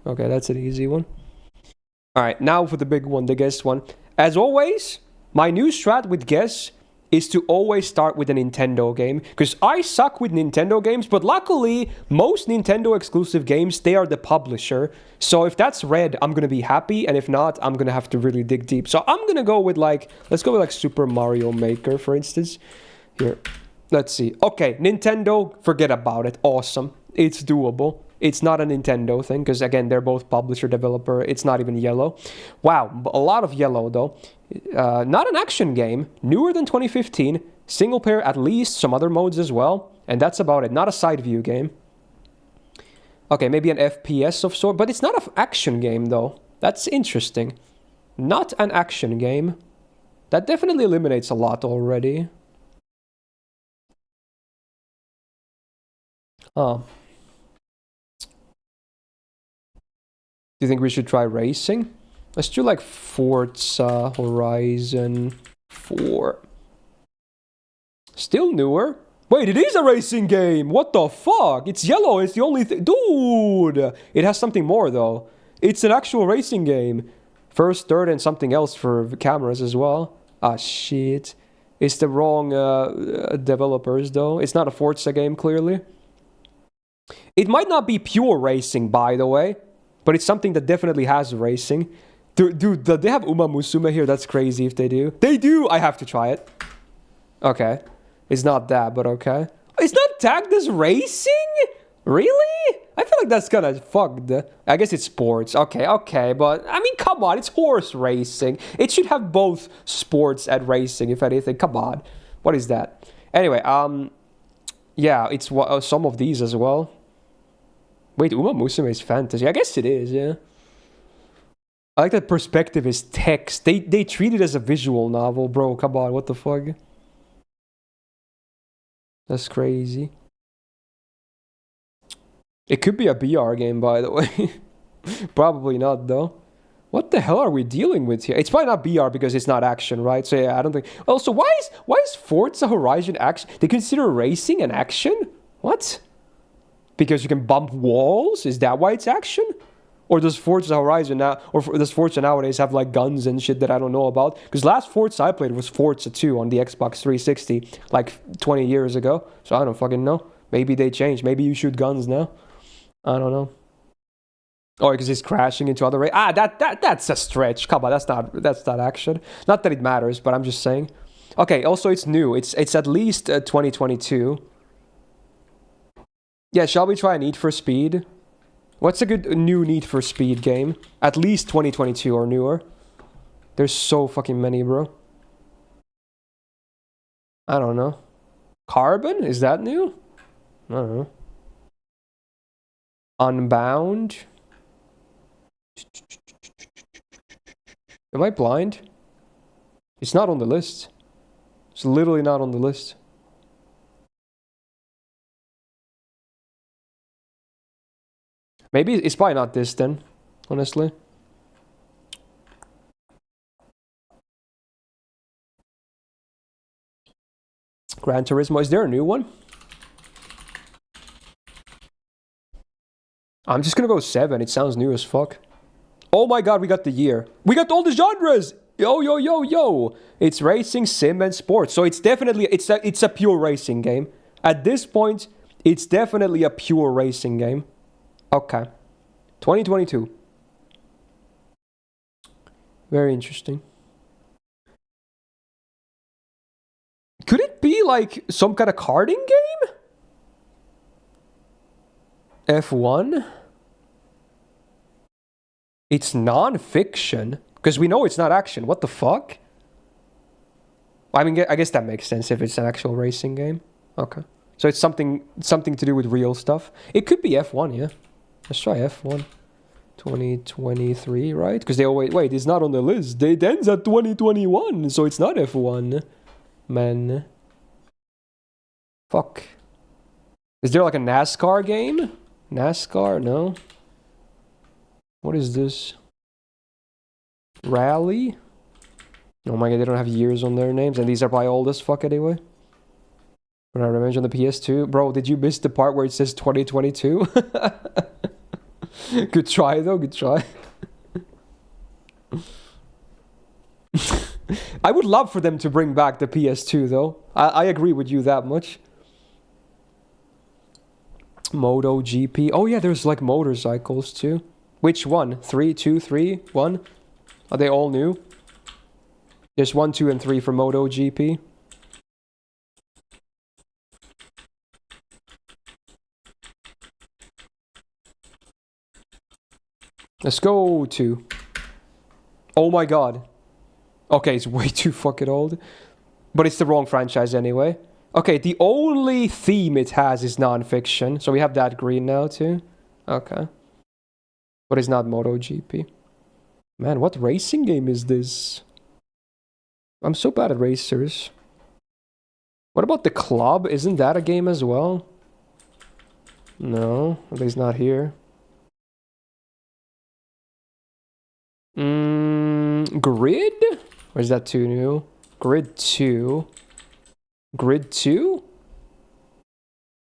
A: Okay, that's an easy one. Alright, now for the big one, the guess one. As always, my new strat with guess is to always start with a Nintendo game. Because I suck with Nintendo games, but luckily, most Nintendo exclusive games, they are the publisher. So if that's red, I'm going to be happy. And if not, I'm going to have to really dig deep. So I'm going to go with let's go with Super Mario Maker, for instance. Here, let's see. Okay, Nintendo, forget about it. Awesome. It's doable. It's not a Nintendo thing, because again, they're both publisher, developer. It's not even yellow. Wow, a lot of yellow though. Not an action game. Newer than 2015. Single player at least. Some other modes as well. And that's about it. Not a side view game. Okay, maybe an FPS of sort. But it's not an action game though. That's interesting. Not an action game. That definitely eliminates a lot already. Oh. Do you think we should try racing? Let's do Forza Horizon 4. Still newer. Wait, it is a racing game! What the fuck? It's yellow, it's the only thing. Dude! It has something more though. It's an actual racing game. First, third, and something else for cameras as well. Ah, shit. It's the wrong developers though. It's not a Forza game, clearly. It might not be pure racing, by the way. But it's something that definitely has racing. Dude, they have Uma Musume here? That's crazy if they do. They do! I have to try it. Okay. It's not that, but okay. It's not tagged as racing? Really? I feel like that's kind of fucked. I guess it's sports. Okay. But, I mean, come on. It's horse racing. It should have both sports and racing, if anything. Come on. What is that? Anyway, yeah, it's some of these as well. Wait, Uma Musume is fantasy. I guess it is, yeah. I like that perspective is text. They treat it as a visual novel, bro. Come on, what the fuck? That's crazy. It could be a BR game, by the way. Probably not, though. What the hell are we dealing with here? It's probably not BR because it's not action, right? So yeah, I don't think... Also, why is Forza Horizon action? They consider racing an action? What? Because you can bump walls? Is that why it's action? Or does Forza Horizon now, or does Forza nowadays have guns and shit that I don't know about? Because last Forza I played was Forza 2 on the Xbox 360, 20 years ago. So I don't fucking know. Maybe they changed. Maybe you shoot guns now. I don't know. Oh, because he's crashing into other... that's a stretch. Come on, that's not action. Not that it matters, but I'm just saying. Okay, also it's new. It's at least 2022. Yeah, shall we try Need for Speed? What's a good new Need for Speed game? At least 2022 or newer. There's so fucking many, bro. I don't know. Carbon? Is that new? I don't know. Unbound? Am I blind? It's not on the list. It's literally not on the list. Maybe it's probably not this then. honestly. Gran Turismo, is there a new one? I'm just gonna go 7, it sounds new as fuck. Oh my god, we got the year. We got all the genres! Yo, yo, yo, yo! It's racing, sim, and sports. So it's definitely, it's a pure racing game. At this point, it's definitely a pure racing game. Okay. 2022. Very interesting. Could it be like some kind of karting game? F1? It's non-fiction? Because we know it's not action. What the fuck? I mean, I guess that makes sense if it's an actual racing game. Okay. So it's something to do with real stuff. It could be F1, yeah. Let's try F1. 2023, right? Because they always... Wait, it's not on the list. It ends at 2021, so it's not F1. Man. Fuck. Is there like a NASCAR game? NASCAR? No. What is this? Rally? Oh my god, they don't have years on their names, and these are probably old as fuck anyway. Revenge on the PS2. Bro, did you miss the part where it says 2022? Good try though, good try. I would love for them to bring back the PS2 though. I agree with you that much. Moto GP. Oh yeah, there's like motorcycles too. Which one? 3, 2, 3, 1? Are they all new? There's 1, 2, and 3 for Moto GP. Let's go 2. Oh my god. Okay, it's way too fucking old. But it's the wrong franchise anyway. Okay, the only theme it has is non-fiction. So we have that green now too. Okay. But it's not MotoGP. Man, what racing game is this? I'm so bad at racers. What about The Club? Isn't that a game as well? No, at least not here. Grid? Or is that too new? Grid 2. Grid 2?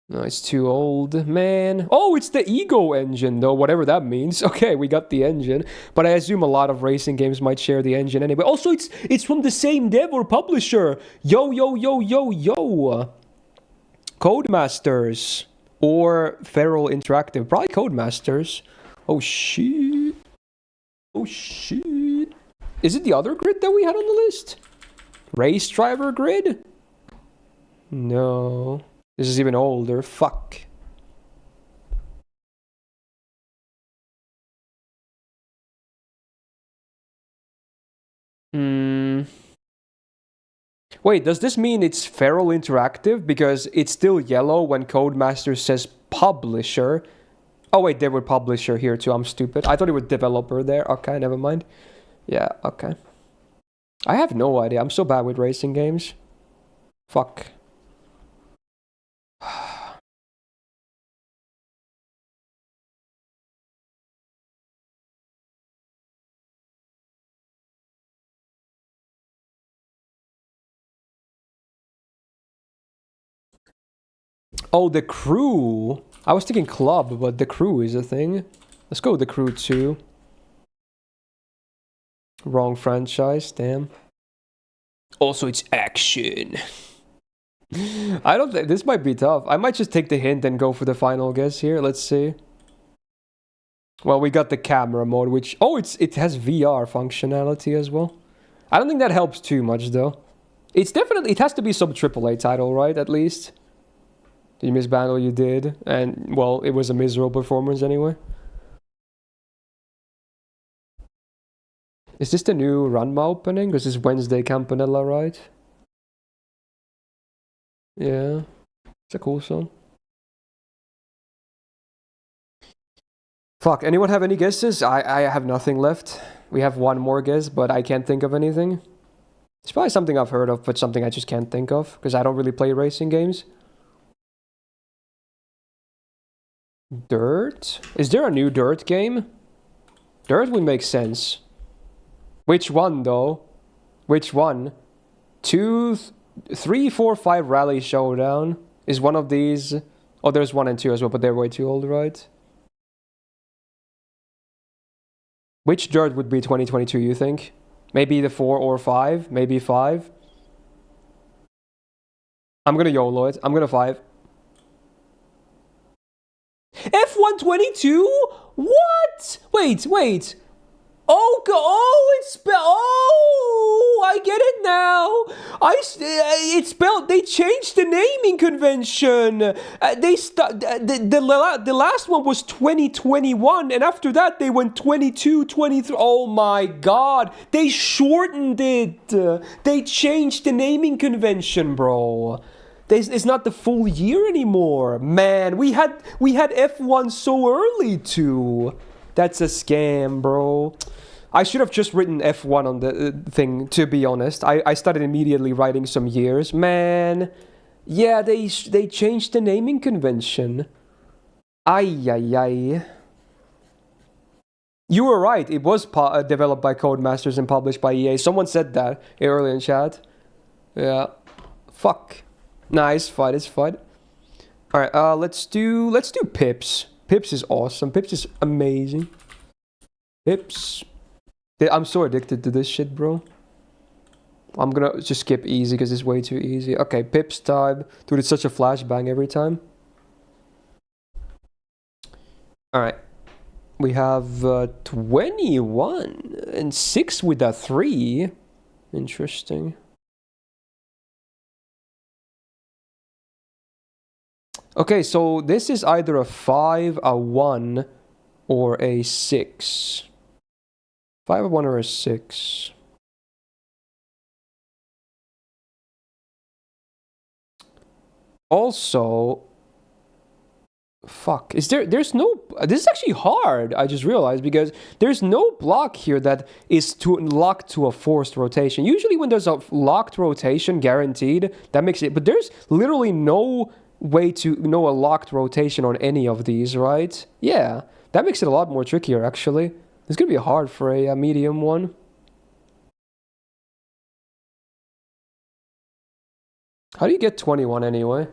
A: No, it's too old, man. Oh, it's the Ego engine, though, whatever that means. Okay, we got the engine. But I assume a lot of racing games might share the engine anyway. Also, it's from the same dev or publisher. Yo, yo, yo, yo, yo. Codemasters. Or Feral Interactive. Probably Codemasters. Oh, shit. Oh, shit. Is it the other grid that we had on the list? Race Driver Grid? No. This is even older. Fuck. Wait, does this mean it's Feral Interactive? Because it's still yellow when Codemaster says publisher. Oh wait, there were publisher here too. I'm stupid. I thought it was developer there. Okay, never mind. Yeah, okay. I have no idea. I'm so bad with racing games. Fuck. Oh, The Crew. I was thinking Club, but The Crew is a thing. Let's go with The Crew 2. Wrong franchise, damn. Also, it's action. I don't think... This might be tough. I might just take the hint and go for the final guess here. Let's see. Well, we got the camera mode, which... Oh, it has VR functionality as well. I don't think that helps too much, though. It's definitely... It has to be some AAA title, right? At least. Did you miss Battle? You did. And, well, it was a miserable performance anyway. Is this the new Ranma opening? This is Wednesday Campanella, right? Yeah. It's a cool song. Fuck, anyone have any guesses? I have nothing left. We have one more guess, but I can't think of anything. It's probably something I've heard of, but something I just can't think of, because I don't really play racing games. Dirt? Is there a new Dirt game? Dirt would make sense. Which one, though? Which one? 2, 3, 4, 5 Rally Showdown is one of these. Oh, there's 1 and 2 as well, but they're way too old, right? Which Dirt would be 2022, you think? Maybe the 4 or 5? Maybe 5? I'm gonna YOLO it. I'm gonna 5. F122? What? Wait. Oh, I get it now. It's spelled. They changed the naming convention. The last one was 2021, and after that they went 22, 23. Oh my God! They shortened it. They changed the naming convention, bro. It's not the full year anymore. Man, we had F1 so early too. That's a scam, bro. I should have just written F1 on the thing, to be honest. I started immediately writing some years. Man, yeah, they changed the naming convention. Ay. You were right. It was developed by Codemasters and published by EA. Someone said that earlier in chat. Yeah. Fuck. Nah, it's fine. All right. Let's do Pips. Pips is awesome. Pips is amazing. Pips. I'm so addicted to this shit, bro. I'm gonna just skip easy because it's way too easy. Okay, Pips time. Dude, it's such a flashbang every time. Alright. We have 21 and 6 with a 3. Interesting. Okay, so this is either a 5, a 1, or a 6. 5, a 1, or a 6. Also, fuck, there's no, this is actually hard, I just realized, because there's no block here that is locked to a forced rotation. Usually when there's a locked rotation guaranteed, that makes it, but there's literally no way to know a locked rotation on any of these, right? Yeah, that makes it a lot more trickier, actually. This is gonna be hard for a medium one. How do you get 21 anyway?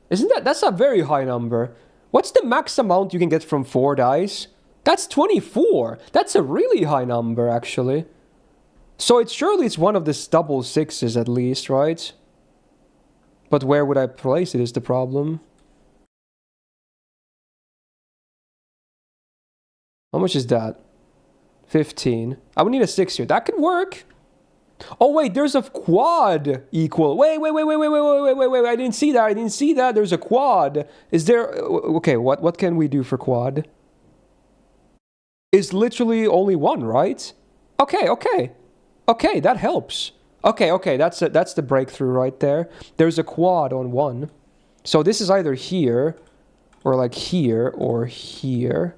A: That's a very high number. What's the max amount you can get from 4 dice? That's 24. That's a really high number, actually. So surely it's one of the double 6s at least, right? But where would I place it is the problem. How much is that? 15. I would need a 6 here. That could work. Oh wait, there's a quad equal. Wait. I didn't see that. There's a quad. Is there? Okay, what can we do for quad? It's literally only 1, right? Okay, that helps. Okay, that's the breakthrough right there. There's a quad on 1. So this is either here, or like here, or here.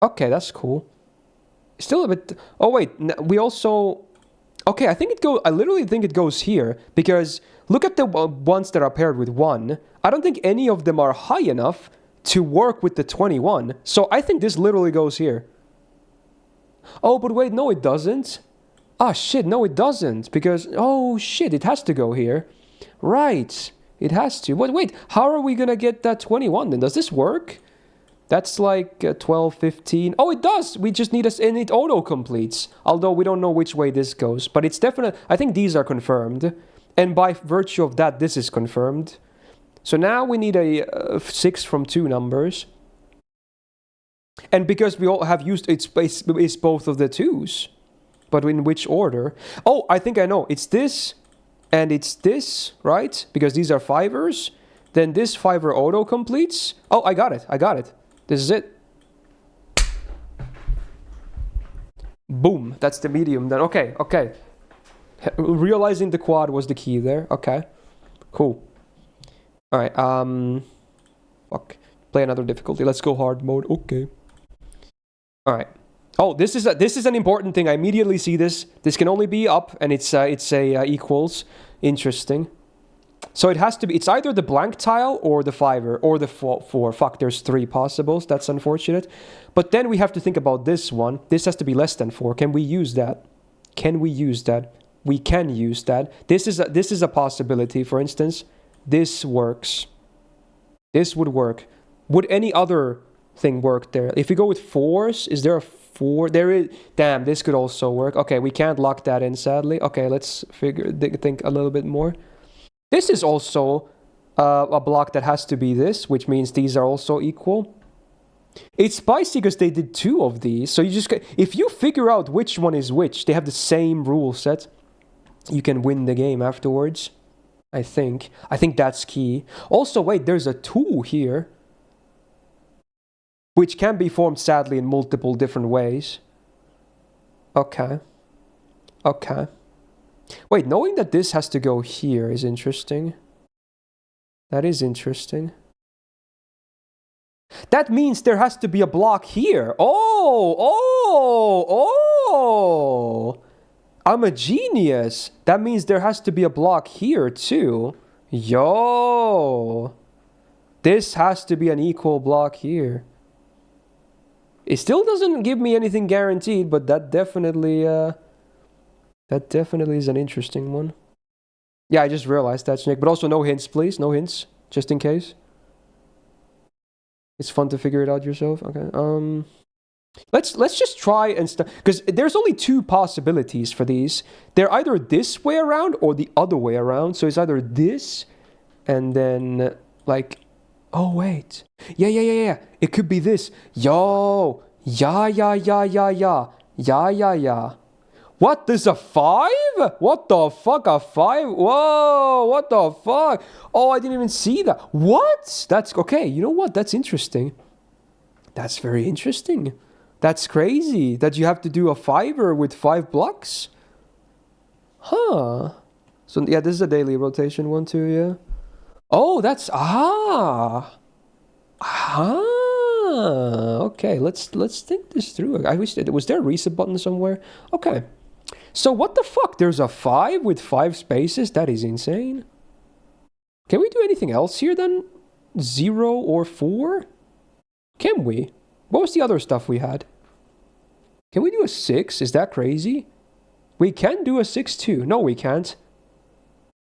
A: Okay, that's cool. Still a bit... Oh wait, we also... Okay, I literally think it goes here, because look at the ones that are paired with 1. I don't think any of them are high enough to work with the 21. So I think this literally goes here. Oh, but wait, no it doesn't. Ah, shit, no it doesn't, because... Oh, shit, it has to go here. Right, it has to. But wait, how are we gonna get that 21 then? Does this work? That's like 12, 15. Oh, it does. We just need and it auto-completes. Although we don't know which way this goes. But it's definitely... I think these are confirmed. And by virtue of that, this is confirmed. So now we need a 6 from 2 numbers. And because we all have used... It's both of the 2s. But in which order? Oh, I think I know. It's this and it's this, right? Because these are 5ers. Then this 5er auto-completes. Oh, I got it. This is it. Boom. That's the medium then. Okay. Realizing the quad was the key there. Okay. Cool. Alright, fuck. Play another difficulty. Let's go hard mode. Okay. Alright. Oh, this is an important thing. I immediately see this. This can only be up, and it's a equals. Interesting. So it has to be, it's either the blank tile or the fiver or the four. Fuck, there's 3 possibles. That's unfortunate. But then we have to think about this one. This has to be less than 4. Can we use that? Can we use that? We can use that. This is a possibility, for instance. This works. This would work. Would any other thing work there? If we go with 4s, is there a 4? There is. Damn, this could also work. Okay, we can't lock that in, sadly. Okay, let's think a little bit more. This is also a block that has to be this, which means these are also equal. It's spicy because they did 2 of these. So you just, if you figure out which one is which, they have the same rule set, you can win the game afterwards. I think that's key. Also, wait, there's a 2 here, which can be formed, sadly, in multiple different ways. Okay. Okay. Wait, knowing that this has to go here is interesting. That is interesting. That means there has to be a block here. Oh! I'm a genius. That means there has to be a block here too. Yo! This has to be an equal block here. It still doesn't give me anything guaranteed, but that definitely is an interesting one. Yeah, I just realized that, Nick. But also no hints, please. No hints, just in case. It's fun to figure it out yourself. Okay. Let's just try and start, because there's only 2 possibilities for these. They're either this way around or the other way around. So it's either this and then like, oh wait, yeah. It could be this. Yo, yeah. What? There's a 5? What the fuck? A 5? Whoa! What the fuck? Oh, I didn't even see that. What? That's okay. You know what? That's interesting. That's very interesting. That's crazy that you have to do a 5er with 5 blocks. Huh. So yeah, this is a daily rotation one too, yeah. Oh, that's okay, let's think this through. I wish was there a reset button somewhere? Okay. So what the fuck? There's a 5 with 5 spaces? That is insane. Can we do anything else here then? 0 or 4? Can we? What was the other stuff we had? Can we do a 6? Is that crazy? We can do a 6 too. No, we can't.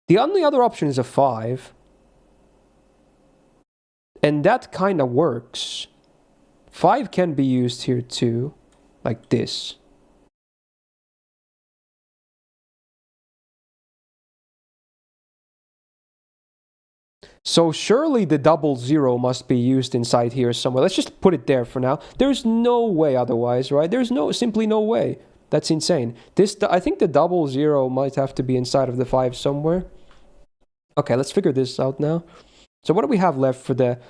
A: The only other option is a 5. And that kind of works. 5 can be used here too. Like this. So surely the 0 must be used inside here somewhere. Let's just put it there for now. There's no way otherwise, right? There's simply no way. That's insane. I think the 0 might have to be inside of the 5 somewhere. Okay, let's figure this out now. So what do we have left for the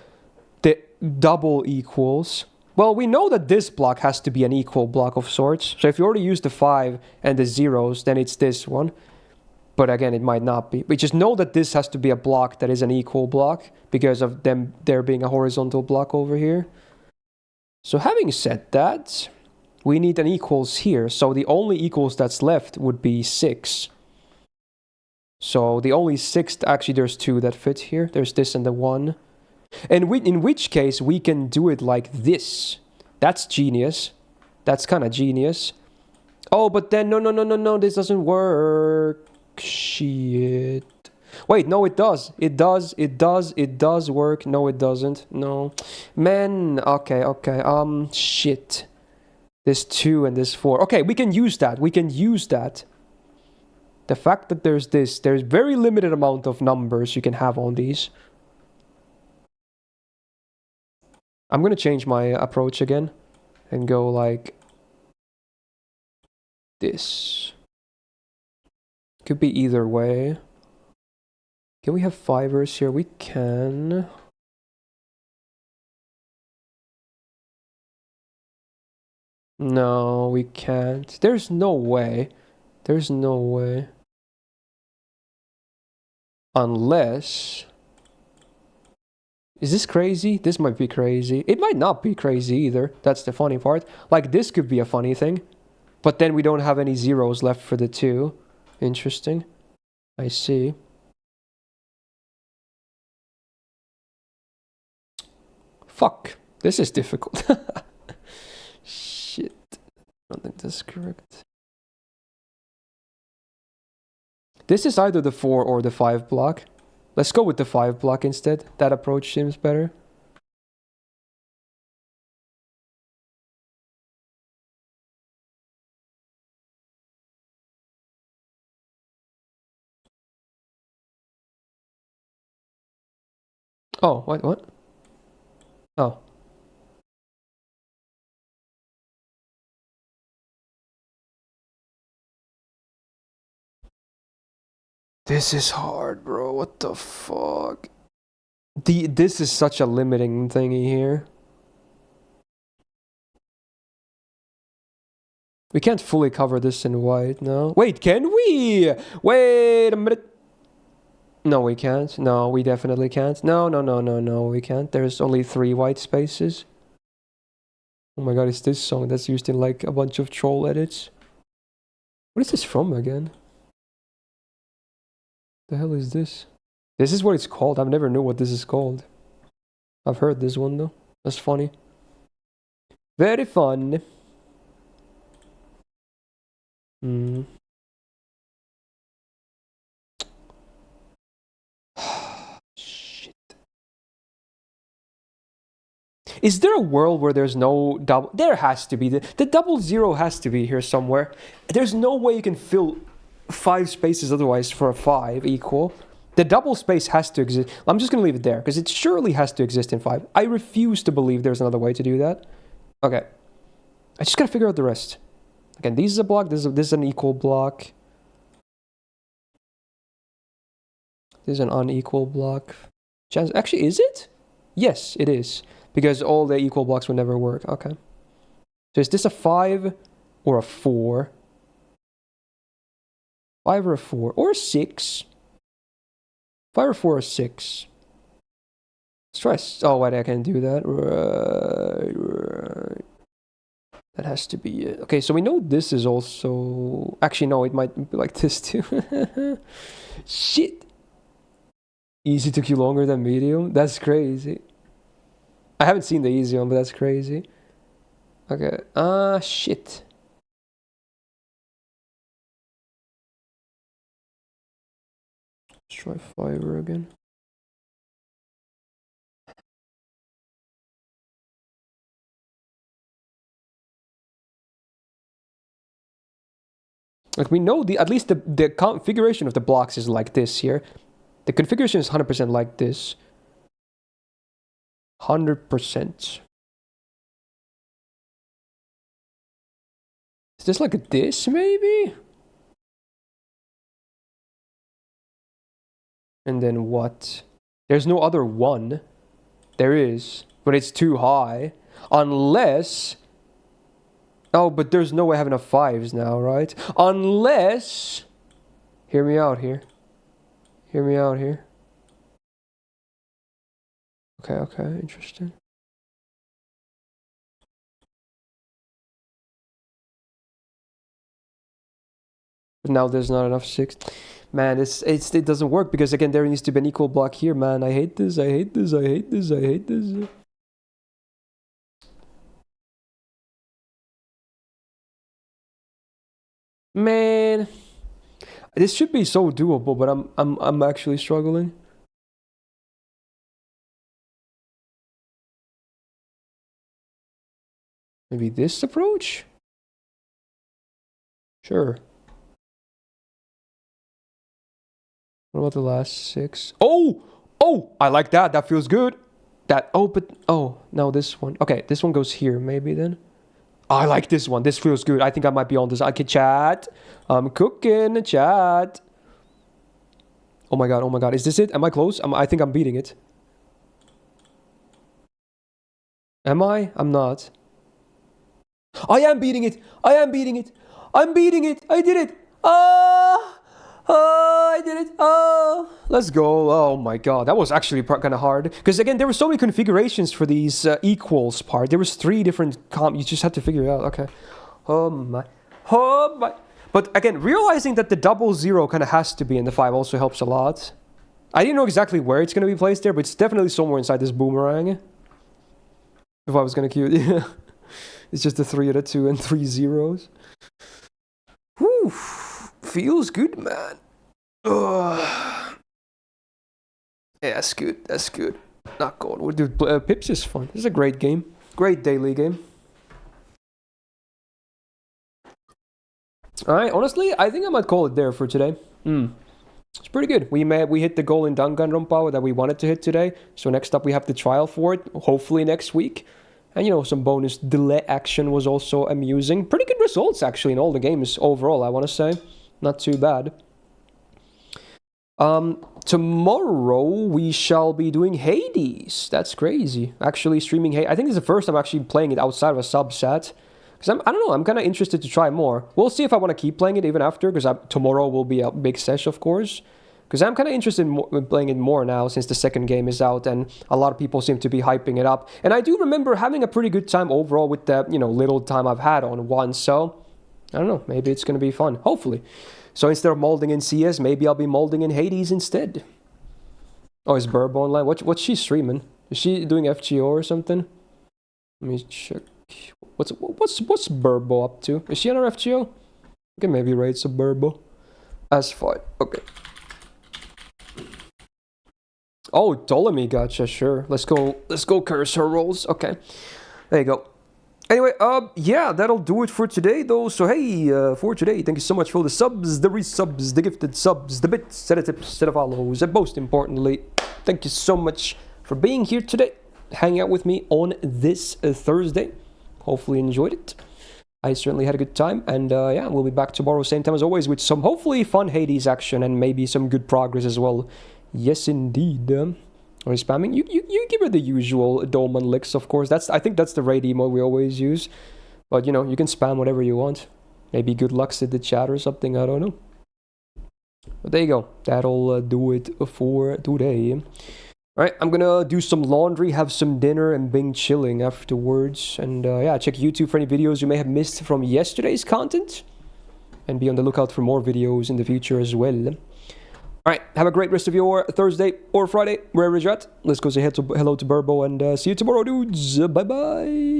A: double equals? Well, we know that this block has to be an equal block of sorts. So if you already use the 5 and the 0s, then it's this one. But again, it might not be. We just know that this has to be a block that is an equal block because of there being a horizontal block over here. So having said that, we need an equals here. So the only equals that's left would be 6. So the only 6, actually there's 2 that fit here. There's this and the 1. And in which case we can do it like this. That's genius. That's kind of genius. Oh, but then no, this doesn't work. Shit. Wait, no, it does. It does work. No, it doesn't. No. Man, okay. Shit. This 2 and this 4. Okay, we can use that. The fact that there's very limited amount of numbers you can have on these. I'm gonna change my approach again and go like this. Could be either way. Can we have 5ers here? We can. No, we can't. There's no way. Unless... Is this crazy? This might be crazy. It might not be crazy either. That's the funny part. Like, this could be a funny thing. But then we don't have any 0s left for the 2. Interesting. I see. Fuck. This is difficult. Shit. I don't think that's correct. This is either the 4 or the 5 block. Let's go with the 5 block instead. That approach seems better. Oh, what? Oh. This is hard, bro. What the fuck? This is such a limiting thingy here. We can't fully cover this in white, no? Wait, can we? Wait a minute. No, we can't. No, we definitely can't. No, we can't. There's only 3 white spaces. Oh my god, it's this song that's used in like a bunch of troll edits. What is this from again? The hell is this? This is what it's called. I've never knew what this is called. I've heard this one though. That's funny. Very fun. Shit. Is there a world where there's no double? There has to be. The double zero has to be here somewhere. There's no way you can fill 5 spaces otherwise for a 5 equal. The double space has to exist. I'm just going to leave it there because it surely has to exist in 5. I refuse to believe there's another way to do that. Okay. I just got to figure out the rest. Again, this is a block. This is an equal block. This is an unequal block. Chance. Actually, is it? Yes, it is. Because all the equal blocks would never work. Okay. So is this a 5 or a 4? 5 or a 4? Or a 6? 5 or 4 or 6? Let's try. Oh, wait, I can do that. Right. That has to be it. Okay, so we know this is also... Actually, no, it might be like this too. Shit. Easy took you longer than medium? That's crazy. I haven't seen the easy one, but that's crazy. Okay. Shit. Let's try fiber again. Like we know at least the configuration of the blocks is like this here. The configuration is 100% like this. 100%. Is this like this maybe? And then what? There's no other 1. There is, but it's too high. Unless... Oh, but there's no way I have enough 5s now, right? Unless... Hear me out here. Hear me out here. Okay, interesting. But now there's not enough 6. Man, it doesn't work because again there needs to be an equal block here, man. I hate this, I hate this, I hate this, I hate this. Man, this should be so doable, but I'm actually struggling. Maybe this approach? Sure. What about the last 6? Oh! Oh! I like that. That feels good. That, oh, but, oh, now this one. Okay, this one goes here, maybe then. I like this one. This feels good. I think I might be on this. I can chat. I'm cooking, chat. Oh my god, oh my god. Is this it? Am I close? I think I'm beating it. Am I? I'm not. I am beating it. I am beating it. I'm beating it. I did it. I did it. Let's go. Oh my god. That was actually kind of hard. Because again, there were so many configurations for these equals part. There was 3 different you just had to figure it out. Okay. Oh my. Oh my. But again, realizing that the double zero kind of has to be in the 5 also helps a lot. I didn't know exactly where it's going to be placed there, but it's definitely somewhere inside this boomerang. If I was gonna queue it, yeah. It's just a 3 and a 2 and 3 zeros. Whew. Feels good, man. Ugh. Yeah, that's good. That's good. Not good. Well, dude, Pips is fun. This is a great game. Great daily game. Alright, honestly, I think I might call it there for today. It's pretty good. We hit the goal in Danganronpa that we wanted to hit today. So next up we have the trial for it, hopefully next week. And you know, some bonus delay action was also amusing. Pretty good results actually in all the games overall, I want to say. Not too bad. Tomorrow we shall be doing Hades. That's crazy. Actually streaming Hades. I think this is the first time actually playing it outside of a subset. Because I don't know, I'm kind of interested to try more. We'll see if I want to keep playing it even after, because tomorrow will be a big sesh, of course. Because I'm kind of interested in playing it more now, since the second game is out, and a lot of people seem to be hyping it up. And I do remember having a pretty good time overall with the, you know, little time I've had on one, so... I don't know, maybe it's going to be fun, hopefully. So instead of molding in CS, maybe I'll be molding in Hades instead. Oh, is Burbo online? What's she streaming? Is she doing FGO or something? Let me check. What's Burbo up to? Is she on her FGO? I can maybe raid some Burbo. That's fine. Okay. Oh, Ptolemy, gotcha. Sure. Let's go curse her rolls. Okay. There you go. Anyway, yeah, that'll do it for today, though. So, hey, for today, thank you so much for the subs, the resubs, the gifted subs, the bits, the tips, the follows, and most importantly, thank you so much for being here today, hanging out with me on this Thursday. Hopefully you enjoyed it. I certainly had a good time, and yeah, we'll be back tomorrow, same time as always, with some hopefully fun Hades action and maybe some good progress as well. Yes, indeed. Are you spamming? You give her the usual Dolman licks, of course. I think that's the raid emote we always use. But, you know, you can spam whatever you want. Maybe good luck in the chat or something, I don't know. But there you go. That'll do it for today. Alright, I'm gonna do some laundry, have some dinner, and bing chilling afterwards. And yeah, check YouTube for any videos you may have missed from yesterday's content. And be on the lookout for more videos in the future as well. Alright, have a great rest of your Thursday or Friday, wherever you're at. Let's go say hello to Burbo and see you tomorrow, dudes. Bye-bye.